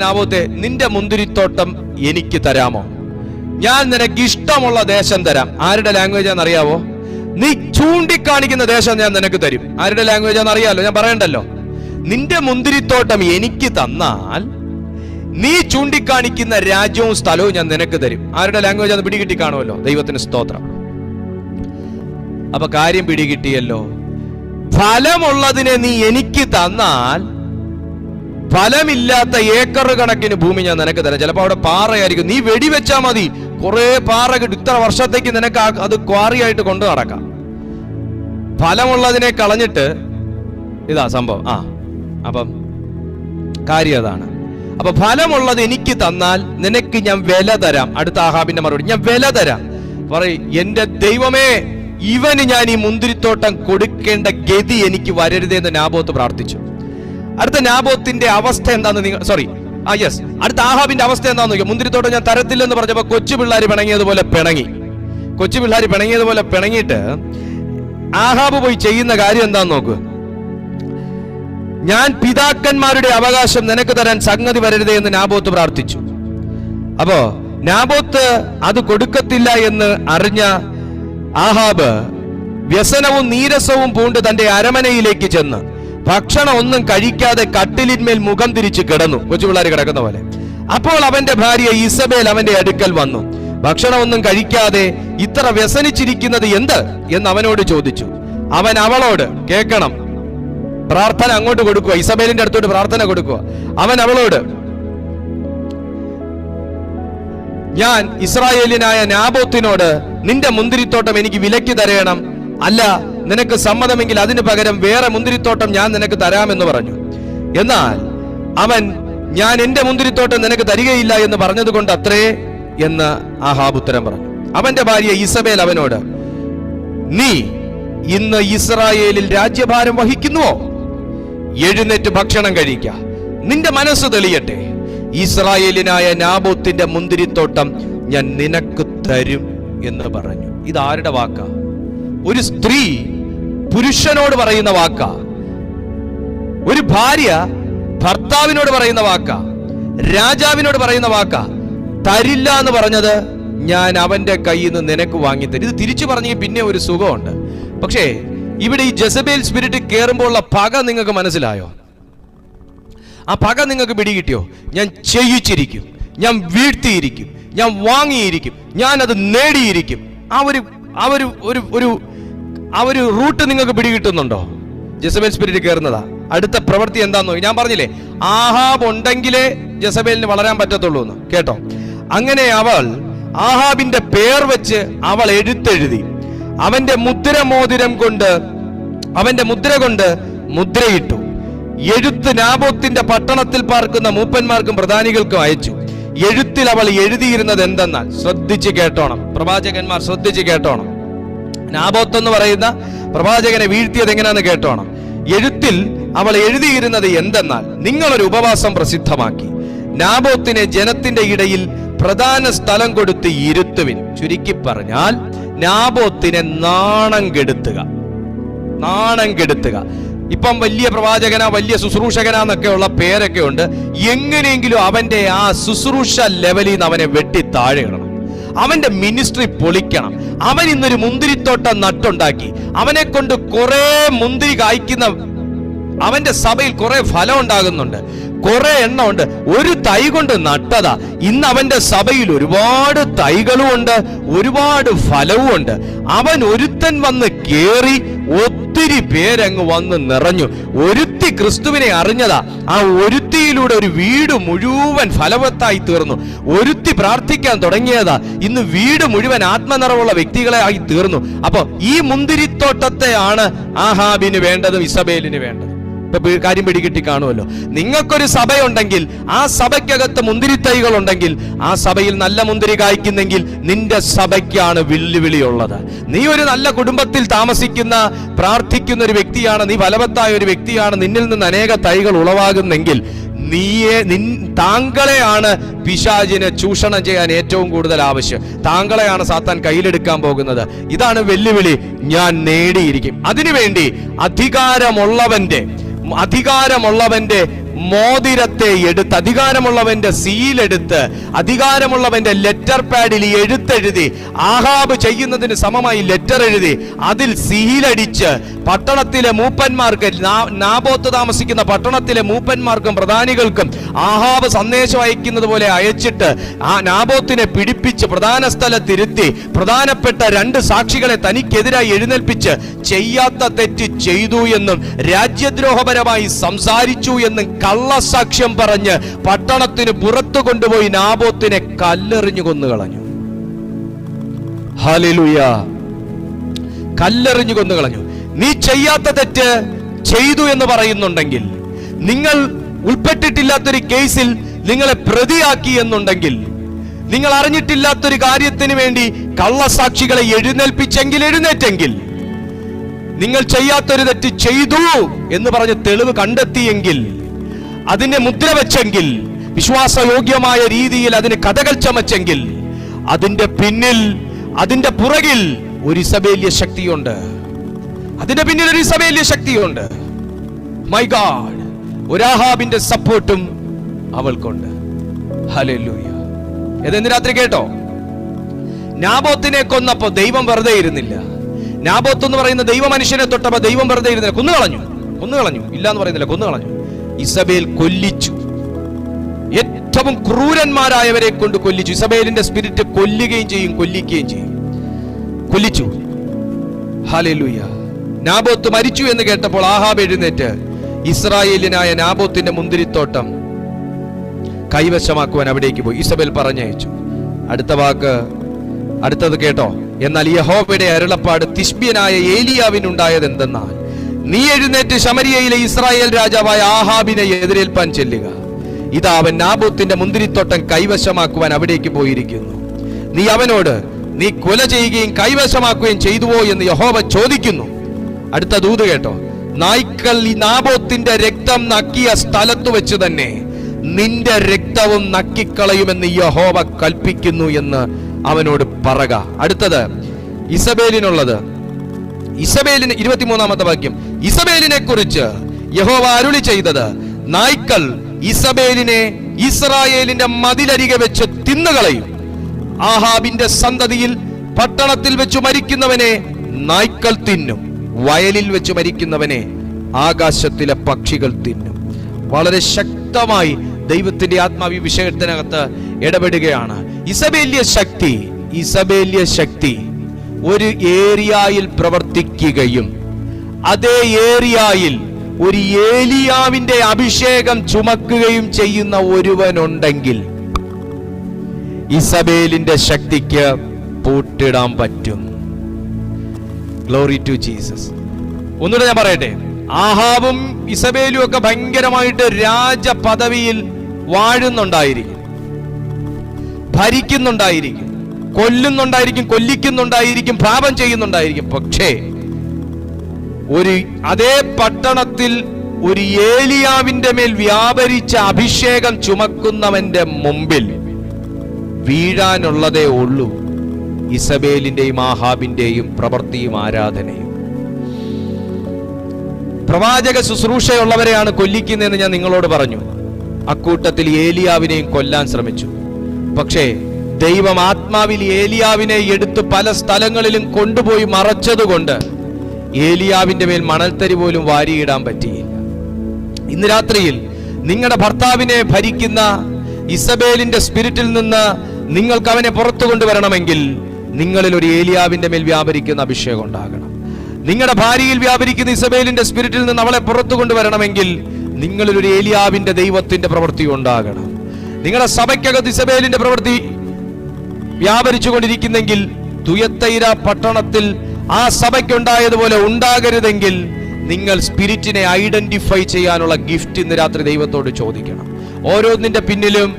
നാബോത്തെ നിന്റെ മുന്തിരിത്തോട്ടം എനിക്ക് തരാമോ? ഞാൻ നിനക്ക് ഇഷ്ടമുള്ള ദേശം തരാം. ആരുടെ ലാംഗ്വേജ് ആണെന്ന് അറിയാവോ? നീ ചൂണ്ടിക്കാണിക്കുന്ന ദേശം ഞാൻ നിനക്ക് തരും. ആരുടെ ലാംഗ്വേജ് ആണെന്ന് അറിയാലോ, ഞാൻ പറയണ്ടല്ലോ. നിന്റെ മുന്തിരിത്തോട്ടം എനിക്ക് തന്നാൽ നീ ചൂണ്ടിക്കാണിക്കുന്ന രാജ്യവും സ്ഥലവും ഞാൻ നിനക്ക് തരും. ആരുടെ ലാംഗ്വേജ് ആണെന്ന് പിടികിട്ടി കാണുമല്ലോ. ദൈവത്തിന് സ്തോത്രം. അപ്പൊ കാര്യം പിടികിട്ടിയല്ലോ. ഫലമുള്ളതിനെ നീ എനിക്ക് തന്നാൽ ഫലമില്ലാത്ത ഏക്കർ കണക്കിന് ഭൂമി ഞാൻ നിനക്ക് തരാം. ചിലപ്പോ അവിടെ പാറയായിരിക്കും, നീ വെടിവെച്ചാ മതി, കുറെ പാറ കിട്ടും. ഇത്ര വർഷത്തേക്ക് നിനക്ക് അത് ക്വാറിയായിട്ട് കൊണ്ടു നടക്കാം. ഫലമുള്ളതിനെ കളഞ്ഞിട്ട് ഇതാ സംഭവം. അപ്പം കാര്യം അതാണ്. അപ്പൊ ഫലമുള്ളത് എനിക്ക് തന്നാൽ നിനക്ക് ഞാൻ വില തരാം. അടുത്ത ആഹാബിന്റെ മറുപടി, ഞാൻ വില തരാം. പറയും, എന്റെ ദൈവമേ, ഇവന് ഞാൻ ഈ മുന്തിരിത്തോട്ടം കൊടുക്കേണ്ട ഗതി എനിക്ക് വരരുതെന്ന് നാബോത്ത് പ്രാർത്ഥിച്ചു. അടുത്ത നാബോത്തിന്റെ അവസ്ഥ എന്താന്ന് അടുത്ത ആഹാബിന്റെ അവസ്ഥ എന്താന്ന് നോക്കിയാൽ, മുന്തിരിത്തോട്ടം ഞാൻ തരത്തില്ലെന്ന് പറഞ്ഞപ്പോ കൊച്ചു പിള്ളേർ പിണങ്ങിയതുപോലെ പിണങ്ങിയിട്ട് ആഹാബ് പോയി ചെയ്യുന്ന കാര്യം എന്താന്ന് നോക്കുക. ഞാൻ പിതാക്കന്മാരുടെ അവകാശം നിനക്ക് തരാൻ സംഗതി വരരുതേ എന്ന് നാബോത്ത് പ്രാർത്ഥിച്ചു. അപ്പോ നാബോത്ത് അത് കൊടുക്കത്തില്ല എന്ന് അറിഞ്ഞ ആഹാബ് വ്യസനവും നീരസവും പൂണ്ട് തന്റെ അരമനയിലേക്ക് ചെന്ന് ഭക്ഷണം ഒന്നും കഴിക്കാതെ കട്ടിലിന്മേൽ മുഖം തിരിച്ച് കിടന്നു, കൊച്ചുപിള്ളേർ കിടക്കുന്ന പോലെ. അപ്പോൾ അവന്റെ ഭാര്യ ഇസബേൽ അവന്റെ അടുക്കൽ വന്നു. ഭക്ഷണം ഒന്നും കഴിക്കാതെ ഇത്ര വ്യസനിച്ചിരിക്കുന്നത് എന്ത് എന്ന് അവനോട് ചോദിച്ചു. അവൻ അവളോട്, കേൾക്കണം, പ്രാർത്ഥന അങ്ങോട്ട് കൊടുക്കുക, ഇസബേലിന്റെ അടുത്തോട്ട് പ്രാർത്ഥന കൊടുക്കുക. അവൻ അവളോട്, ഞാൻ ഇസ്രായേലിനായ നാബോത്തിനോട് നിന്റെ മുന്തിരിത്തോട്ടം എനിക്ക് വിലയ്ക്ക് തരയണം, അല്ല നിനക്ക് സമ്മതമെങ്കിൽ അതിന് പകരം വേറെ മുന്തിരിത്തോട്ടം ഞാൻ നിനക്ക് തരാമെന്ന് പറഞ്ഞു. എന്നാൽ അവൻ, ഞാൻ എന്റെ മുന്തിരിത്തോട്ടം നിനക്ക് തരികയില്ല എന്ന് പറഞ്ഞത് കൊണ്ട് അത്രേ എന്ന് ആഹാബ് ഉത്തരം പറഞ്ഞു. അവന്റെ ഭാര്യ ഇസബേൽ അവനോട്, നീ ഇന്ന് ഇസ്രായേലിൽ രാജ്യഭാരം വഹിക്കുന്നുവോ? എഴുന്നേറ്റ് ഭക്ഷണം കഴിക്ക, നിന്റെ മനസ്സ് തെളിയട്ടെ. ഇസ്രായേലിനായ നാബോത്തിന്റെ മുന്തിരിത്തോട്ടം ഞാൻ നിനക്ക് തരും എന്ന് പറഞ്ഞു. ഇതാരുടെ വാക്കാ? ഒരു സ്ത്രീ പുരുഷനോട് പറയുന്ന വാക്കാ. ഒരു ഭാര്യ ഭർത്താവിനോട് പറയുന്ന വാക്കാ. രാജാവിനോട് പറയുന്ന വാക്കാ. തരില്ല എന്ന് പറഞ്ഞത് ഞാൻ അവന്റെ കയ്യിൽ നിന്ന് നിനക്ക് വാങ്ങിത്തരും. ഇത് തിരിച്ചു പറഞ്ഞെങ്കിൽ പിന്നെ ഒരു സുഖമുണ്ട്. പക്ഷേ ഇവിടെ ഈ ജെസബേൽ സ്പിരിറ്റ് കയറുമ്പോൾ ഉള്ള പക നിങ്ങൾക്ക് മനസ്സിലായോ? ആ പക നിങ്ങൾക്ക് പിടികിട്ടിയോ? ഞാൻ ചെയ്യിച്ചിരിക്കും, ഞാൻ വീഴ്ത്തിയിരിക്കും, ഞാൻ വാങ്ങിയിരിക്കും, ഞാൻ അത് നേടിയിരിക്കും. ആ ഒരു റൂട്ട് നിങ്ങൾക്ക് പിടികിട്ടുന്നുണ്ടോ? ജെസബേൽ സ്പിരിറ്റ് കയറുന്നതാ. അടുത്ത പ്രവൃത്തി എന്താന്ന് ഞാൻ പറഞ്ഞില്ലേ, ആഹാബ് ഉണ്ടെങ്കിലേ ജെസബേലിന് വളരാൻ പറ്റത്തുള്ളൂ എന്ന്. കേട്ടോ? അങ്ങനെ അവൾ ആഹാബിന്റെ പേർ വെച്ച് അവൾ എഴുത്തെഴുതി അവന്റെ മുദ്ര കൊണ്ട് മുദ്രയിട്ടു. എഴുത്ത് നാബോത്തിന്റെ പട്ടണത്തിൽ പാർക്കുന്ന മൂപ്പന്മാർക്കും പ്രധാനികൾക്കും അയച്ചു. എഴുത്തിൽ അവൾ എഴുതിയിരുന്നത് എന്തെന്നാൽ, ശ്രദ്ധിച്ച് കേട്ടോണം, പ്രവാചകന്മാർ ശ്രദ്ധിച്ച് കേട്ടോണം. നാബോത്ത് എന്ന് പറയുന്ന പ്രവാചകനെ വീഴ്ത്തിയത് എങ്ങനെയാന്ന് കേട്ടോണം. എഴുത്തിൽ അവൾ എഴുതിയിരുന്നത് എന്തെന്നാൽ, നിങ്ങളൊരു ഉപവാസം പ്രസിദ്ധമാക്കി നാബോത്തിനെ ജനത്തിന്റെ ഇടയിൽ പ്രധാന സ്ഥലം കൊടുത്ത് ഇരുത്തുവിൻ. ചുരുക്കി പറഞ്ഞാൽ നാബോത്തിനെ നാണം കെടുത്തുക. ഇപ്പം വലിയ പ്രവാചകനാ, വലിയ ശുശ്രൂഷകനാന്നൊക്കെ ഉള്ള പേരൊക്കെ ഉണ്ട്. എങ്ങനെയെങ്കിലും അവന്റെ ആ ശുശ്രൂഷ ലെവലിൽ നിന്ന് അവനെ വെട്ടി താഴെ ഇടണം. അവന്റെ മിനിസ്ട്രി പൊളിക്കണം. അവൻ ഇന്നൊരു മുന്തിരിത്തോട്ടം നട്ടുണ്ടാക്കി അവനെ കൊണ്ട് കുറെ മുന്തിരി കായ്ക്കുന്ന അവന്റെ സഭയിൽ കുറെ ഫലം ഉണ്ടാകുന്നുണ്ട്, കുറെ എണ്ണം ഉണ്ട്. ഒരു തൈ കൊണ്ട് നട്ടതാ. ഇന്ന് അവന്റെ സഭയിൽ ഒരുപാട് തൈകളും ഉണ്ട്, ഒരുപാട് ഫലവും ഉണ്ട്. അവൻ ഒരുത്തൻ വന്ന് കേറി ഒത്തിരി പേരങ്ങ് വന്ന് നിറഞ്ഞു. ഒരുത്തി ക്രിസ്തുവിനെ അറിഞ്ഞതാ. ആ ഒരുത്തിയിലൂടെ ഒരു വീട് മുഴുവൻ ഫലവത്തായി തീർന്നു. ഒരുത്തി പ്രാർത്ഥിക്കാൻ തുടങ്ങിയതാ. ഇന്ന് വീട് മുഴുവൻ ആത്മനിറവുള്ള വ്യക്തികളെ ആയി തീർന്നു. അപ്പൊ ഈ മുന്തിരിത്തോട്ടത്തെയാണ് ആഹാബിന് വേണ്ടതും ഇസബേലിന് വേണ്ടതും. ഇപ്പൊ കാര്യം പിടികിട്ടി കാണുമല്ലോ. നിങ്ങൾക്കൊരു സഭയുണ്ടെങ്കിൽ, ആ സഭയ്ക്കകത്ത് മുന്തിരിത്തൈകൾ ഉണ്ടെങ്കിൽ, ആ സഭയിൽ നല്ല മുന്തിരി കായ്ക്കുന്നെങ്കിൽ നിന്റെ സഭയ്ക്കാണ് വെല്ലുവിളിയുള്ളത്. നീ ഒരു നല്ല കുടുംബത്തിൽ താമസിക്കുന്ന, പ്രാർത്ഥിക്കുന്ന ഒരു വ്യക്തിയാണ്, നീ ഫലവത്തായ ഒരു വ്യക്തിയാണ്, നിന്നിൽ നിന്ന് അനേക തൈകൾ ഉളവാകുന്നെങ്കിൽ താങ്കളെയാണ് പിശാചിനെ ചൂഷണം ചെയ്യാൻ ഏറ്റവും കൂടുതൽ ആവശ്യം. താങ്കളെയാണ് സാത്താൻ കയ്യിലെടുക്കാൻ പോകുന്നത്. ഇതാണ് വെല്ലുവിളി. ഞാൻ നേടിയിരിക്കും. അതിനുവേണ്ടി അധികാരമുള്ളവന്റെ മോതിരത്തെ എടുത്ത്, അധികാരമുള്ളവന്റെ സീലെടുത്ത്, അധികാരമുള്ളവന്റെ ലെറ്റർ പാഡിൽ എഴുത്തെഴുതി, ആഹാബ് ചെയ്യുന്നതിന് സമമായി ലെറ്റർ എഴുതി, അതിൽ സീലടിച്ച് പട്ടണത്തിലെ മൂപ്പന്മാർക്ക്, നാബോത്ത് താമസിക്കുന്ന പട്ടണത്തിലെ മൂപ്പന്മാർക്കും പ്രധാനികൾക്കും ആഹാബ് സന്ദേശം അയക്കുന്നത് പോലെ അയച്ചിട്ട് ആ നാബോത്തിനെ പിടിപ്പിച്ച് പ്രധാന സ്ഥലത്തിരുത്തി പ്രധാനപ്പെട്ട 2 സാക്ഷികളെ തനിക്കെതിരായി എഴുന്നേൽപ്പിച്ച് ചെയ്യാത്ത തെറ്റ് ചെയ്തു എന്നും രാജ്യദ്രോഹപരമായി സംസാരിച്ചു എന്നും കള്ളസാക്ഷ്യം പറഞ്ഞ് പട്ടണത്തിന് പുറത്തു കൊണ്ടുപോയി നാബോത്തിനെ കല്ലെറിഞ്ഞു കൊന്നുകളഞ്ഞു. ഹല്ലേലൂയ! കല്ലെറിഞ്ഞു കൊന്നുകളഞ്ഞു. നീ ചെയ്യാത്ത തെറ്റ് ചെയ്തു എന്ന് പറയുന്നുണ്ടെങ്കിൽ, നിങ്ങൾ ഉൾപ്പെട്ടിട്ടില്ലാത്തൊരു കേസിൽ നിങ്ങളെ പ്രതിയാക്കി എന്നുണ്ടെങ്കിൽ, നിങ്ങൾ അറിഞ്ഞിട്ടില്ലാത്തൊരു കാര്യത്തിന് വേണ്ടി കള്ളസാക്ഷികളെ എഴുന്നേറ്റെങ്കിൽ, നിങ്ങൾ ചെയ്യാത്തൊരു തെറ്റ് ചെയ്തു എന്ന് പറഞ്ഞ് തെളിവ് കണ്ടെത്തിയെങ്കിൽ, അതിനെ മുദ്ര വെച്ചെങ്കിൽ, വിശ്വാസയോഗ്യമായ രീതിയിൽ അതിന് കഥകൾ ചമച്ചെങ്കിൽ, അതിന്റെ പിന്നിൽ, അതിന്റെ പുറകിൽ ഒരു ഇസബേല്യ ശക്തിയുണ്ട്. അതിന്റെ പിന്നിൽ ഒരു ഇസബേല്യ ശക്തിയുണ്ട്. My God! ഒരു ആഹാബിന്റെ സപ്പോർട്ടും അവൾക്കുണ്ട്. ഹല്ലേലൂയ! ഇതെന്ന് രാത്രി കേട്ടോ. നാബോത്തിനെ കൊന്നപ്പോ ദൈവം വെറുതെ ഇരുന്നില്ല. നാബോത്ത് എന്ന് പറയുന്ന ദൈവ മനുഷ്യനെ തൊട്ടപ്പോ ദൈവം വെറുതെ ഇരുന്നില്ല. കൊന്നുകളഞ്ഞു. ഇല്ല എന്ന് പറയുന്നില്ല, കൊന്നുകളഞ്ഞു. ഇസബേൽ കൊല്ലിച്ചു. ഏറ്റവും ക്രൂരന്മാരായവരെ കൊണ്ട് കൊല്ലിച്ചു. ഇസബേലിന്റെ സ്പിരിറ്റ് കൊല്ലുകയും ചെയ്യും, കൊല്ലിക്കുകയും ചെയ്യും. കൊല്ലിച്ചു. ഹല്ലേലൂയ! നാബോത്ത് മരിച്ചു എന്ന് കേട്ടപ്പോൾ ആഹാബ് എഴുന്നേറ്റ് ഇസ്രായേലിനായ നാബോത്തിന്റെ മുന്തിരിത്തോട്ടം കൈവശമാക്കുവാൻ അവിടേക്ക് പോയി. ഇസബേൽ പറഞ്ഞയച്ചു. അടുത്തത് കേട്ടോ. എന്നാൽ യഹോവയുടെ അരുളപ്പാട് തിശ്ബ്യനായ ഏലിയാവിനുണ്ടായത് എന്തെന്നാൽ, നീ എഴുന്നേറ്റ് ശമരിയയിലെ ഇസ്രായേൽ രാജാവായ ആഹാബിനെ എതിരേൽപ്പാൻ ചെല്ലുക. ഇതാ അവൻ നാബോത്തിന്റെ മുന്തിരിത്തോട്ടം കൈവശമാക്കുവാൻ അവിടേക്ക് പോയിരിക്കുന്നു. നീ അവനോട്, നീ കൊല ചെയ്യുകയും കൈവശമാക്കുകയും ചെയ്തുവോ എന്ന് യഹോവ ചോദിക്കുന്നു. അടുത്ത ദൂത് കേട്ടോ. നായ്ക്കൾ ഈ നാബോത്തിന്റെ രക്തം നക്കിയ സ്ഥലത്ത് വെച്ച് തന്നെ നിന്റെ രക്തവും നക്കിക്കളയുമെന്ന് യഹോവ കൽപ്പിക്കുന്നു എന്ന് അവനോട് പറക. അടുത്തത് ഇസബേലിനുള്ളത്. ഇസബേലിന് 23-ാമത്തെ വാക്യം. ഇസബേലിനെ കുറിച്ച് യഹോവ അരുളി ചെയ്തത്, നായ്ക്കൾ ഇസബേലിനെ ഇസ്രായേലിന്റെ മതിലരികെ വെച്ച് തിന്നുകളയും. ആഹാബിന്റെ സന്തതിയിൽ പട്ടണത്തിൽ വെച്ച് മരിക്കുന്നവനെ നായ്ക്കൾ തിന്നും, വയലിൽ വെച്ച് മരിക്കുന്നവനെ ആകാശത്തിലെ പക്ഷികൾ തിന്നും. വളരെ ശക്തമായി ദൈവത്തിന്റെ ആത്മാവി വിഷയത്തിനകത്ത് ഇടപെടുകയാണ്. ഇസബേല്യ ശക്തി ഒരു ഏരിയയിൽ പ്രവർത്തിക്കുകയും അതേ ഏരിയയിൽ ഒരു ഏലിയാവിന്റെ അഭിഷേകം ചുമക്കുകയും ചെയ്യുന്ന ഒരുവനുണ്ടെങ്കിൽ ഇസബേലിന്റെ ശക്തിക്ക് പൂട്ടിടാൻ പറ്റും. Glory to Jesus. ഒന്നുകൂടെ ഞാൻ പറയട്ടെ. ആഹാബും ഇസബേലും ഒക്കെ ഭയങ്കരമായിട്ട് രാജപദവിയിൽ വാഴുന്നുണ്ടായിരിക്കും, ഭരിക്കുന്നുണ്ടായിരിക്കും, കൊല്ലുന്നുണ്ടായിരിക്കും, കൊല്ലിക്കുന്നുണ്ടായിരിക്കും, പാപം ചെയ്യുന്നുണ്ടായിരിക്കും. പക്ഷേ അതേ പട്ടണത്തിൽ ഒരു ഏലിയാവിന്റെ മേൽ വ്യാപരിച്ച അഭിഷേകം ചുമക്കുന്നവന്റെ മുമ്പിൽ വീഴാനുള്ളതേ ഉള്ളൂ ഇസബേലിന്റെയും ആഹാബിന്റെയും പ്രവൃത്തിയും ആരാധനയും. പ്രവാചക ശുശ്രൂഷയുള്ളവരെയാണ് കൊല്ലിക്കുന്നതെന്ന് ഞാൻ നിങ്ങളോട് പറഞ്ഞു. അക്കൂട്ടത്തിൽ ഏലിയാവിനെയും കൊല്ലാൻ ശ്രമിച്ചു. പക്ഷേ ദൈവം ആത്മാവിൽ ഏലിയാവിനെ എടുത്ത് പല സ്ഥലങ്ങളിലും കൊണ്ടുപോയി മറച്ചതുകൊണ്ട് ഏലിയാവിന്റെ മേൽ മണൽത്തരി പോലും വാരിയിടാൻ പറ്റിയില്ല. ഇന്ന് രാത്രിയിൽ നിങ്ങളുടെ ഭർത്താവിനെ ഭരിക്കുന്ന ഇസബേലിന്റെ സ്പിരിറ്റിൽ നിന്ന് നിങ്ങൾക്ക് അവനെ പുറത്തു കൊണ്ടുവരണമെങ്കിൽ നിങ്ങളിൽ ഒരു ഏലിയാവിന്റെ മേൽ വ്യാപരിക്കുന്ന അഭിഷേകം ഉണ്ടാകണം. നിങ്ങളുടെ ഭാര്യയിൽ വ്യാപരിക്കുന്ന ഇസബേലിന്റെ സ്പിരിറ്റിൽ നിന്ന് അവളെ പുറത്തു കൊണ്ടുവരണമെങ്കിൽ നിങ്ങളിൽ ഒരു ഏലിയാവിന്റെ ദൈവത്തിന്റെ പ്രവൃത്തി ഉണ്ടാകണം. നിങ്ങളുടെ സഭയ്ക്കകത്ത് ഇസബേലിന്റെ പ്രവൃത്തി വ്യാപരിച്ചു കൊണ്ടിരിക്കുന്നെങ്കിൽ തുയത്തൈര പട്ടണത്തിൽ ആ സഭയ്ക്കുണ്ടായതുപോലെ ഉണ്ടാകരുതെങ്കിൽ നിങ്ങൾ സ്പിരിറ്റിനെ ഐഡന്റിഫൈ ചെയ്യാനുള്ള ഗിഫ്റ്റ് ഇന്ന് രാത്രി ദൈവത്തോട് ചോദിക്കണം. ഓരോന്നിന്റെ പിന്നിലും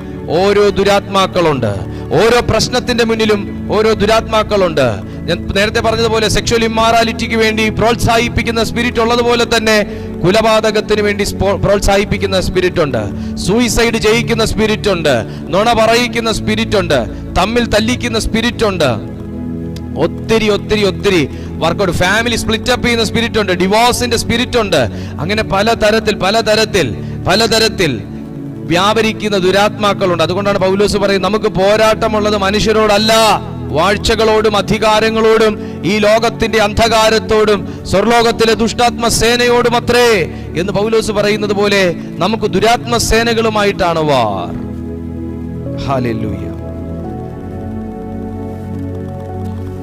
ഓരോ ദുരാത്മാക്കളുണ്ട്. ഓരോ പ്രശ്നത്തിന്റെ മുന്നിലും ഓരോ ദുരാത്മാക്കളുണ്ട്. ഞാൻ നേരത്തെ പറഞ്ഞതുപോലെ സെക്ഷൽ ഇമ്മാറാലിറ്റിക്ക് വേണ്ടി പ്രോത്സാഹിപ്പിക്കുന്ന സ്പിരിറ്റ് ഉള്ളതുപോലെ തന്നെ കുലപാതകത്തിന് വേണ്ടി പ്രോത്സാഹിപ്പിക്കുന്ന സ്പിരിറ്റ് ഉണ്ട്. സൂയിസൈഡ് ചെയ്യിക്കുന്ന സ്പിരിറ്റ് ഉണ്ട്. നുണ പറയിക്കുന്ന സ്പിരിറ്റ് ഉണ്ട്. തമ്മിൽ തല്ലിക്കുന്ന സ്പിരിറ്റ് ഉണ്ട്. ഒത്തിരി ഒത്തിരി ഒത്തിരി വർക്കൗട്ട്, ഫാമിലി സ്പ്ലിറ്റ് അപ്പ് ചെയ്യുന്ന സ്പിരിറ്റ് ഉണ്ട്. ഡിവോഴ്സിന്റെ സ്പിരിറ്റ് ഉണ്ട്. അങ്ങനെ പലതരത്തിൽ വ്യാപരിക്കുന്ന ദുരാത്മാക്കളുണ്ട്. അതുകൊണ്ടാണ് പൗലോസ് പറയുന്നത്, നമുക്ക് പോരാട്ടമുള്ളത് മനുഷ്യരോടല്ല, വാഴ്ചകളോടും അധികാരങ്ങളോടും ഈ ലോകത്തിന്റെ അന്ധകാരത്തോടും സ്വർലോകത്തിലെ ദുഷ്ടാത്മ സേനയോടും അത്രേ എന്ന് പൗലോസ് പറയുന്നത് പോലെ നമുക്ക് ദുരാത്മ സേനകളുമായിട്ടാണ് war. Hallelujah,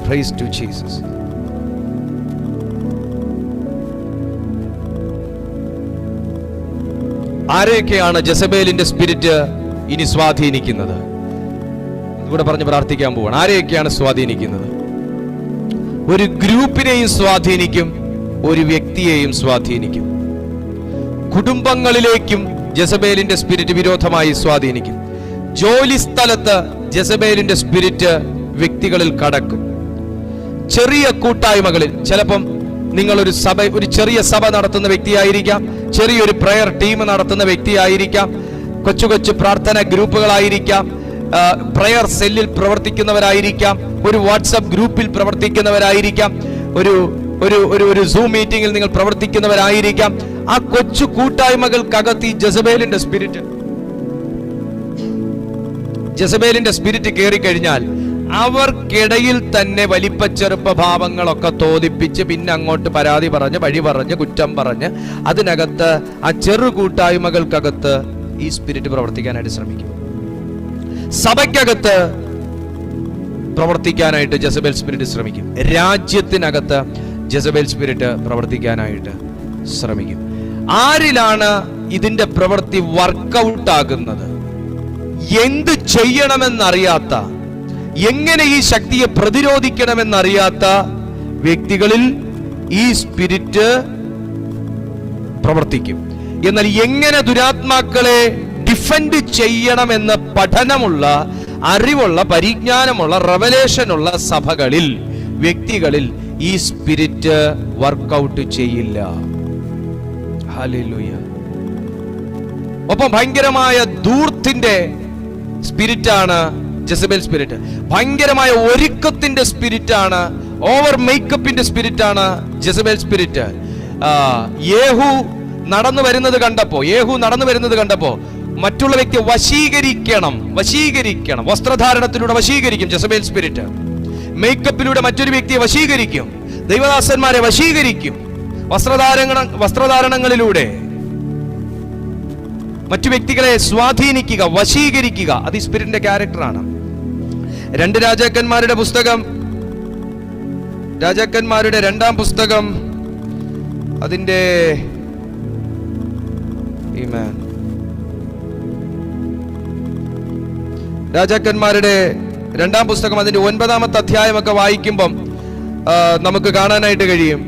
praise to Jesus. ആരെയൊക്കെയാണ് ജെസബേലിന്റെ സ്പിരിറ്റ് ഇനി സ്വാധീനിക്കുന്നത്? ഇവിടെ പറഞ്ഞ് പ്രാർത്ഥിക്കാൻ പോവാണ്. ആരെയൊക്കെയാണ് സ്വാധീനിക്കുന്നത്? ഒരു ഗ്രൂപ്പിനെയും സ്വാധീനിക്കും, ഒരു വ്യക്തിയെയും സ്വാധീനിക്കും. കുടുംബങ്ങളിലേക്കും ജെസബേലിന്റെ സ്പിരിറ്റ് വിരോധമായി സ്വാധീനിക്കും. ജോലി സ്ഥലത്ത് ജെസബേലിന്റെ സ്പിരിറ്റ് വ്യക്തികളിൽ കടക്കും. ചെറിയ കൂട്ടായ്മകളിൽ, ചിലപ്പം നിങ്ങൾ ഒരു ചെറിയ സഭ നടത്തുന്ന വ്യക്തിയായിരിക്കാം, ചെറിയൊരു പ്രയർ ടീം നടത്തുന്ന വ്യക്തിയായിരിക്കാം, കൊച്ചു പ്രാർത്ഥന ഗ്രൂപ്പുകളായിരിക്കാം, പ്രയർ സെല്ലിൽ പ്രവർത്തിക്കുന്നവരായിരിക്കാം, ഒരു വാട്സപ്പ് ഗ്രൂപ്പിൽ പ്രവർത്തിക്കുന്നവരായിരിക്കാം, ഒരു സൂം മീറ്റിംഗിൽ നിങ്ങൾ പ്രവർത്തിക്കുന്നവരായിരിക്കാം. ആ കൊച്ചു കൂട്ടായ്മകൾക്കകത്ത് ഈ ജെസബേലിന്റെ സ്പിരിറ്റ് കയറി കഴിഞ്ഞാൽ അവർക്കിടയിൽ തന്നെ വലിപ്പച്ചെറുപ്പ ഭാവങ്ങളൊക്കെ തോന്നിപ്പിച്ച് പിന്നെ അങ്ങോട്ട് പരാതി പറഞ്ഞ്, വഴി പറഞ്ഞ്, കുറ്റം പറഞ്ഞ്, അതിനകത്ത് ആ ചെറു കൂട്ടായ്മകൾക്കകത്ത് ഈ സ്പിരിറ്റ് പ്രവർത്തിക്കാനായിട്ട് ശ്രമിക്കും. സഭയ്ക്കകത്ത് പ്രവർത്തിക്കാനായിട്ട് ജെസബേൽ സ്പിരിറ്റ് ശ്രമിക്കും. രാജ്യത്തിനകത്ത് ജെസബേൽ സ്പിരിറ്റ് പ്രവർത്തിക്കാനായിട്ട് ശ്രമിക്കും. ആരിലാണ് ഇതിന്റെ പ്രവൃത്തി വർക്കൗട്ട് ആകുന്നത്? എന്ത് ചെയ്യണമെന്നറിയാത്ത, എങ്ങനെ ഈ ശക്തിയെ പ്രതിരോധിക്കണമെന്നറിയാത്ത വ്യക്തികളിൽ ഈ സ്പിരിറ്റ് പ്രവർത്തിക്കും. എന്നാൽ എങ്ങനെ ദുരാത്മാക്കളെ ഡിഫെൻഡ് ചെയ്യണമെന്ന് പഠനമുള്ള, അറിവുള്ള, പരിജ്ഞാനമുള്ള, റെവലേഷനുള്ള സഭകളിൽ, വ്യക്തികളിൽ ഈ സ്പിരിറ്റ് വർക്കൗട്ട് ചെയ്യില്ല. ഹല്ലേലൂയ. ഒപ്പം ഭയങ്കരമായ ധൂർത്തിന്റെ സ്പിരിറ്റാണ് ജെസബേൽ സ്പിരിറ്റ്. ഭയങ്കരമായ ഒരുക്കത്തിന്റെ സ്പിരിറ്റാണ്, ഓവർ മേക്കപ്പിന്റെ സ്പിരിറ്റാണ് ജെസബേൽ സ്പിരിറ്റ്. യേഹു നടന്നു വരുന്നത് കണ്ടപ്പോ മറ്റുള്ള വ്യക്തി വശീകരിക്കണം. വസ്ത്രധാരണത്തിലൂടെ വശീകരിക്കും ജെസബേൽ സ്പിരിറ്റ്. മേക്കപ്പിലൂടെ മറ്റൊരു വ്യക്തിയെ വശീകരിക്കും. ദൈവദാസന്മാരെ വശീകരിക്കും. വസ്ത്രധാരണങ്ങളിലൂടെ മറ്റു വ്യക്തികളെ സ്വാധീനിക്കുക, വശീകരിക്കുക. അത് ഈ സ്പിരിറ്റിന്റെ ക്യാരക്ടറാണ്. 2 രാജാക്കന്മാരുടെ പുസ്തകം, രാജാക്കന്മാരുടെ 2-ാം പുസ്തകം, അതിന്റെ രാജാക്കന്മാരുടെ 2-ാം പുസ്തകം അതിന്റെ 9-ാമത്തെ അധ്യായമൊക്കെ വായിക്കുമ്പം നമുക്ക് കാണാനായിട്ട് കഴിയും.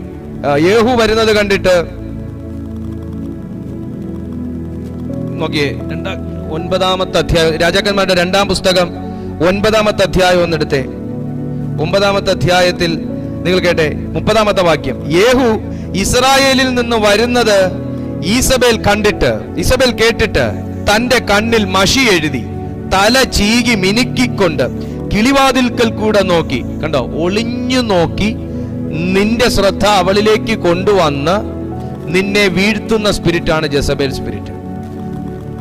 യേഹു വരുന്നത് കണ്ടിട്ട് നോക്കിയേ, 9-ാമത്തെ അധ്യായം, രാജാക്കന്മാരുടെ 2-ാം പുസ്തകം 9-ാമത്തെ അധ്യായം ഒന്നെടുത്തേ. 9-ാമത്തെ അധ്യായത്തിൽ നിങ്ങൾ കേട്ടെ, 30-ാമത്തെ വാക്യം. യേഹു ഇസ്രായേലിൽ നിന്ന് വരുന്നത് ഇസബേൽ കേട്ടിട്ട് തന്റെ കണ്ണിൽ മഷി എഴുതി തല ചീകി മിനുക്കിക്കൊണ്ട് കിളിവാതിൽക്കൽ കൂടെ നോക്കി. കണ്ടോ, ഒളിഞ്ഞു നോക്കി നിന്റെ ശ്രദ്ധ അവളിലേക്ക് കൊണ്ടുവന്ന് നിന്നെ വീഴ്ത്തുന്ന സ്പിരിറ്റാണ് ജെസബേൽ സ്പിരിറ്റ്.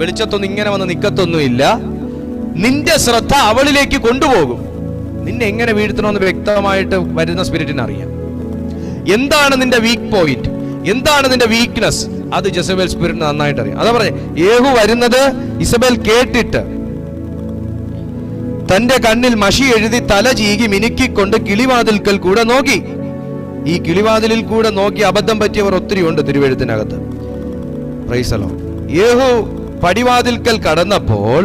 വെളിച്ചത്തൊന്നും ഇങ്ങനെ വന്ന് നിക്കത്തൊന്നുമില്ല. നിന്റെ ശ്രദ്ധ അവളിലേക്ക് കൊണ്ടുപോകും. നിന്നെ എങ്ങനെ വീഴ്ത്തണമെന്ന് വ്യക്തമായിട്ട് വരുന്ന സ്പിരിറ്റിന് അറിയാം. എന്താണ് നിന്റെ വീക്ക് പോയിന്റ്, എന്താണ് നിന്റെ വീക്ക്നെസ്, അത് ജെസബേൽ സ്പിരിറ്റിന് നന്നായിട്ട് അറിയാം. അതാ പറഞ്ഞേ, യേഹു വരുന്നത് ഇസബേൽ കേട്ടിട്ട് തന്റെ കണ്ണിൽ മഷി എഴുതി തല ചീകി മിനുക്കിക്കൊണ്ട് കിളിവാതിൽക്കൽ കൂടെ നോക്കി. ഈ കിളിവാതിലിൽ കൂടെ നോക്കി അബദ്ധം പറ്റിയവർ ഒത്തിരി ഉണ്ട് തിരുവെഴുത്തിനകത്ത്. Praise the Lord. യേഹു പടിവാതിൽക്കൽ കടന്നപ്പോൾ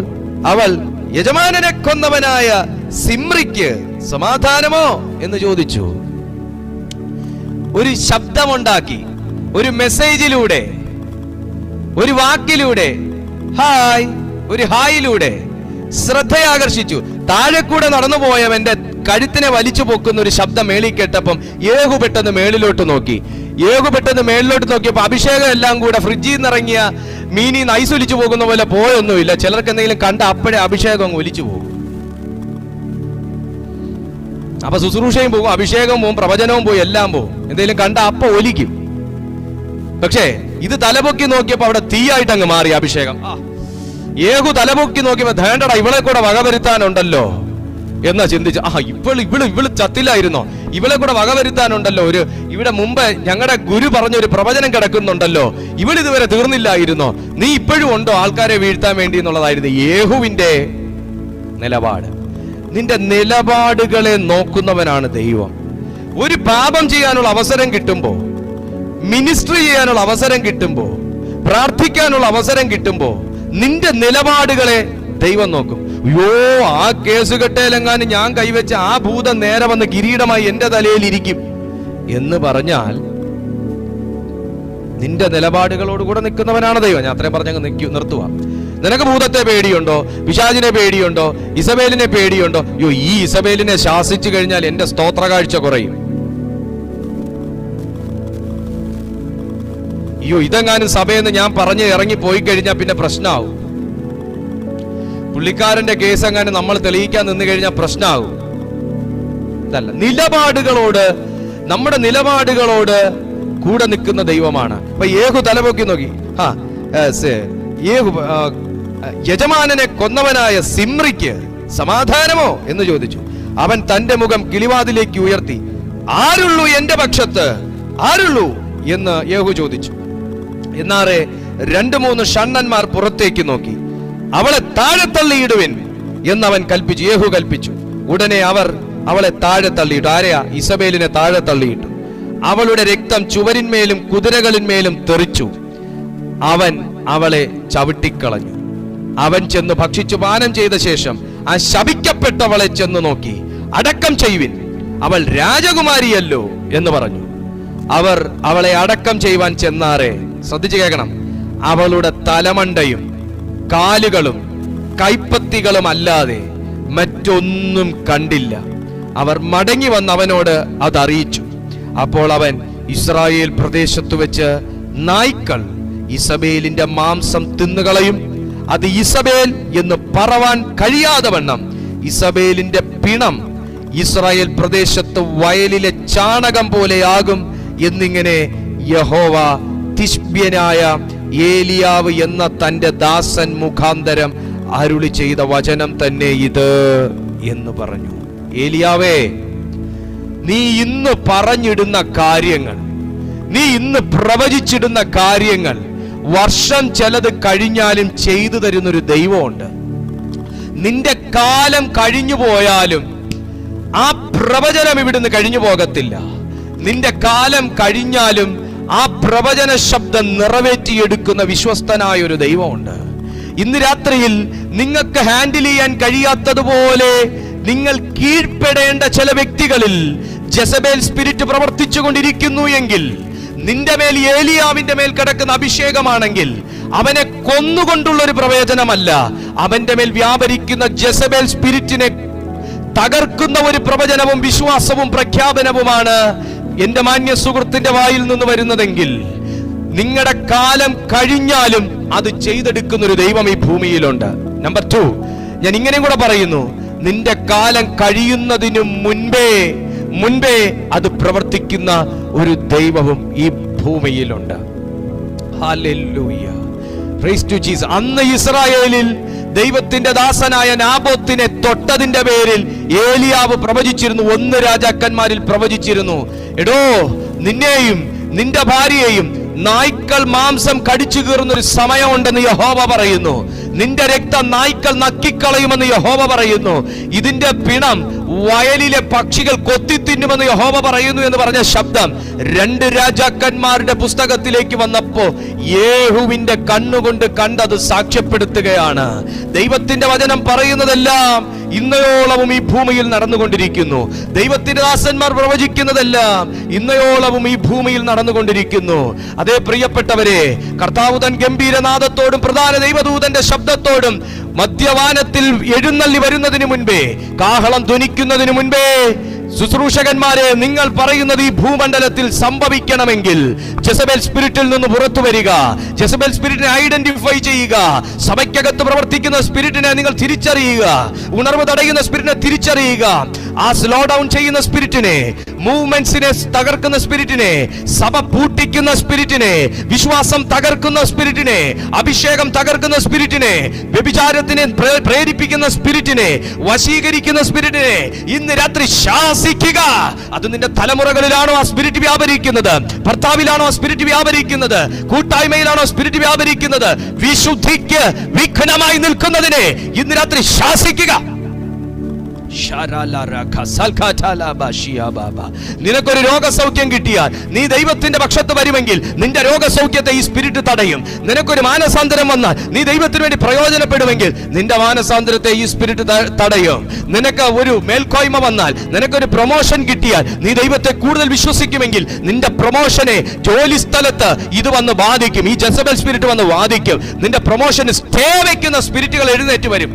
അവൾ യജമാനനെ കൊന്നവനായ സിമ്രിക്ക് സമാധാനമോ എന്ന് ചോദിച്ചു. ഒരു ശബ്ദമുണ്ടാക്കി, ഒരു മെസ്സേജിലൂടെ, ഒരു വാക്കിലൂടെ, ഹായ്, ഒരു ഹായിലൂടെ ശ്രദ്ധയാകർഷിച്ചു. താഴെ കൂടെ നടന്നു പോയവന്റെ കഴുത്തിനെ വലിച്ചു പൊക്കുന്ന ഒരു ശബ്ദം മേളിൽ കേട്ടപ്പം യേഹു പെട്ടെന്ന് മേളിലോട്ട് നോക്കി. യേഹു പെട്ടെന്ന് മേളിലോട്ട് നോക്കിയപ്പോൾ അഭിഷേകം എല്ലാം കൂടെ ഫ്രിഡ്ജിൽ നിന്ന് ഇറങ്ങിയ മീനി ഐസ് ഒലിച്ചു പോകുന്ന പോലെ പോയൊന്നുമില്ല. ചിലർക്ക് എന്തെങ്കിലും കണ്ട അപ്പോഴേ അഭിഷേകം അങ്ങ് ഒലിച്ചു പോകും. അപ്പൊ ശുശ്രൂഷയും പോകും, അഭിഷേകവും പോകും, പ്രവചനവും പോയി, എല്ലാം പോകും. എന്തെങ്കിലും കണ്ട അപ്പൊ ഒലിക്കും. പക്ഷേ ഇത് തലപൊക്കി നോക്കിയപ്പോ അവിടെ തീയായിട്ട് അങ്ങ് മാറി അഭിഷേകം. യേഹു തലപൊക്കി നോക്കിയപ്പോ ധേണ്ടടാ, ഇവളെ കൂടെ വകവരുത്താനുണ്ടല്ലോ എന്നാ ചിന്തിച്ചു. ഇവള് ചത്തില്ലായിരുന്നോ? ഇവളെ കൂടെ വകവരുത്താനുണ്ടല്ലോ. ഇവിടെ മുമ്പ് ഞങ്ങളുടെ ഗുരു പറഞ്ഞൊരു പ്രവചനം കിടക്കുന്നുണ്ടല്ലോ, ഇവളിതുവരെ തീർന്നില്ലായിരുന്നോ? നീ ഇപ്പോഴും ഉണ്ടോ ആൾക്കാരെ വീഴ്ത്താൻ വേണ്ടി എന്നുള്ളതായിരുന്നു യേഹുവിന്റെ നിലപാട്. നിന്റെ നിലപാടുകളെ നോക്കുന്നവനാണ് ദൈവം. ഒരു പാപം ചെയ്യാനുള്ള അവസരം കിട്ടുമ്പോ, മിനിസ്ട്രി ചെയ്യാനുള്ള അവസരം കിട്ടുമ്പോ, പ്രാർത്ഥിക്കാനുള്ള അവസരം കിട്ടുമ്പോ നിന്റെ നിലപാടുകളെ ദൈവം നോക്കും. അയ്യോ, ആ കേസ് കെട്ടേലെങ്ങാനും ഞാൻ കൈവച്ച ആ ഭൂതം നേരെ വന്ന് കിരീടമായി എന്റെ തലയിൽ ഇരിക്കും എന്ന് പറഞ്ഞാൽ നിന്റെ നിലപാടുകളോട് കൂടെ നിൽക്കുന്നവനാണ് ദൈവം. ഞാൻ അത്രയും പറഞ്ഞങ്ങ് നിർത്തുക. നിനക്ക് ഭൂതത്തെ പേടിയുണ്ടോ? പിശാചിനെ പേടിയുണ്ടോ? ഇസബേലിനെ പേടിയുണ്ടോ? അയ്യോ, ഈ ഇസബേലിനെ ശാസിച്ചു കഴിഞ്ഞാൽ എന്റെ സ്തോത്ര കാഴ്ച കുറയും. അയ്യോ, ഇതെങ്ങാനും സഭയെന്ന് ഞാൻ പറഞ്ഞ് ഇറങ്ങി പോയി കഴിഞ്ഞാൽ പിന്നെ പ്രശ്നമാവും. പുള്ളിക്കാരന്റെ കേസ് എങ്ങാനും നമ്മൾ തെളിയിക്കാൻ നിന്ന് കഴിഞ്ഞാൽ പ്രശ്നമാകും. ഇതല്ല, നിലപാടുകളോട്, നമ്മുടെ നിലപാടുകളോട് കൂടെ നിൽക്കുന്ന ദൈവമാണ്. അപ്പൊ യേഹു തലപൊക്കി നോക്കി. യേഹു യജമാനനെ കൊന്നവനായ സിമ്രിക്ക് സമാധാനമോ എന്ന് ചോദിച്ചു. അവൻ തന്റെ മുഖം കിളിവാതിലേക്ക് ഉയർത്തി, ആരുള്ളൂ എന്റെ പക്ഷത്ത്, ആരുള്ളൂ എന്ന് യേഹു ചോദിച്ചു. എന്നാറെ 2-3 ഷണ്ണന്മാർ പുറത്തേക്ക് നോക്കി. അവളെ താഴെ തള്ളിയിടുവിൻ എന്നവൻ കൽപ്പിച്ചു. യേഹു കൽപ്പിച്ചു. ഉടനെ അവർ അവളെ താഴെ തള്ളിയിട്ടു. ആരെയാ? ഇസബേലിനെ താഴെ തള്ളിയിട്ടു. അവളുടെ രക്തം ചുവരിന്മേലും കുതിരകളിന്മേലും തെറിച്ചു. അവൻ അവളെ ചവിട്ടിക്കളഞ്ഞു. അവൻ ചെന്ന് ഭക്ഷിച്ചു പാനം ചെയ്ത ശേഷം ആ ശപിക്കപ്പെട്ടവളെ ചെന്ന് നോക്കി, അടക്കം ചെയ്യുവിൻ, അവൾ രാജകുമാരിയല്ലോ എന്ന് പറഞ്ഞു. അവർ അവളെ അടക്കം ചെയ്യുവാൻ ചെന്നാറെ, ശ്രദ്ധിച്ചു കേൾക്കണം, അവളുടെ തലമണ്ടയും കാലുകളും കൈപ്പത്തികളും അല്ലാതെ മറ്റൊന്നും കണ്ടില്ല. അവർ മടങ്ങി വന്ന് അവനോട് അതറിയിച്ചു. അപ്പോൾ അവൻ, ഇസ്രായേൽ പ്രദേശത്തു വെച്ച് നായ്ക്കൾ ഇസബേലിന്റെ മാംസം തിന്നുകളയും, അത് ഇസബേൽ എന്ന് പറവാൻ കഴിയാതെ വണ്ണം ഇസബേലിന്റെ പിണം ഇസ്രായേൽ പ്രദേശത്ത് വയലിലെ ചാണകം പോലെയാകും എന്നിങ്ങനെ യഹോവ തിശ്ബ്യനായ ഏലിയാവ് എന്ന തന്റെ ദാസൻ മുഖാന്തരം അരുളി ചെയ്ത വചനം തന്നെ ഇത് എന്ന് പറഞ്ഞു. ഏലിയാവേ, നീ ഇന്ന് പറഞ്ഞിടുന്ന കാര്യങ്ങൾ, നീ ഇന്ന് പ്രവചിച്ചിടുന്ന കാര്യങ്ങൾ വർഷം ചിലത് കഴിഞ്ഞാലും ചെയ്തു തരുന്നൊരു ദൈവമുണ്ട്. നിന്റെ കാലം കഴിഞ്ഞു പോയാലും ആ പ്രവചനം ഇവിടുന്ന് കഴിഞ്ഞു പോകത്തില്ല. നിന്റെ കാലം കഴിഞ്ഞാലും ആ പ്രവചന ശബ്ദം നിറവേറ്റിയെടുക്കുന്ന വിശ്വസ്തനായ ഒരു ദൈവമുണ്ട്. ഇന്ന് രാത്രിയിൽ നിങ്ങൾക്ക് ഹാൻഡിൽ ചെയ്യാൻ കഴിയാത്തതുപോലെ നിങ്ങൾ കീഴ്പ്പെടേണ്ട ചില വ്യക്തികളിൽ ജെസബേൽ സ്പിരിറ്റ് പ്രവർത്തിച്ചു കൊണ്ടിരിക്കുന്നു എങ്കിൽ, നിന്റെ മേൽ ഏലിയാവിന്റെ മേൽ കിടക്കുന്ന അഭിഷേകമാണെങ്കിൽ, അവനെ കൊന്നുകൊണ്ടുള്ള ഒരു പ്രവചനമല്ല, അവന്റെ മേൽ വ്യാപരിക്കുന്ന ജെസബേൽ സ്പിരിറ്റിനെ തകർക്കുന്ന ഒരു പ്രവചനവും വിശ്വാസവും പ്രഖ്യാപനവുമാണ് എന്റെ മാന്യ സുഹൃത്തിന്റെ വായിൽ നിന്ന് വരുന്നതെങ്കിൽ, നിങ്ങളുടെ കാലം കഴിഞ്ഞാലും അത് ചെയ്തെടുക്കുന്ന ഒരു ദൈവം ഈ ഭൂമിയിലുണ്ട്. നമ്പർ 2, ഞാൻ ഇങ്ങനെയും കൂടെ പറയുന്നു, നിന്റെ കാലം കഴിയുന്നതിനു മുൻപേ അത് പ്രവർത്തിക്കുന്ന ഒരു ദൈവവും ഈ ഭൂമിയിലുണ്ട്. Hallelujah, praise to Jesus. അന്ന് ഇസ്രായേലിൽ ദൈവത്തിന്റെ ദാസനായ നാബോത്തിനെ തൊട്ടതിന്റെ പേരിൽ ഏലിയാവ് പ്രവചിച്ചിരുന്നു. 1 രാജാക്കന്മാരിൽ പ്രവചിച്ചിരുന്നു, എടോ, നിന്നെയും നിന്റെ ഭാര്യയെയും നായ്ക്കൾ മാംസം കടിച്ചു കീറുന്ന ഒരു സമയമുണ്ടെന്ന് യഹോവ പറയുന്നു. നിന്റെ രക്തം നായ്ക്കൾ നക്കിക്കളയുമെന്ന് യഹോവ പറയുന്നു. ഇതിന്റെ പിണം വയലിലെ പക്ഷികൾ കൊത്തിത്തിന്നുമെന്ന് യഹോവ പറയുന്നു എന്ന് പറഞ്ഞ ശബ്ദം 2 രാജാക്കന്മാരുടെ പുസ്തകത്തിലേക്ക് വന്നപ്പോ യേഹൂവിന്റെ കണ്ണുകൊണ്ട് കണ്ടത് സാക്ഷ്യപ്പെടുത്തുകയാണ്. ദൈവത്തിന്റെ വചനം പറയുന്നതെല്ലാം ഇന്നയോളവും ഈ ഭൂമിയിൽ നടന്നുകൊണ്ടിരിക്കുന്നു. ദൈവത്തിന്റെ ദാസന്മാർ പ്രവചിക്കുന്നതെല്ലാം ഇന്നയോളവും ഈ ഭൂമിയിൽ നടന്നുകൊണ്ടിരിക്കുന്നു. അതേ പ്രിയപ്പെട്ടവരെ, കർത്താവ് തൻ ഗംഭീരനാദത്തോടും പ്രധാന ദൈവദൂതന്റെ ശബ്ദത്തോടും മധ്യവാനത്തിൽ എഴുന്നള്ളി വരുന്നതിന് മുൻപേ, കാഹളം ധ്വനിക്കുന്നതിന് മുൻപേ, ശുശ്രൂഷകന്മാരെ, നിങ്ങൾ പറയുന്നത് ഈ ഭൂമണ്ഡലത്തിൽ സംഭവിക്കണമെങ്കിൽ ജെസബേൽ സ്പിരിറ്റിൽ നിന്ന് പുറത്തു വരിക. ജെസബേൽ സ്പിരിറ്റിനെ ഐഡന്റിഫൈ ചെയ്യുക. സഭയ്ക്കകത്ത് പ്രവർത്തിക്കുന്ന സ്പിരിറ്റിനെ നിങ്ങൾ തിരിച്ചറിയുക. ഉണർവ് തടയുന്ന സ്പിരിറ്റിനെ തിരിച്ചറിയുക. ആ സ്ലോ ഡൗൺ ചെയ്യുന്ന സ്പിരിറ്റിനെ, മൂവ്മെന്റ്സിനെ തകർക്കുന്ന സ്പിരിറ്റിനെ, സഭ പൂട്ടിക്കുന്ന സ്പിരിറ്റിനെ, വിശ്വാസം തകർക്കുന്ന സ്പിരിറ്റിനെ, അഭിഷേകം തകർക്കുന്ന സ്പിരിറ്റിനെ, വ്യഭിചാരത്തിനെ പ്രേരിപ്പിക്കുന്ന സ്പിരിറ്റിനെ, വശീകരിക്കുന്ന സ്പിരിറ്റിനെ ഇന്ന് രാത്രി ശാസിക്കുക. അത് നിന്റെ തലമുറകളിലാണോ ആ സ്പിരിറ്റ് വ്യാപരിക്കുന്നത്? ഭർത്താവിലാണോ ആ സ്പിരിറ്റ് വ്യാപരിക്കുന്നത്? കൂട്ടായ്മയിലാണോ സ്പിരിറ്റ് വ്യാപരിക്കുന്നത്? വിശുദ്ധിക്ക് വിഘ്നമായി നിൽക്കുന്നതിനെ ഇന്ന് രാത്രി ശാസിക്കുക. നിനക്കൊരു രോഗസൗഖ്യം കിട്ടിയാൽ നീ ദൈവത്തിന്റെ പക്ഷത്ത് വരുമെങ്കിൽ നിന്റെ രോഗസൗഖ്യത്തെ ഈ സ്പിരിറ്റ് തടയും. നിനക്കൊരു മാനസാന്തരം വന്നാൽ നീ ദൈവത്തിന് വേണ്ടി പ്രയോജനപ്പെടുമെങ്കിൽ നിന്റെ മാനസാന്തരത്തെ ഈ സ്പിരിറ്റ് തടയും. നിനക്ക് ഒരു മേൽക്കോയ്മ വന്നാൽ, നിനക്കൊരു പ്രൊമോഷൻ കിട്ടിയാൽ നീ ദൈവത്തെ കൂടുതൽ വിശ്വസിക്കുമെങ്കിൽ നിന്റെ പ്രൊമോഷനെ ജോലി സ്ഥലത്ത് ഇത് വന്ന് ബാധിക്കും. ഈ ജെസബേൽ സ്പിരിറ്റ് വന്ന് ബാധിക്കും. നിന്റെ പ്രൊമോഷന് സ്റ്റേ വയ്ക്കുന്ന സ്പിരിറ്റുകൾ എഴുന്നേറ്റ് വരും.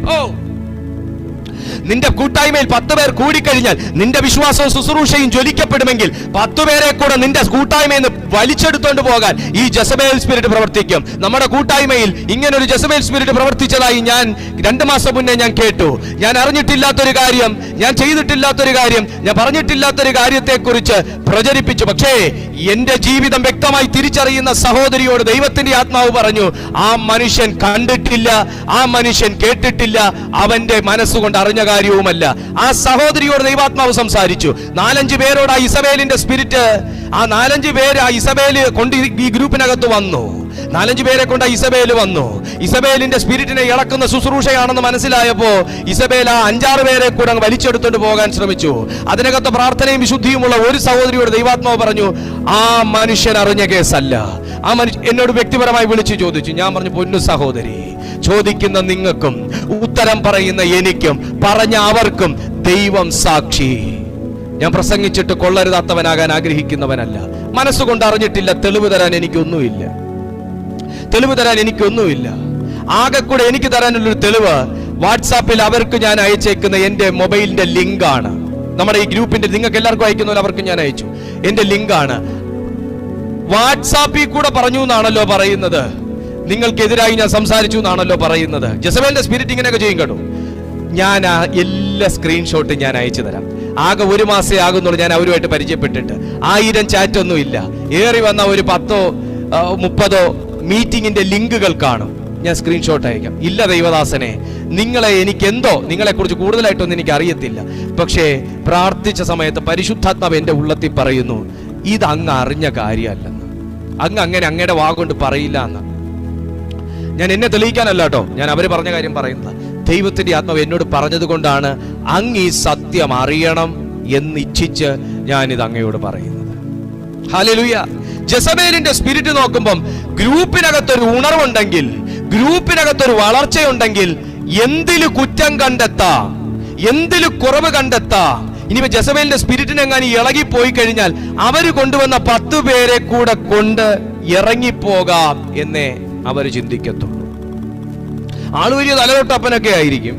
നിന്റെ കൂട്ടായ്മയിൽ 10 പേർ കൂടിക്കഴിഞ്ഞാൽ നിന്റെ വിശ്വാസവും ശുശ്രൂഷയും ജ്വലിക്കപ്പെടുമെങ്കിൽ 10 പേരെ കൂടെ നിന്റെ കൂട്ടായ്മയിൽ നിന്ന് വലിച്ചെടുത്തോണ്ട് പോകാൻ ഈ ജെസബേൽ സ്പിരിറ്റ് പ്രവർത്തിക്കും. നമ്മുടെ കൂട്ടായ്മയിൽ ഇങ്ങനൊരു ജെസബേൽ സ്പിരിറ്റ് പ്രവർത്തിച്ചതായി ഞാൻ 2 മാസം മുന്നേ ഞാൻ കേട്ടു. ഞാൻ അറിഞ്ഞിട്ടില്ലാത്തൊരു കാര്യം, ഞാൻ ചെയ്തിട്ടില്ലാത്തൊരു കാര്യം, ഞാൻ പറഞ്ഞിട്ടില്ലാത്തൊരു കാര്യത്തെ കുറിച്ച് പ്രചരിപ്പിച്ചു. പക്ഷേ എന്റെ ജീവിതം വ്യക്തമായി തിരിച്ചറിയുന്ന സഹോദരിയോട് ദൈവത്തിന്റെ ആത്മാവ് പറഞ്ഞു, ആ മനുഷ്യൻ കണ്ടിട്ടില്ല, ആ മനുഷ്യൻ കേട്ടിട്ടില്ല, അവന്റെ മനസ്സുകൊണ്ട് അറിഞ്ഞ കാര്യവുമല്ല. ആ സഹോദരിയോട് ദൈവാത്മാവ് സംസാരിച്ചു. 4-5 പേരോട് ആ ഇസബേലിന്റെ സ്പിരിറ്റ്, ആ 4-5 പേര് ആ ഇസബേല് കൊണ്ട് ഈ ഗ്രൂപ്പിനകത്ത് വന്നു. 4-5 പേരെ കൊണ്ട് ആ ഇസബേല് വന്നു. ഇസബേലിന്റെ സ്പിരിറ്റിനെ ഇളക്കുന്ന ശുശ്രൂഷയാണെന്ന് മനസ്സിലായപ്പോ ഇസബേൽ ആ 5-6 പേരെ കൂടെ അങ്ങ് വലിച്ചെടുത്തോണ്ട് പോകാൻ ശ്രമിച്ചു. അതിനകത്ത് പ്രാർത്ഥനയും വിശുദ്ധിയുമുള്ള ഒരു സഹോദരിയോട് ദൈവാത്മാവ് പറഞ്ഞു, ആ മനുഷ്യൻ അറിഞ്ഞ കേസല്ല. ആ മനുഷ്യൻ എന്നോട് വ്യക്തിപരമായി വിളിച്ചു ചോദിച്ചു. ഞാൻ പറഞ്ഞു, പൊന്നു സഹോദരി, ചോദിക്കുന്ന നിങ്ങൾക്കും ഉത്തരം പറയുന്ന എനിക്കും പറഞ്ഞ അവർക്കും ദൈവം സാക്ഷി. ഞാൻ പ്രസംഗിച്ചിട്ട് കൊള്ളരുതാത്തവനാകാൻ ആഗ്രഹിക്കുന്നവനല്ല. മനസ്സുകൊണ്ട് അറിഞ്ഞിട്ടില്ല. തെളിവ് തരാൻ എനിക്കൊന്നുമില്ല. ആകെ കൂടെ എനിക്ക് തരാനുള്ളൊരു തെളിവ് വാട്സാപ്പിൽ അവർക്ക് ഞാൻ അയച്ചേക്കുന്ന എന്റെ മൊബൈലിന്റെ ലിങ്കാണ്. നമ്മുടെ ഈ ഗ്രൂപ്പിന്റെ നിങ്ങൾക്ക് എല്ലാവർക്കും അയക്കുന്ന അവർക്ക് ഞാൻ അയച്ചു. എന്റെ ലിങ്കാണ്. വാട്സാപ്പിൽ കൂടെ പറഞ്ഞു എന്നാണല്ലോ പറയുന്നത്. നിങ്ങൾക്കെതിരായി ഞാൻ സംസാരിച്ചു എന്നാണല്ലോ പറയുന്നത്. ജെസബേലിന്റെ സ്പിരിറ്റ് ഇങ്ങനെയൊക്കെ ചെയ്യും കേട്ടോ. ഞാൻ എല്ലാ സ്ക്രീൻഷോട്ടും ഞാൻ അയച്ചു തരാം. ആകെ 1 മാസേ ആകുന്നുള്ളൂ ഞാൻ അവരുമായിട്ട് പരിചയപ്പെട്ടിട്ട്. 1000 ചാറ്റൊന്നും ഇല്ല. ഏറി വന്ന ഒരു 10 30 മീറ്റിങ്ങിന്റെ ലിങ്കുകൾ കാണും. ഞാൻ സ്ക്രീൻഷോട്ട് അയക്കാം. ഇല്ല ദൈവദാസനെ, നിങ്ങളെ കുറിച്ച് കൂടുതലായിട്ടൊന്നും എനിക്ക് അറിയത്തില്ല. പക്ഷേ പ്രാർത്ഥിച്ച സമയത്ത് പരിശുദ്ധാത്മാവ് എന്റെ ഉള്ളത്തിൽ പറയുന്നു, ഇത് അങ്ങ് അറിഞ്ഞ കാര്യമല്ലെന്ന്, അങ്ങനെ അങ്ങയുടെ വാഗൊണ്ട് പറയില്ല എന്ന്. ഞാൻ എന്നെ തെളിയിക്കാനല്ല കേട്ടോ, ഞാൻ അവര് പറഞ്ഞ കാര്യം പറയുന്നത്. ദൈവത്തിന്റെ ആത്മാവ് എന്നോട് പറഞ്ഞത് കൊണ്ടാണ് അങ്ങ് ഈ സത്യം അറിയണം എന്നിച്ഛിച്ച് ഞാനിത് അങ്ങയോട് പറയുന്നത്. ഹല്ലേലൂയ. ജെസബേലിന്റെ സ്പിരിറ്റ് നോക്കുമ്പം ഗ്രൂപ്പിനകത്തൊരു ഉണർവുണ്ടെങ്കിൽ, ഗ്രൂപ്പിനകത്തൊരു വളർച്ചയുണ്ടെങ്കിൽ എന്തില് കുറ്റം കണ്ടെത്താം, എന്തില് കുറവ് കണ്ടെത്താം. ഇനിയിപ്പോ ജെസബേലിന്റെ സ്പിരിറ്റിനെങ്ങാനും ഇളകിപ്പോയി കഴിഞ്ഞാൽ അവര് കൊണ്ടുവന്ന 10 പേരെ കൂടെ കൊണ്ട് ഇറങ്ങിപ്പോകാം എന്നേ അവര് ചിന്തിക്കത്തുള്ളൂ. ആള് വലിയ തലതൊട്ടപ്പനൊക്കെ ആയിരിക്കും,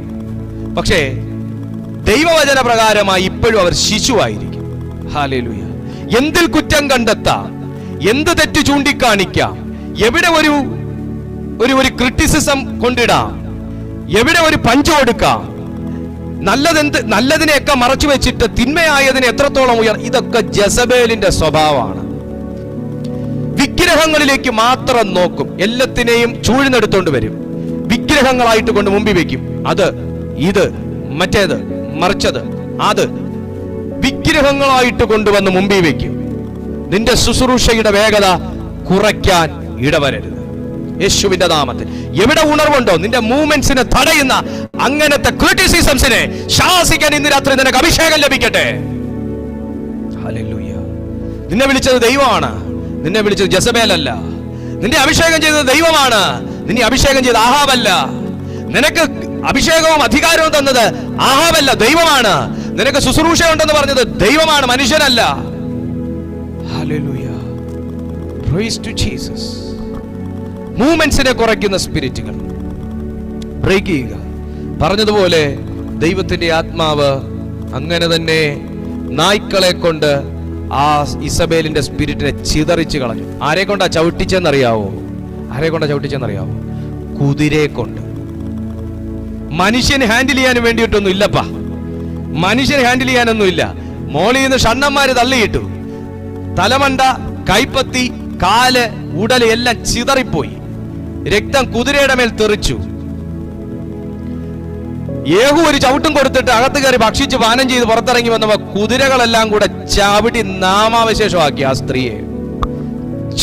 പക്ഷേ ദൈവവചന പ്രകാരമായി ഇപ്പോഴും അവർ ശിശുവായിരിക്കും. ഹല്ലേലൂയ. എന്തിൽ കുറ്റം കണ്ടെത്താം, എന്ത് തെറ്റ് ചൂണ്ടിക്കാണിക്കാം, എവിടെ ഒരു ക്രിറ്റിസിസം കൊണ്ടിടാം, എവിടെ ഒരു പഞ്ച് കൊടുക്കാം, നല്ലതിനെയൊക്കെ മറച്ചു വെച്ചിട്ട് തിന്മയായതിനെ എത്രത്തോളം ഇതൊക്കെ ജെസബേലിന്റെ സ്വഭാവമാണ്. വിഗ്രഹങ്ങളിലേക്ക് മാത്രം നോക്കും, എല്ലാത്തിനെയും ചൂഴ്ന്നെടുത്തോണ്ട് വരും, വിഗ്രഹങ്ങളായിട്ട് കൊണ്ട് മുമ്പിൽ വെക്കും. അത് ഇത് മറ്റേത് മറിച്ചത് അത് വിഗ്രഹങ്ങളായിട്ട് കൊണ്ടുവന്ന് മുമ്പിൽ വെക്കും. നിന്റെ ശുശ്രൂഷയുടെ വേഗത കുറയ്ക്കാൻ ഇടവരരുത്. യേശുവിന്റെ നാമത്തിൽ എവിടെ ഉണർവുണ്ടോ, നിന്റെ മൂവ്മെന്റ്സിനെ തടയുന്ന അങ്ങനത്തെ ക്രിറ്റിസിസംസിനെ ശാസിക്കാൻ ഇന്ന് രാത്രി നിനക്ക് അഭിഷേകം ലഭിക്കട്ടെ. ഹല്ലേലൂയ. നിന്നെ വിളിച്ചത് ദൈവമാണ്, നിന്നെ വിളിച്ചത് ജസബേലല്ല. നിന്നെ അഭിഷേകം ചെയ്തത് ദൈവമാണ്, നിന്നെ അഭിഷേകം ചെയ്ത ആഹാബല്ല. നിനക്ക് അഭിഷേകവും അധികാരവും തന്നത് ആഹാബല്ല, ദൈവമാണ്. നിനക്ക് ശുശ്രൂഷ ഉണ്ടെന്ന് പറഞ്ഞത് ദൈവമാണ്, മനുഷ്യനല്ല. ഹല്ലേലൂയ. Praise to Jesus. മൂവ്മെന്റ്സിനെ കുറയ്ക്കുന്ന സ്പിരിറ്റുകൾ ബ്രേക്ക് ചെയ്യുക. പറഞ്ഞതുപോലെ ദൈവത്തിന്റെ ആത്മാവ് അങ്ങനെ തന്നെ നായ്ക്കളെ കൊണ്ട് ആ ഇസബേലിന്റെ സ്പിരിറ്റിനെ ചിതറിച്ച് കളഞ്ഞു. ആരെ കൊണ്ടാ ചവിട്ടിച്ചെന്നറിയാവോ? ആരെ കൊണ്ടാ ചവിട്ടിച്ചെന്നറിയാവോ? കുതിരയെ കൊണ്ട്. മനുഷ്യന് ഹാൻഡിൽ ചെയ്യാനും വേണ്ടിയിട്ടൊന്നും ഇല്ലപ്പാ, മനുഷ്യന് ഹാൻഡിൽ ചെയ്യാനൊന്നും ഇല്ല. മോളിൽ നിന്ന് ഷണ്ണന്മാര് തള്ളിയിട്ടു. തലമണ്ട, കൈപ്പത്തി, കാല്, ഉടല് എല്ലാം ചിതറിപ്പോയി. രക്തം കുതിരയുടെ മേൽ തെറിച്ചു. യേഹു ഒരു ചവിട്ടും കൊടുത്തിട്ട് അകത്ത് കയറി ഭക്ഷിച്ച് പാനം ചെയ്ത് പുറത്തിറങ്ങി വന്നപ്പോ കുതിരകളെല്ലാം കൂടെ ചവിട്ടി നാമാവശേഷമാക്കി ആ സ്ത്രീയെ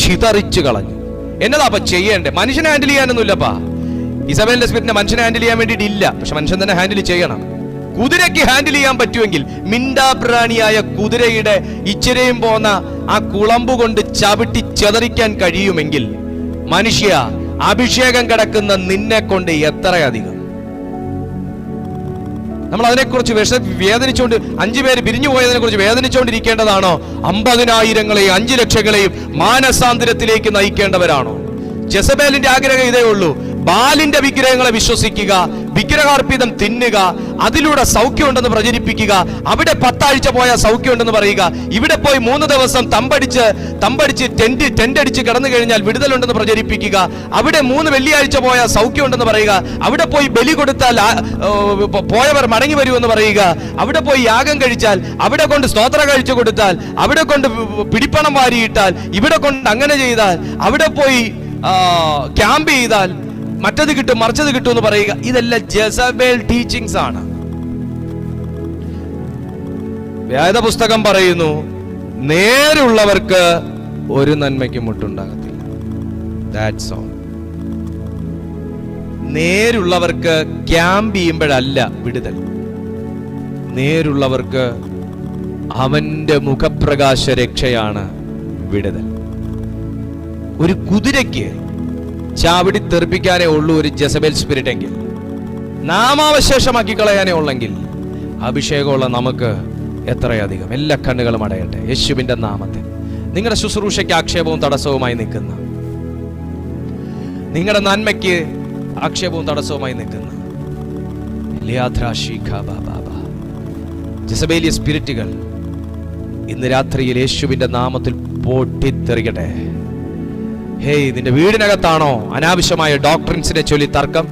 ചിതറിച്ചു കളഞ്ഞു. എന്നതാ അപ്പൊ ചെയ്യേണ്ടേ? മനുഷ്യനെ ഹാൻഡിൽ ചെയ്യാനൊന്നുമില്ലപ്പാ. ഇസബേലിന്റെ സ്പിരിറ്റിനെ മനുഷ്യനെ ഹാൻഡിൽ ചെയ്യാൻ വേണ്ടിയിട്ടില്ല, പക്ഷെ മനുഷ്യൻ തന്നെ ഹാൻഡിൽ ചെയ്യണം. കുതിരയ്ക്ക് ഹാൻഡിൽ ചെയ്യാൻ പറ്റുമെങ്കിൽ മിണ്ടാപ്രാണിയായ കുതിരയുടെ ഇച്ചിരയും പോന്ന ആ കുളമ്പ് കൊണ്ട് ചവിട്ടി ചെതറിക്കാൻ കഴിയുമെങ്കിൽ മനുഷ്യ, അഭിഷേകം കിടക്കുന്ന നിന്നെ കൊണ്ട് എത്രയധികം. നമ്മൾ അതിനെക്കുറിച്ച് വേദനിച്ചുകൊണ്ട് 5 പേര് പിരിഞ്ഞു പോയതിനെ കുറിച്ച് വേദനിച്ചുകൊണ്ടിരിക്കേണ്ടതാണോ? 50,000-ങ്ങളെയും 5 ലക്ഷങ്ങളെയും മാനസാന്തരത്തിലേക്ക് നയിക്കേണ്ടവരാണോ? ജെസബേലിന്റെ ആഗ്രഹം ഇതേ ഉള്ളൂ. ബാലിന്റെ വിഗ്രഹങ്ങളെ വിശ്വസിക്കുക, വിഗ്രഹാർപ്പിതം തിന്നുക, അതിലൂടെ സൗഖ്യമുണ്ടെന്ന് പ്രചരിപ്പിക്കുക. അവിടെ 10 ആഴ്ച പോയാൽ സൗഖ്യമുണ്ടെന്ന് പറയുക. ഇവിടെ പോയി 3 ദിവസം തമ്പടിച്ച് ടെന്റ് അടിച്ച് കിടന്നു കഴിഞ്ഞാൽ വിടുതലുണ്ടെന്ന് പ്രചരിപ്പിക്കുക. അവിടെ 3 വെള്ളിയാഴ്ച പോയാൽ സൗഖ്യമുണ്ടെന്ന് പറയുക. അവിടെ പോയി ബലി കൊടുത്താൽ പോയവർ മടങ്ങി വരുമെന്ന് പറയുക. അവിടെ പോയി യാഗം കഴിച്ചാൽ, അവിടെ കൊണ്ട് സ്തോത്ര കഴിച്ചു കൊടുത്താൽ, അവിടെ കൊണ്ട് പിടിപ്പണം വാരിയിട്ടാൽ, ഇവിടെ കൊണ്ട് അങ്ങനെ ചെയ്താൽ, അവിടെ പോയി ക്യാമ്പ് ചെയ്താൽ മറ്റത് കിട്ടും മറിച്ചത് കിട്ടും എന്ന് പറയുക. ഇതെല്ലാം ജെസബേൽ ടീച്ചിങ്സ് ആണ്. വേദപുസ്തകം പറയുന്നു, നേരുള്ളവർക്ക് ഒരു നന്മയ്ക്കും മുട്ടുണ്ടാകത്തില്ല. That's all. നേരുള്ളവർക്ക് ക്യാമ്പ് ചെയ്യുമ്പോഴല്ല വിടുതൽ. നേരുള്ളവർക്ക് അവന്റെ മുഖപ്രകാശ രക്ഷയാണ് വിടുതൽ. ഒരു കുതിരയ്ക്ക് ചാവിടി തെറിപ്പിക്കാനേ ഉള്ളൂ ഒരു ജെസബേൽ സ്പിരിറ്റ് എങ്കിൽ, നാമാവശേഷമാക്കി കളയാനേ ഉള്ളെങ്കിൽ അഭിഷേകമുള്ള നമുക്ക് എത്രയധികം. എല്ലാ കണ്ണുകളും അടയട്ടെ യേശുവിന്റെ നാമത്തിൽ. നിങ്ങളുടെ ശുശ്രൂഷയ്ക്ക് ആക്ഷേപവും തടസ്സവുമായി നിൽക്കുന്ന, നിങ്ങളുടെ നന്മയ്ക്ക് ആക്ഷേപവും തടസ്സവുമായി നിൽക്കുന്ന ജെസബേലിയ സ്പിരിറ്റുകൾ ഇന്ന് രാത്രിയിൽ യേശുവിന്റെ നാമത്തിൽ പൊട്ടിത്തെറിക്കട്ടെ. ഹേയ്, നിന്റെ വീടിനകത്താണോ അനാവശ്യമായ ഡോക്ട്രിൻസിനെ ചൊല്ലി തർക്കം?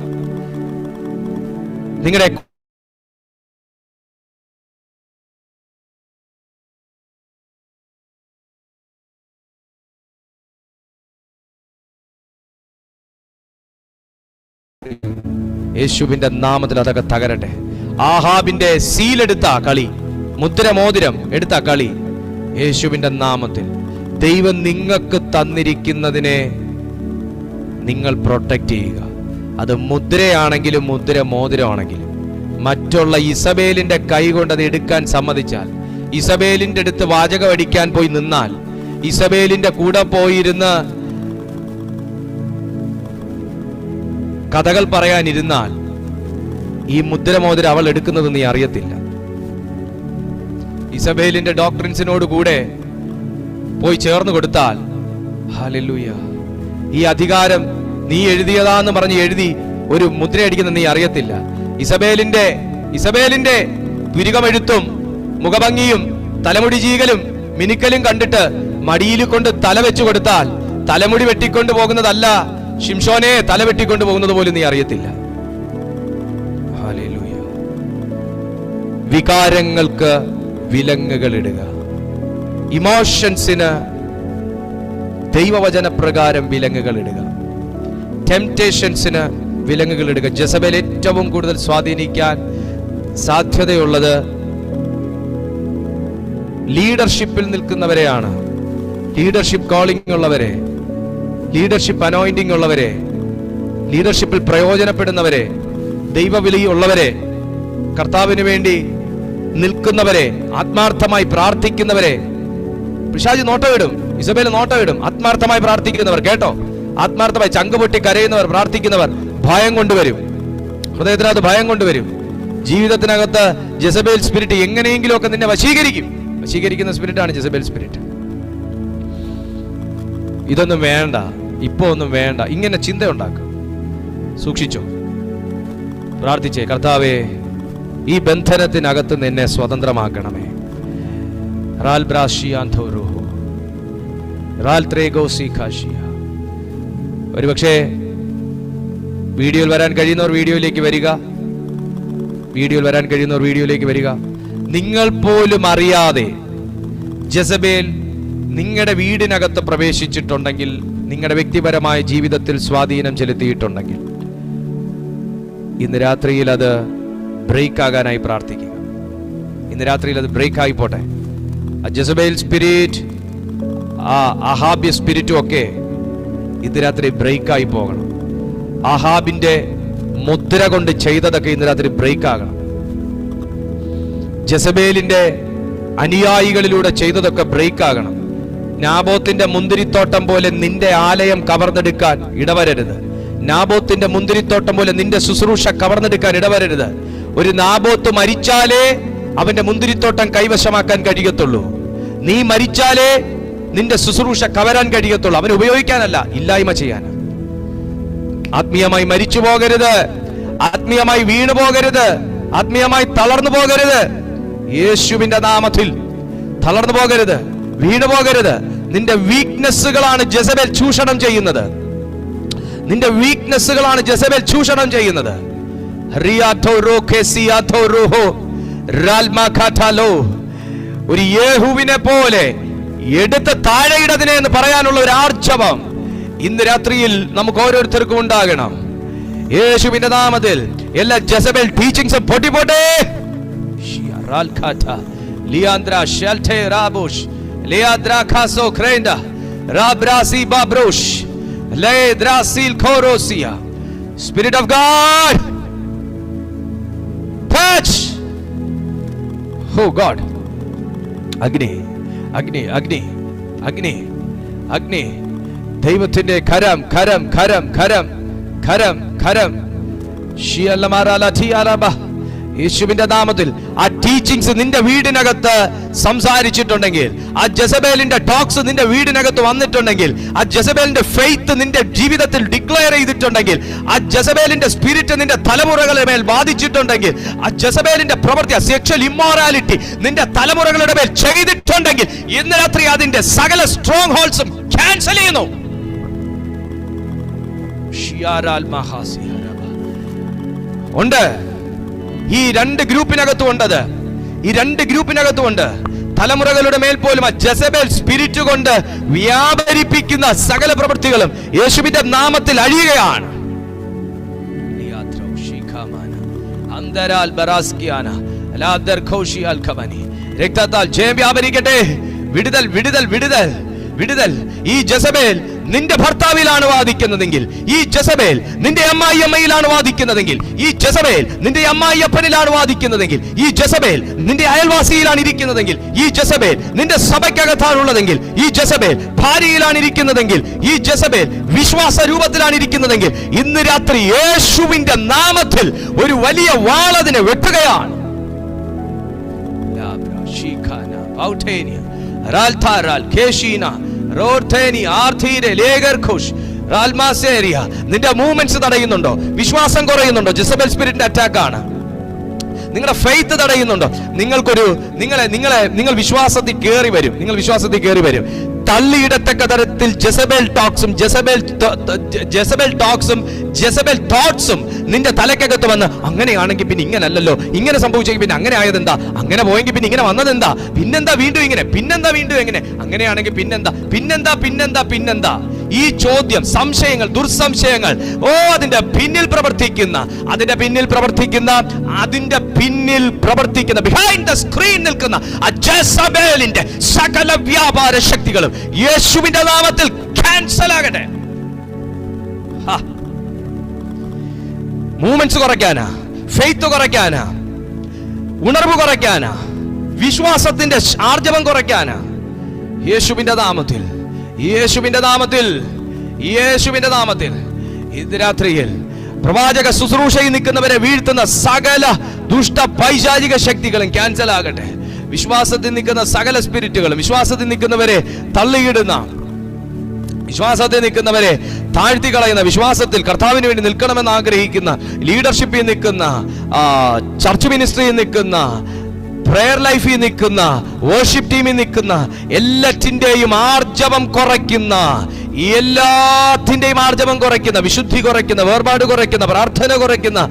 നിങ്ങളുടെ യേശുവിന്റെ നാമത്തിൽ അതൊക്കെ തകരട്ടെ. ആഹാബിന്റെ സീലെടുത്ത കളി, മുദ്ര മോതിരം എടുത്ത കളി, യേശുവിന്റെ നാമത്തിൽ ദൈവം നിങ്ങൾക്ക് തന്നിരിക്കുന്നതിനെ നിങ്ങൾ പ്രൊട്ടക്റ്റ് ചെയ്യുക. അത് മുദ്രയാണെങ്കിലും മുദ്ര മോതിരമാണെങ്കിലും. മറ്റുള്ള ഇസബേലിന്റെ കൈ കൊണ്ട് അത് എടുക്കാൻ സമ്മതിച്ചാൽ, ഇസബേലിന്റെ അടുത്ത് വാചകം അടിക്കാൻ പോയി നിന്നാൽ, ഇസബേലിന്റെ കൂടെ പോയിരുന്ന് കഥകൾ പറയാനിരുന്നാൽ, ഈ മുദ്രമോതിരം അവൾ എടുക്കുന്നത് നീ അറിയത്തില്ല. ഇസബേലിന്റെ ഡോക്ട്രിൻസിനോട് കൂടെ പോയി ചേർന്ന് കൊടുത്താൽ, ഹല്ലേലൂയ, ഈ അധികാരം നീ എഴുതിയതാന്ന് പറഞ്ഞ് എഴുതി ഒരു മുദ്രയടിക്കുന്ന നീ അറിയത്തില്ല. ഇസബേലിന്റെ പുരികമെഴുത്തും മുഖഭംഗിയും തലമുടി ചീകലും മിനുക്കലും കണ്ടിട്ട് മടിയിൽ കൊണ്ട് തല വെച്ചു കൊടുത്താൽ, തലമുടി വെട്ടിക്കൊണ്ടു പോകുന്നതല്ല ശിംശോനെ തല വെട്ടിക്കൊണ്ടു പോകുന്നത് പോലും നീ അറിയത്തില്ല. ഹല്ലേലൂയ. വികാരങ്ങൾക്ക് വിലങ്ങുകൾ ഇടുക, ഇമോഷൻസിന് ദൈവവചന പ്രകാരം വിലങ്ങുകൾ ഇടുക, ടെംപ്റ്റേഷൻസിന് വിലങ്ങുകൾ ഇടുക. ജെസബേൽ ഏറ്റവും കൂടുതൽ സ്വാധീനിക്കാൻ സാധ്യതയുള്ളത് ലീഡർഷിപ്പിൽ നിൽക്കുന്നവരെയാണ്. ലീഡർഷിപ്പ് കോളിംഗ് ഉള്ളവരെ, ലീഡർഷിപ്പ് അനോയിന്റിംഗ് ഉള്ളവരെ, ലീഡർഷിപ്പിൽ പ്രയോജനപ്പെടുന്നവരെ, ദൈവവിളി ഉള്ളവരെ, കർത്താവിന് വേണ്ടി നിൽക്കുന്നവരെ, ആത്മാർത്ഥമായി പ്രാർത്ഥിക്കുന്നവരെ പിശാച് നോട്ടമിടും. ഇസബേൽ നോട്ടമിടും. ആത്മാർത്ഥമായി പ്രാർത്ഥിക്കുന്നവർ, കേട്ടോ, ആത്മാർത്ഥമായി ചങ്കുപൊട്ടി കരയുന്നവർ, പ്രാർത്ഥിക്കുന്നവർ ഭയം കൊണ്ടുവരും. ഹൃദയത്തിനകത്ത് ഭയം കൊണ്ടുവരും. ജീവിതത്തിനകത്ത് ജെസബേൽ സ്പിരിറ്റ് എങ്ങനെയെങ്കിലും ഒക്കെ നിന്നെ വശീകരിക്കും. വശീകരിക്കുന്ന സ്പിരിറ്റാണ് ജെസബേൽ സ്പിരിറ്റ്. ഇതൊന്നും വേണ്ട, ഇപ്പൊ ഒന്നും വേണ്ട, ഇങ്ങനെ ചിന്തയുണ്ടാക്കും. സൂക്ഷിച്ചോ, പ്രാർത്ഥിച്ചേ, കർത്താവേ ഈ ബന്ധനത്തിനകത്ത് നിന്നെ സ്വതന്ത്രമാക്കണമേ. ഒരുപക്ഷെ വീഡിയോയിൽ വരാൻ കഴിയുന്നവർ വീഡിയോയിലേക്ക് വരിക. വീഡിയോയിൽ വരാൻ കഴിയുന്നവർ വീഡിയോയിലേക്ക് വരിക. നിങ്ങൾ പോലും അറിയാതെ ജെസബേൽ നിങ്ങളുടെ വീടിനകത്ത് പ്രവേശിച്ചിട്ടുണ്ടെങ്കിൽ, നിങ്ങളുടെ വ്യക്തിപരമായ ജീവിതത്തിൽ സ്വാധീനം ചെലുത്തിയിട്ടുണ്ടെങ്കിൽ, ഇന്ന് രാത്രിയിൽ അത് ബ്രേക്ക് ആകാനായി പ്രാർത്ഥിക്കുക. ഇന്ന് രാത്രിയിൽ അത് ബ്രേക്ക് ആയി പോട്ടെ. ആ ജെസബേൽ സ്പിരിറ്റ്, ആ അഹാബ്യ സ്പിരിറ്റും ഒക്കെ ഇന്ന് രാത്രി ബ്രേക്കായി പോകണം. അഹാബിന്റെ മുദ്ര കൊണ്ട് ചെയ്തതൊക്കെ ഇന്ന് രാത്രി ബ്രേക്ക് ആകണം. ജെസബേലിന്റെ അനുയായികളിലൂടെ ചെയ്തതൊക്കെ ബ്രേക്ക് ആകണം. നാബോത്തിന്റെ മുന്തിരിത്തോട്ടം പോലെ നിന്റെ ആലയം കവർന്നെടുക്കാൻ ഇടവരരുത്. നാബോത്തിന്റെ മുന്തിരിത്തോട്ടം പോലെ നിന്റെ ശുശ്രൂഷ കവർന്നെടുക്കാൻ ഇടവരരുത്. ഒരു നാബോത്ത് മരിച്ചാലേ അവന്റെ മുന്തിരിത്തോട്ടം കൈവശമാക്കാൻ കഴിയത്തുള്ളൂ. നീ മരിച്ചാലേ നിന്റെ ശുശ്രൂഷ കവരാൻ കഴിയത്തുള്ളൂ. അവന് ഉപയോഗിക്കാനല്ല, ഇല്ലായ്മ ചെയ്യാൻ. ആത്മീയമായി മരിച്ചു പോകരുത്, ആത്മീയമായി വീണു പോകരുത്, ആത്മീയമായി തളർന്നു പോകരുത്. യേശുവിന്റെ നാമത്തിൽ തളർന്നു പോകരുത്, വീണു പോകരുത്. നിന്റെ വീക്ക്നെസ്സുകളാണ് ജെസബേൽ ചൂഷണം ചെയ്യുന്നത്. നിന്റെ വീക്ക്നെസ്സുകളാണ് ജെസബേൽ ചൂഷണം ചെയ്യുന്നത്. ഒരു യേഹൂവിനെ പോലെ എടുത്ത് താഴെയിടതിനെ എന്ന് പറയാനുള്ള ഒരു ആർജവം ഇന്ന് രാത്രിയിൽ നമുക്ക് ഓരോരുത്തർക്കും ഉണ്ടാകണം. യേശുവിന്റെ നാമത്തിൽ എല്ലാ ജെസബേൽ ടീച്ചിങ്സും പൊട്ടിപ്പോട്ടെ. Spirit of God, touch. Oh God, അഗ്നി അഗ്നി അഗ്നി അഗ്നി അഗ്നി. ദൈവത്തിന്റെ കരം കരം കരം കരം കരം കരം. യേശുവിന്റെ നാമത്തിൽ ആ ടീച്ചിങ്സ് നിന്റെ വീടിനകത്ത് സംസാരിച്ചിട്ടുണ്ടെങ്കിൽ, ആ ജെസബേലിന്റെ ടോക്സ് നിന്റെ വീടിനകത്ത് വന്നിട്ടുണ്ടെങ്കിൽ, ആ ജെസബേലിന്റെ ഫെയ്ത്ത് നിന്റെ ജീവിതത്തിൽ ഡിക്ലെയർ ചെയ്തിട്ടുണ്ടെങ്കിൽ, ആ ജെസബേലിന്റെ സ്പിരിറ്റ് നിന്റെ തലമുറകളുടെ മേൽ ബാധിച്ചിട്ടുണ്ടെങ്കിൽ, ആ ജെസബേലിന്റെ പ്രവൃത്തി, സെക്ഷൽ ഇമ്മോറാലിറ്റി നിന്റെ തലമുറകളുടെ മേൽ ചെയ്തിട്ടുണ്ടെങ്കിൽ, ഇന്ന് രാത്രി അതിന്റെ സകല സ്ട്രോങ് ഹോൾസും ക്യാൻസൽ ചെയ്യുന്നു. ഉണ്ട്. ഈ രണ്ട് ഗ്രൂപ്പിനകത്തും ഉണ്ടത്. ഈ രണ്ട് ഗ്രൂപ്പിനകത്തും ഉണ്ട്. തലമുറകളുടെ മേൽ പോലും ആ ജെസബേൽ സ്പിരിറ്റ് കൊണ്ട് വ്യാപരിപ്പിക്കുന്ന സകല പ്രവൃത്തികളും യേശുവിന്റെ നാമത്തിൽ അഴിയുകയാണ്. രക്തത്താൽ ജയം വ്യാപരിക്കട്ടെ. വിടുതൽ വിടുതൽ വിടുതൽ വിടുതൽ. ഈ ജെസബേൽ നിന്റെ ഭർത്താവിലാണ് വാദിക്കുന്നതെങ്കിൽ, ഈ ജെസബേൽ നിന്റെ അമ്മായിയമ്മയിലാണ് വാദിക്കുന്നതെങ്കിൽ, ഈ ജെസബേൽ നിന്റെ അമ്മായിയപ്പനിലാണ് വാദിക്കുന്നതെങ്കിൽ, ഈ ജെസബേൽ നിന്റെ അയൽവാസിയിലാണ് ഇരിക്കുന്നതെങ്കിൽ, ഈ ജെസബേൽ നിന്റെ സഭയ്ക്കകത്താണുള്ളതെങ്കിൽ, ഈ ജെസബേൽ ഭാര്യയിലാണ് ഇരിക്കുന്നതെങ്കിൽ, ഈ ജെസബേൽ വിശ്വാസ രൂപത്തിലാണ് ഇരിക്കുന്നതെങ്കിൽ, ഇന്ന് രാത്രി യേശുവിന്റെ നാമത്തിൽ ഒരു വലിയ വാളതിനെ വെട്ടുകയാണ്. നിന്റെ മൂവ്മെന്റ്സ് തടയുന്നുണ്ടോ? വിശ്വാസം കുറയുന്നുണ്ടോ? ജെസബേൽ സ്പിരിറ്റിന്റെ അറ്റാക്ക് ആണ്. നിങ്ങളുടെ ഫെയ്ത്ത് തടയുന്നുണ്ടോ? നിങ്ങൾ വിശ്വാസത്തിൽ കയറി വരും. നിങ്ങൾ വിശ്വാസത്തിൽ കയറി വരും. തള്ളിയിടത്തക്ക തരത്തിൽ ജെസബേൽ തോട്ട്സും നിന്റെ തലക്കകത്ത് വന്ന്, അങ്ങനെയാണെങ്കിൽ പിന്നെ ഇങ്ങനല്ലല്ലോ, ഇങ്ങനെ സംഭവിച്ചെങ്കിൽ പിന്നെ അങ്ങനെ ആയതെന്താ, അങ്ങനെ പോയെങ്കിൽ പിന്നെ ഇങ്ങനെ വന്നതെന്താ, പിന്നെന്താ വീണ്ടും ഇങ്ങനെ, പിന്നെന്താ വീണ്ടും എങ്ങനെ, അങ്ങനെയാണെങ്കിൽ പിന്നെന്താ പിന്നെന്താ പിന്നെന്താ പിന്നെന്താ. ഈ ചോദ്യം, സംശയങ്ങൾ, ദുർസംശയങ്ങൾ, അതിന്റെ പിന്നിൽ പ്രവർത്തിക്കുന്ന ബിഹൈൻഡ് ദ സ്ക്രീൻ നിൽക്കുന്ന ആ ജെസബേലിന്റെ സകല വ്യാപാര ശക്തികളും യേശുവിന്റെ നാമത്തിൽ ക്യാൻസൽ ആകട്ടെ. മൂവ്മെന്റ്സ് കുറയ്ക്കാനാ, ഫെയ്ത്ത് കുറയ്ക്കാനാ, ഉണർവ് കുറയ്ക്കാനാ, വിശ്വാസത്തിന്റെ ആർജവം കുറയ്ക്കാനാ. യേശുവിന്റെ നാമത്തിൽ, യേശുവിന്റെ നാമത്തിൽ, യേശുവിന്റെ നാമത്തിൽ ഇന്ന് രാത്രിയിൽ പ്രവാചക ശുശ്രൂഷയിൽ നിൽക്കുന്നവരെ വീഴ്ത്തുന്ന സകല ദുഷ്ട പൈശാചിക ശക്തികളും ക്യാൻസൽ ആകട്ടെ. വിശ്വാസത്തിൽ നിൽക്കുന്ന സകല സ്പിരിറ്റുകളും, വിശ്വാസത്തിൽ നിൽക്കുന്നവരെ തള്ളിയിടുന്ന, വിശ്വാസത്തിൽ നിൽക്കുന്നവരെ താഴ്ത്തി കളയുന്ന, വിശ്വാസത്തിൽ കർത്താവിന് വേണ്ടി നിൽക്കണമെന്ന് ആഗ്രഹിക്കുന്ന, ലീഡർഷിപ്പിൽ നിൽക്കുന്ന, ചർച്ച് മിനിസ്ട്രിയിൽ നിൽക്കുന്ന, പ്രയർ ലൈഫിൽ നിൽക്കുന്ന, വർഷിപ്പ് ടീമിൽ നിൽക്കുന്ന എല്ലാറ്റിന്റെയും ആർജവം കുറയ്ക്കുന്ന, എല്ലാത്തിന്റെയും ആർജവം കുറയ്ക്കുന്ന, വിശുദ്ധി കുറയ്ക്കുന്ന, വേർപാട് കുറയ്ക്കുന്ന, പ്രാർത്ഥന കുറയ്ക്കുന്ന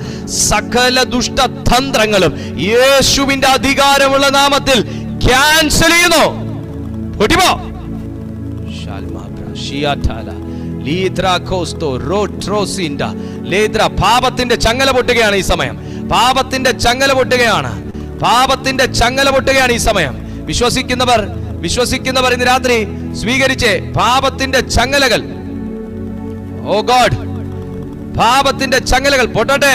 സകല ദുഷ്ടതന്ത്രങ്ങളും യേശുവിന്റെ അധികാരമുള്ള നാമത്തിൽ ക്യാൻസൽ ചെയ്യുന്നു. പൊട്ടിപ്പോ. പാപത്തിന്റെ ചങ്ങല പൊട്ടുകയാണ് ഈ സമയം. പാപത്തിന്റെ ചങ്ങല പൊട്ടുകയാണ്. പാപത്തിന്റെ ചങ്ങല പൊട്ടുകയാണ് ഈ സമയം. വിശ്വസിക്കുന്നവർ ഇന്ന് രാത്രി സ്വീകരിച്ച് പാപത്തിന്റെ ചങ്ങലകൾ, ഓ ഗോഡ്, പാപത്തിന്റെ ചങ്ങലകൾ പൊട്ടട്ടെ.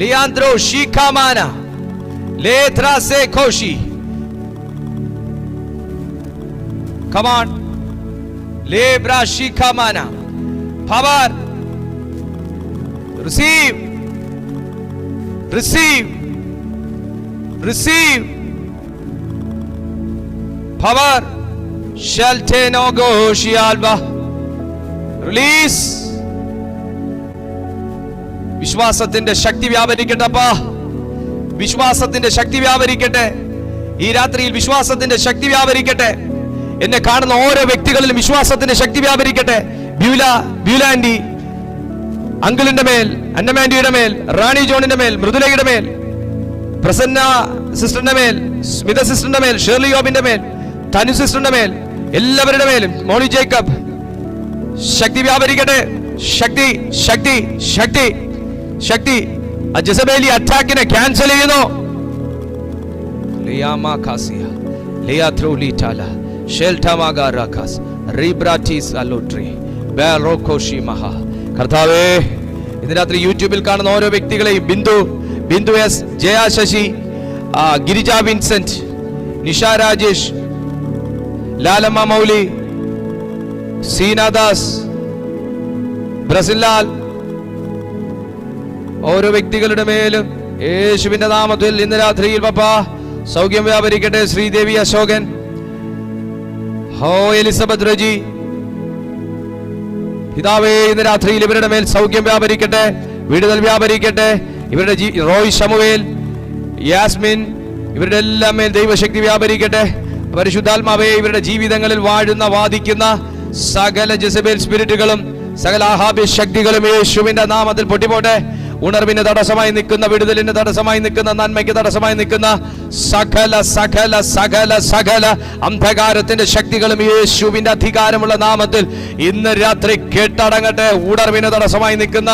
Leandro ഷീഖാമാന ലേദ്രാസെ ഖോഷി. Come on. Lebra Shikamana. Power. Receive. Receive. Receive. Power. Shelteno Goshi Alba. Release. വിശ്വാസത്തിന്റെ ശക്തി വ്യാപരിക്കട്ടെ അപ്പാ. വിശ്വാസത്തിന്റെ ശക്തി വ്യാപരിക്കട്ടെ. ഈ രാത്രിയിൽ വിശ്വാസത്തിന്റെ ശക്തി വ്യാപരിക്കട്ടെ. എന്നെ കാണുന്ന ഓരോ വ്യക്തികളിലും വിശ്വാസത്തിന്റെ ശക്തി വ്യാപരിക്കട്ടെ. ബ്യൂലാൻഡി അങ്കിളിന്റെ മേൽ, അന്നമാൻഡിയുടെ മേൽ, റാണി ജോണിന്റെ മേൽ, മൃദുലയുടെ മേൽ, പ്രസന്ന സിസ്റ്ററിന്റെ മേൽ, സ്മിത സിസ്റ്ററിന്റെ മേൽ, ഷേർലി യോബിന്റെ മേൽ, തനു സിസ്റ്ററിന്റെ മേൽ, എല്ലാവരുടെ മേലും, മോളി ജേക്കബ്, ശക്തി വ്യാപരിക്കട്ടെ. ശക്തി, ശക്തി, ശക്തി, ശക്തി. ജെസബേലി അറ്റാക്കിനെ ക്യാൻസൽ ചെയ്യുന്നു. കർത്താവേ, ഇന്ന് രാത്രി യൂട്യൂബിൽ കാണുന്ന ഓരോ വ്യക്തികളെയും, ബിന്ദു എസ്, ജയ ശശി, ഗിരിജ വിൻസെന്റ്, നിഷ രാജേഷ്, ലാലമ്മ മൗലി, സീനാദാസ്, ബ്രസിലാൽ, ഓരോ വ്യക്തികളുടെ മേലും യേശുവിന്റെ നാമത്തിൽ ഇന്ന് രാത്രിയിൽ പപ്പാ സൗഖ്യം വ്യാപരിക്കട്ടെ. ശ്രീദേവി അശോകൻ, എലിസബത്ത് റജി, പിതാവേ, ഇന്ന് രാത്രിയിൽ ഇവരുടെ മേൽ സൗഖ്യം വ്യാപരിക്കട്ടെ, വിടുതൽ വ്യാപരിക്കട്ടെ. ഇവരുടെ റോയ് ശമുവേൽ, യാസ്മിൻ, ഇവരുടെ എല്ലാം മേൽ ദൈവശക്തി വ്യാപരിക്കട്ടെ. പരിശുദ്ധാത്മാവേ, ഇവരുടെ ജീവിതങ്ങളിൽ വാഴുന്ന, വാദിക്കുന്ന സകല ജെസബേൽ സ്പിരിറ്റുകളും, സകല ആഹാബ്യ ശക്തികളും യേശുവിന്റെ നാമത്തിൽ പൊട്ടിപ്പോട്ടെ. ഉണർവിന് തടസ്സമായി നിൽക്കുന്ന, വിടുതലിന് തടസ്സമായി നിൽക്കുന്ന, നന്മയ്ക്ക് തടസ്സമായി നിൽക്കുന്ന സകല സകല സകല സകല അന്ധകാരത്തിന്റെ ശക്തികളും യേശുവിന്റെ അധികാരമുള്ള നാമത്തിൽ ഇന്ന് രാത്രി കേട്ടടങ്ങട്ടെ. ഉണർവിന് തടസ്സമായി നിൽക്കുന്ന,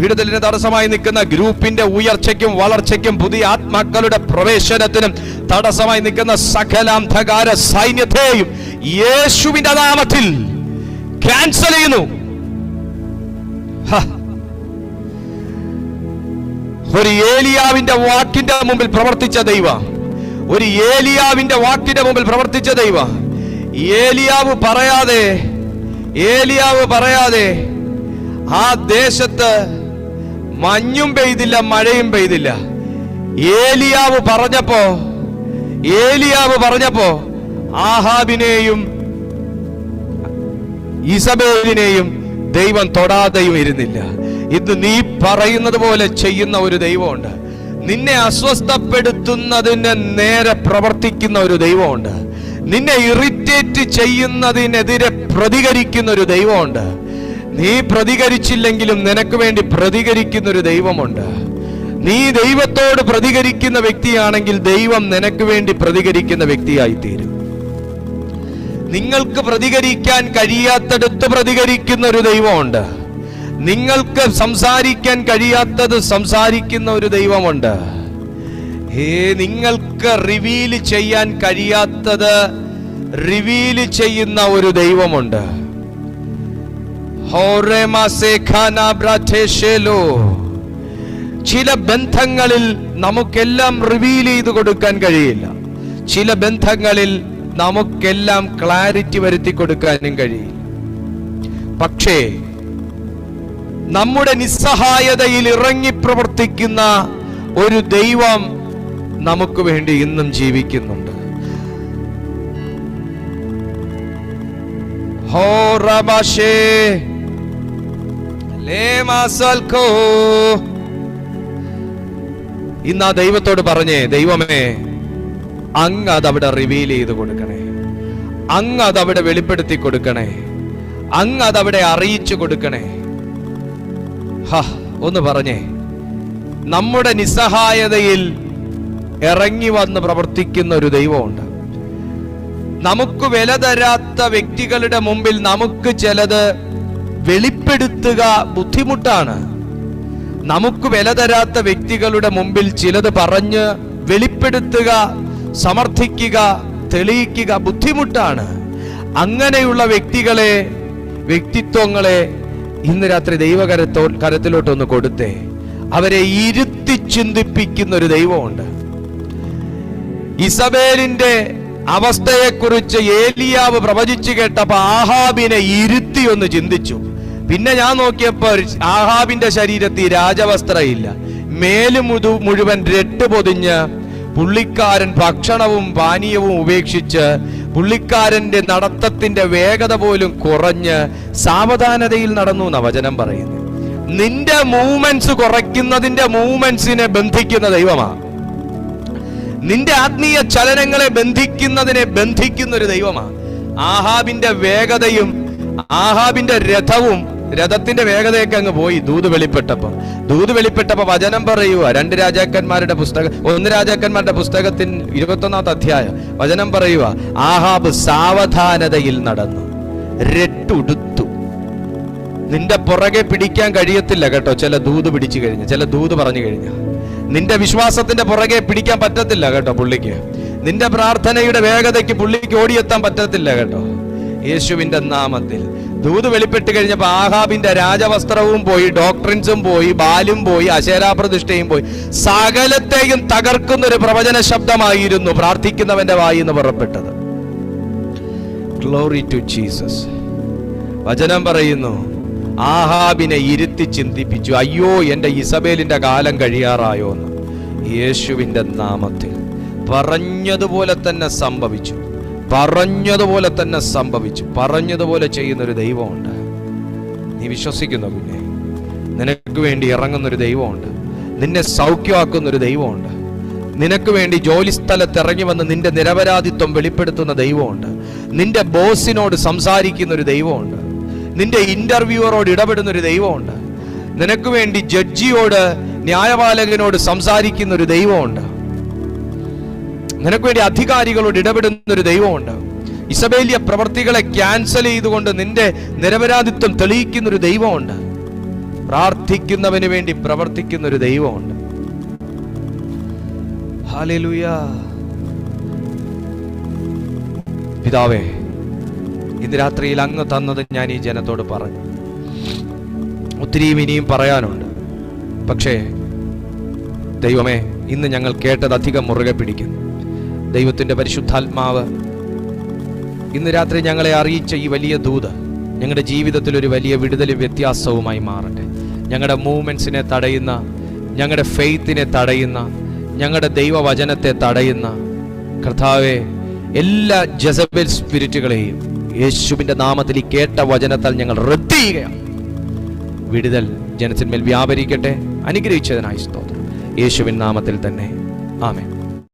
വിടുതലിന് തടസ്സമായി നിൽക്കുന്ന, ഗ്രൂപ്പിന്റെ ഉയർച്ചയ്ക്കും വളർച്ചയ്ക്കും പുതിയ ആത്മാക്കളുടെ പ്രവേശനത്തിനും തടസ്സമായി നിൽക്കുന്ന സകല അന്ധകാര സൈന്യത്തെയും യേശുവിന്റെ നാമത്തിൽ ക്യാൻസൽ ചെയ്യുന്നു. ഒരു ഏലിയാവിന്റെ വാക്കിന്റെ മുമ്പിൽ പ്രവർത്തിച്ച ദൈവം, ഒരു ഏലിയാവിന്റെ വാക്കിന്റെ മുമ്പിൽ പ്രവർത്തിച്ച ദൈവം. ഏലിയാവ് പറയാതെ ആ ദേശത്ത് മഞ്ഞും പെയ്തില്ല, മഴയും പെയ്തില്ല. ഏലിയാവ് പറഞ്ഞപ്പോ ആഹാബിനെയും ഇസബേലിനെയും ദൈവം തൊടാതെയും ഇരുന്നില്ല. ഇന്ന് നീ പറയുന്നത് പോലെ ചെയ്യുന്ന ഒരു ദൈവമുണ്ട്. നിന്നെ അസ്വസ്ഥപ്പെടുത്തുന്നതിന് നേരെ പ്രവർത്തിക്കുന്ന ഒരു ദൈവമുണ്ട്. നിന്നെ ഇറിറ്റേറ്റ് ചെയ്യുന്നതിനെതിരെ പ്രതികരിക്കുന്ന ഒരു ദൈവമുണ്ട്. നീ പ്രതികരിച്ചില്ലെങ്കിലും നിനക്ക് വേണ്ടി പ്രതികരിക്കുന്ന ഒരു ദൈവമുണ്ട്. നീ ദൈവത്തോട് പ്രതികരിക്കുന്ന വ്യക്തിയാണെങ്കിൽ ദൈവം നിനക്ക് വേണ്ടി പ്രതികരിക്കുന്ന വ്യക്തിയായി തീരും. നിങ്ങൾക്ക് പ്രതികരിക്കാൻ കഴിയാത്തടുത്ത് പ്രതികരിക്കുന്ന ഒരു ദൈവമുണ്ട്. നിങ്ങൾക്ക് സംസാരിക്കാൻ കഴിയാത്തത് സംസാരിക്കുന്ന ഒരു ദൈവമുണ്ട്. നിങ്ങൾക്ക് റിവീൽ ചെയ്യാൻ കഴിയാത്തത് റിവീൽ ചെയ്യുന്ന ഒരു ദൈവമുണ്ട്. ചില ബന്ധങ്ങളിൽ നമുക്കെല്ലാം റിവീൽ ചെയ്ത് കൊടുക്കാൻ കഴിയില്ല. ചില ബന്ധങ്ങളിൽ നമുക്കെല്ലാം ക്ലാരിറ്റി വരുത്തി കൊടുക്കാനും കഴിയില്ല. പക്ഷേ നമ്മുടെ നിസ്സഹായതയിൽ ഇറങ്ങി പ്രവർത്തിക്കുന്ന ഒരു ദൈവം നമുക്ക് വേണ്ടി ഇന്നും ജീവിക്കുന്നുണ്ട്. ഇന്ന് ആ ദൈവത്തോട് പറഞ്ഞേ, ദൈവമേ, അങ്ങ് അതവിടെ റിവീൽ ചെയ്ത് കൊടുക്കണേ, അങ്ങ് അതവിടെ വെളിപ്പെടുത്തി കൊടുക്കണേ, അങ്ങ് അതവിടെ അറിയിച്ചു കൊടുക്കണേ. ഒന്ന് പറഞ്ഞേ, നമ്മുടെ നിസ്സഹായതയിൽ ഇറങ്ങി വന്ന് പ്രവർത്തിക്കുന്ന ഒരു ദൈവമുണ്ട്. നമുക്ക് വില തരാത്ത വ്യക്തികളുടെ മുമ്പിൽ നമുക്ക് ചിലത് വെളിപ്പെടുത്തുക ബുദ്ധിമുട്ടാണ്. നമുക്ക് വില തരാത്ത വ്യക്തികളുടെ മുമ്പിൽ ചിലത് പറഞ്ഞ് വെളിപ്പെടുത്തുക, സമർത്ഥിക്കുക, തെളിയിക്കുക ബുദ്ധിമുട്ടാണ്. അങ്ങനെയുള്ള വ്യക്തിത്വങ്ങളെ ഇന്ന് രാത്രി കരത്തിലോട്ടൊന്ന് കൊടുത്തേ. അവരെ ഇരുത്തി ചിന്തിപ്പിക്കുന്ന ഒരു ദൈവമുണ്ട്. ഇസബേലിന്റെ അവസ്ഥയെക്കുറിച്ച് ഏലിയാവ് പ്രവചിച്ചു കേട്ടപ്പോ ആഹാബിനെ ഇരുത്തി ഒന്ന് ചിന്തിച്ചു. പിന്നെ ഞാൻ നോക്കിയപ്പോ ആഹാബിന്റെ ശരീരത്തിൽ രാജവസ്ത്രമില്ല, മേല് മുഴുവൻ രട്ട് പൊതിഞ്ഞ് പുള്ളിക്കാരൻ ഭക്ഷണവും പാനീയവും ഉപേക്ഷിച്ച് പുള്ളിക്കാരന്റെ നടത്തത്തിന്റെ വേഗത പോലും കുറഞ്ഞ് സാവധാനതയിൽ നടന്നു എന്ന വചനം പറയുന്നു. നിന്റെ മൂവ്മെന്റ്സ് കുറയ്ക്കുന്നതിന്റെ മൂവ്മെന്റ്സിനെ ബന്ധിക്കുന്ന ദൈവമാണ്. നിന്റെ ആത്മീയ ചലനങ്ങളെ ബന്ധിക്കുന്ന ഒരു ദൈവമാണ്. ആഹാബിന്റെ വേഗതയും ആഹാബിന്റെ രഥത്തിന്റെ വേഗതയൊക്കെ അങ്ങ് പോയി. ദൂത് വെളിപ്പെട്ടപ്പോ വചനം പറയുക. 1 രാജാക്കന്മാരുടെ പുസ്തകത്തിൽ 21 അധ്യായം വചനം പറയുക. ആഹാബ് സാവധാനതയിൽ നടന്നു, രട്ടുടുത്തു. നിന്റെ പുറകെ പിടിക്കാൻ കഴിയത്തില്ല കേട്ടോ. ചില ദൂത് പിടിച്ചു കഴിഞ്ഞ, ചില ദൂത് പറഞ്ഞു കഴിഞ്ഞ നിന്റെ വിശ്വാസത്തിന്റെ പുറകെ പിടിക്കാൻ പറ്റത്തില്ല കേട്ടോ പുള്ളിക്ക്. നിന്റെ പ്രാർത്ഥനയുടെ വേഗതയ്ക്ക് പുള്ളിക്ക് ഓടിയെത്താൻ പറ്റത്തില്ല കേട്ടോ. യേശുവിന്റെ നാമത്തിൽ ദൂത് വെളിപ്പെട്ട് കഴിഞ്ഞപ്പോ ആഹാബിന്റെ രാജവസ്ത്രവും പോയി, ഡോക്ട്രിൻസും പോയി, ബാലും പോയി, അശേരാപ്രതിഷ്ഠയും പോയി. സകലത്തെയും തകർക്കുന്ന ഒരു പ്രവചന ശബ്ദമായിരുന്നു പ്രാർത്ഥിക്കുന്നവന്റെ വായിൽ നിന്ന് പുറപ്പെട്ടത്. Glory to Jesus. വചനം പറയുന്നു, ആഹാബിനെ ഇരുത്തി ചിന്തിപ്പിച്ചു. അയ്യോ, എന്റെ ഇസബേലിന്റെ കാലം കഴിയാറായോ എന്ന്. യേശുവിന്റെ നാമത്തിൽ പറഞ്ഞതുപോലെ തന്നെ സംഭവിച്ചു. പറഞ്ഞതുപോലെ ചെയ്യുന്നൊരു ദൈവമുണ്ട്. നീ വിശ്വസിക്കുന്നു കുഞ്ഞെ? നിനക്ക് വേണ്ടി ഇറങ്ങുന്നൊരു ദൈവമുണ്ട്. നിന്നെ സൗഖ്യമാക്കുന്നൊരു ദൈവമുണ്ട്. നിനക്ക് വേണ്ടി ജോലി സ്ഥലത്ത് ഇറങ്ങി വന്ന് നിന്റെ നിരപരാധിത്വം വെളിപ്പെടുത്തുന്ന ദൈവമുണ്ട്. നിന്റെ ബോസിനോട് സംസാരിക്കുന്ന ഒരു ദൈവമുണ്ട്. നിന്റെ ഇന്റർവ്യൂവറോട് ഇടപെടുന്ന ഒരു ദൈവമുണ്ട്. നിനക്ക് വേണ്ടി ജഡ്ജിയോട്, ന്യായപാലകനോട് സംസാരിക്കുന്ന ഒരു ദൈവമുണ്ട്. നിനക്ക് വേണ്ടി അധികാരികളോട് ഇടപെടുന്ന ഒരു ദൈവമുണ്ട്. ഇസബേലിയ പ്രവർത്തികളെ ക്യാൻസൽ ചെയ്തുകൊണ്ട് നിന്റെ നിരപരാധിത്വം തെളിയിക്കുന്ന ഒരു ദൈവമുണ്ട്. പ്രാർത്ഥിക്കുന്നവന് വേണ്ടി പ്രവർത്തിക്കുന്ന ഒരു ദൈവമുണ്ട്. ഹല്ലേലൂയ. പിതാവേ, ഇന്ന് രാത്രിയിൽ അങ്ങ് തന്നത് ഞാൻ ഈ ജനത്തോട് പറഞ്ഞു. ഒത്തിരിയും ഇനിയും പറയാനുണ്ട്. പക്ഷേ ദൈവമേ, ഇന്ന് ഞങ്ങൾ കേട്ടത് അധികം മുറുകെ പിടിക്കുന്നു. ദൈവത്തിന്റെ പരിശുദ്ധാത്മാവ് ഇന്ന് രാത്രി ഞങ്ങളെ അറിയിച്ച ഈ വലിയ ദൂത് ഞങ്ങളുടെ ജീവിതത്തിൽ ഒരു വലിയ വിടുതലും വ്യത്യാസവുമായി മാറട്ടെ. ഞങ്ങളുടെ മൂവ്മെന്റ്സിനെ തടയുന്ന, ഞങ്ങളുടെ ഫെയ്ത്തിനെ തടയുന്ന, ഞങ്ങളുടെ ദൈവവചനത്തെ തടയുന്ന കർത്താവേ, എല്ലാ ജസബേൽ സ്പിരിറ്റുകളെയും യേശുവിന്റെ നാമത്തിൽ ഈ കേട്ട വചനത്താൽ ഞങ്ങൾ റദ്ദ് ചെയ്യുകയാണ്. വിടുതൽ ജനത്തിന്മേൽ വ്യാപരിക്കട്ടെ. അനുഗ്രഹിച്ചതിനായി സ്തോത്രം. യേശുവിൻ നാമത്തിൽ തന്നെ ആമേൻ.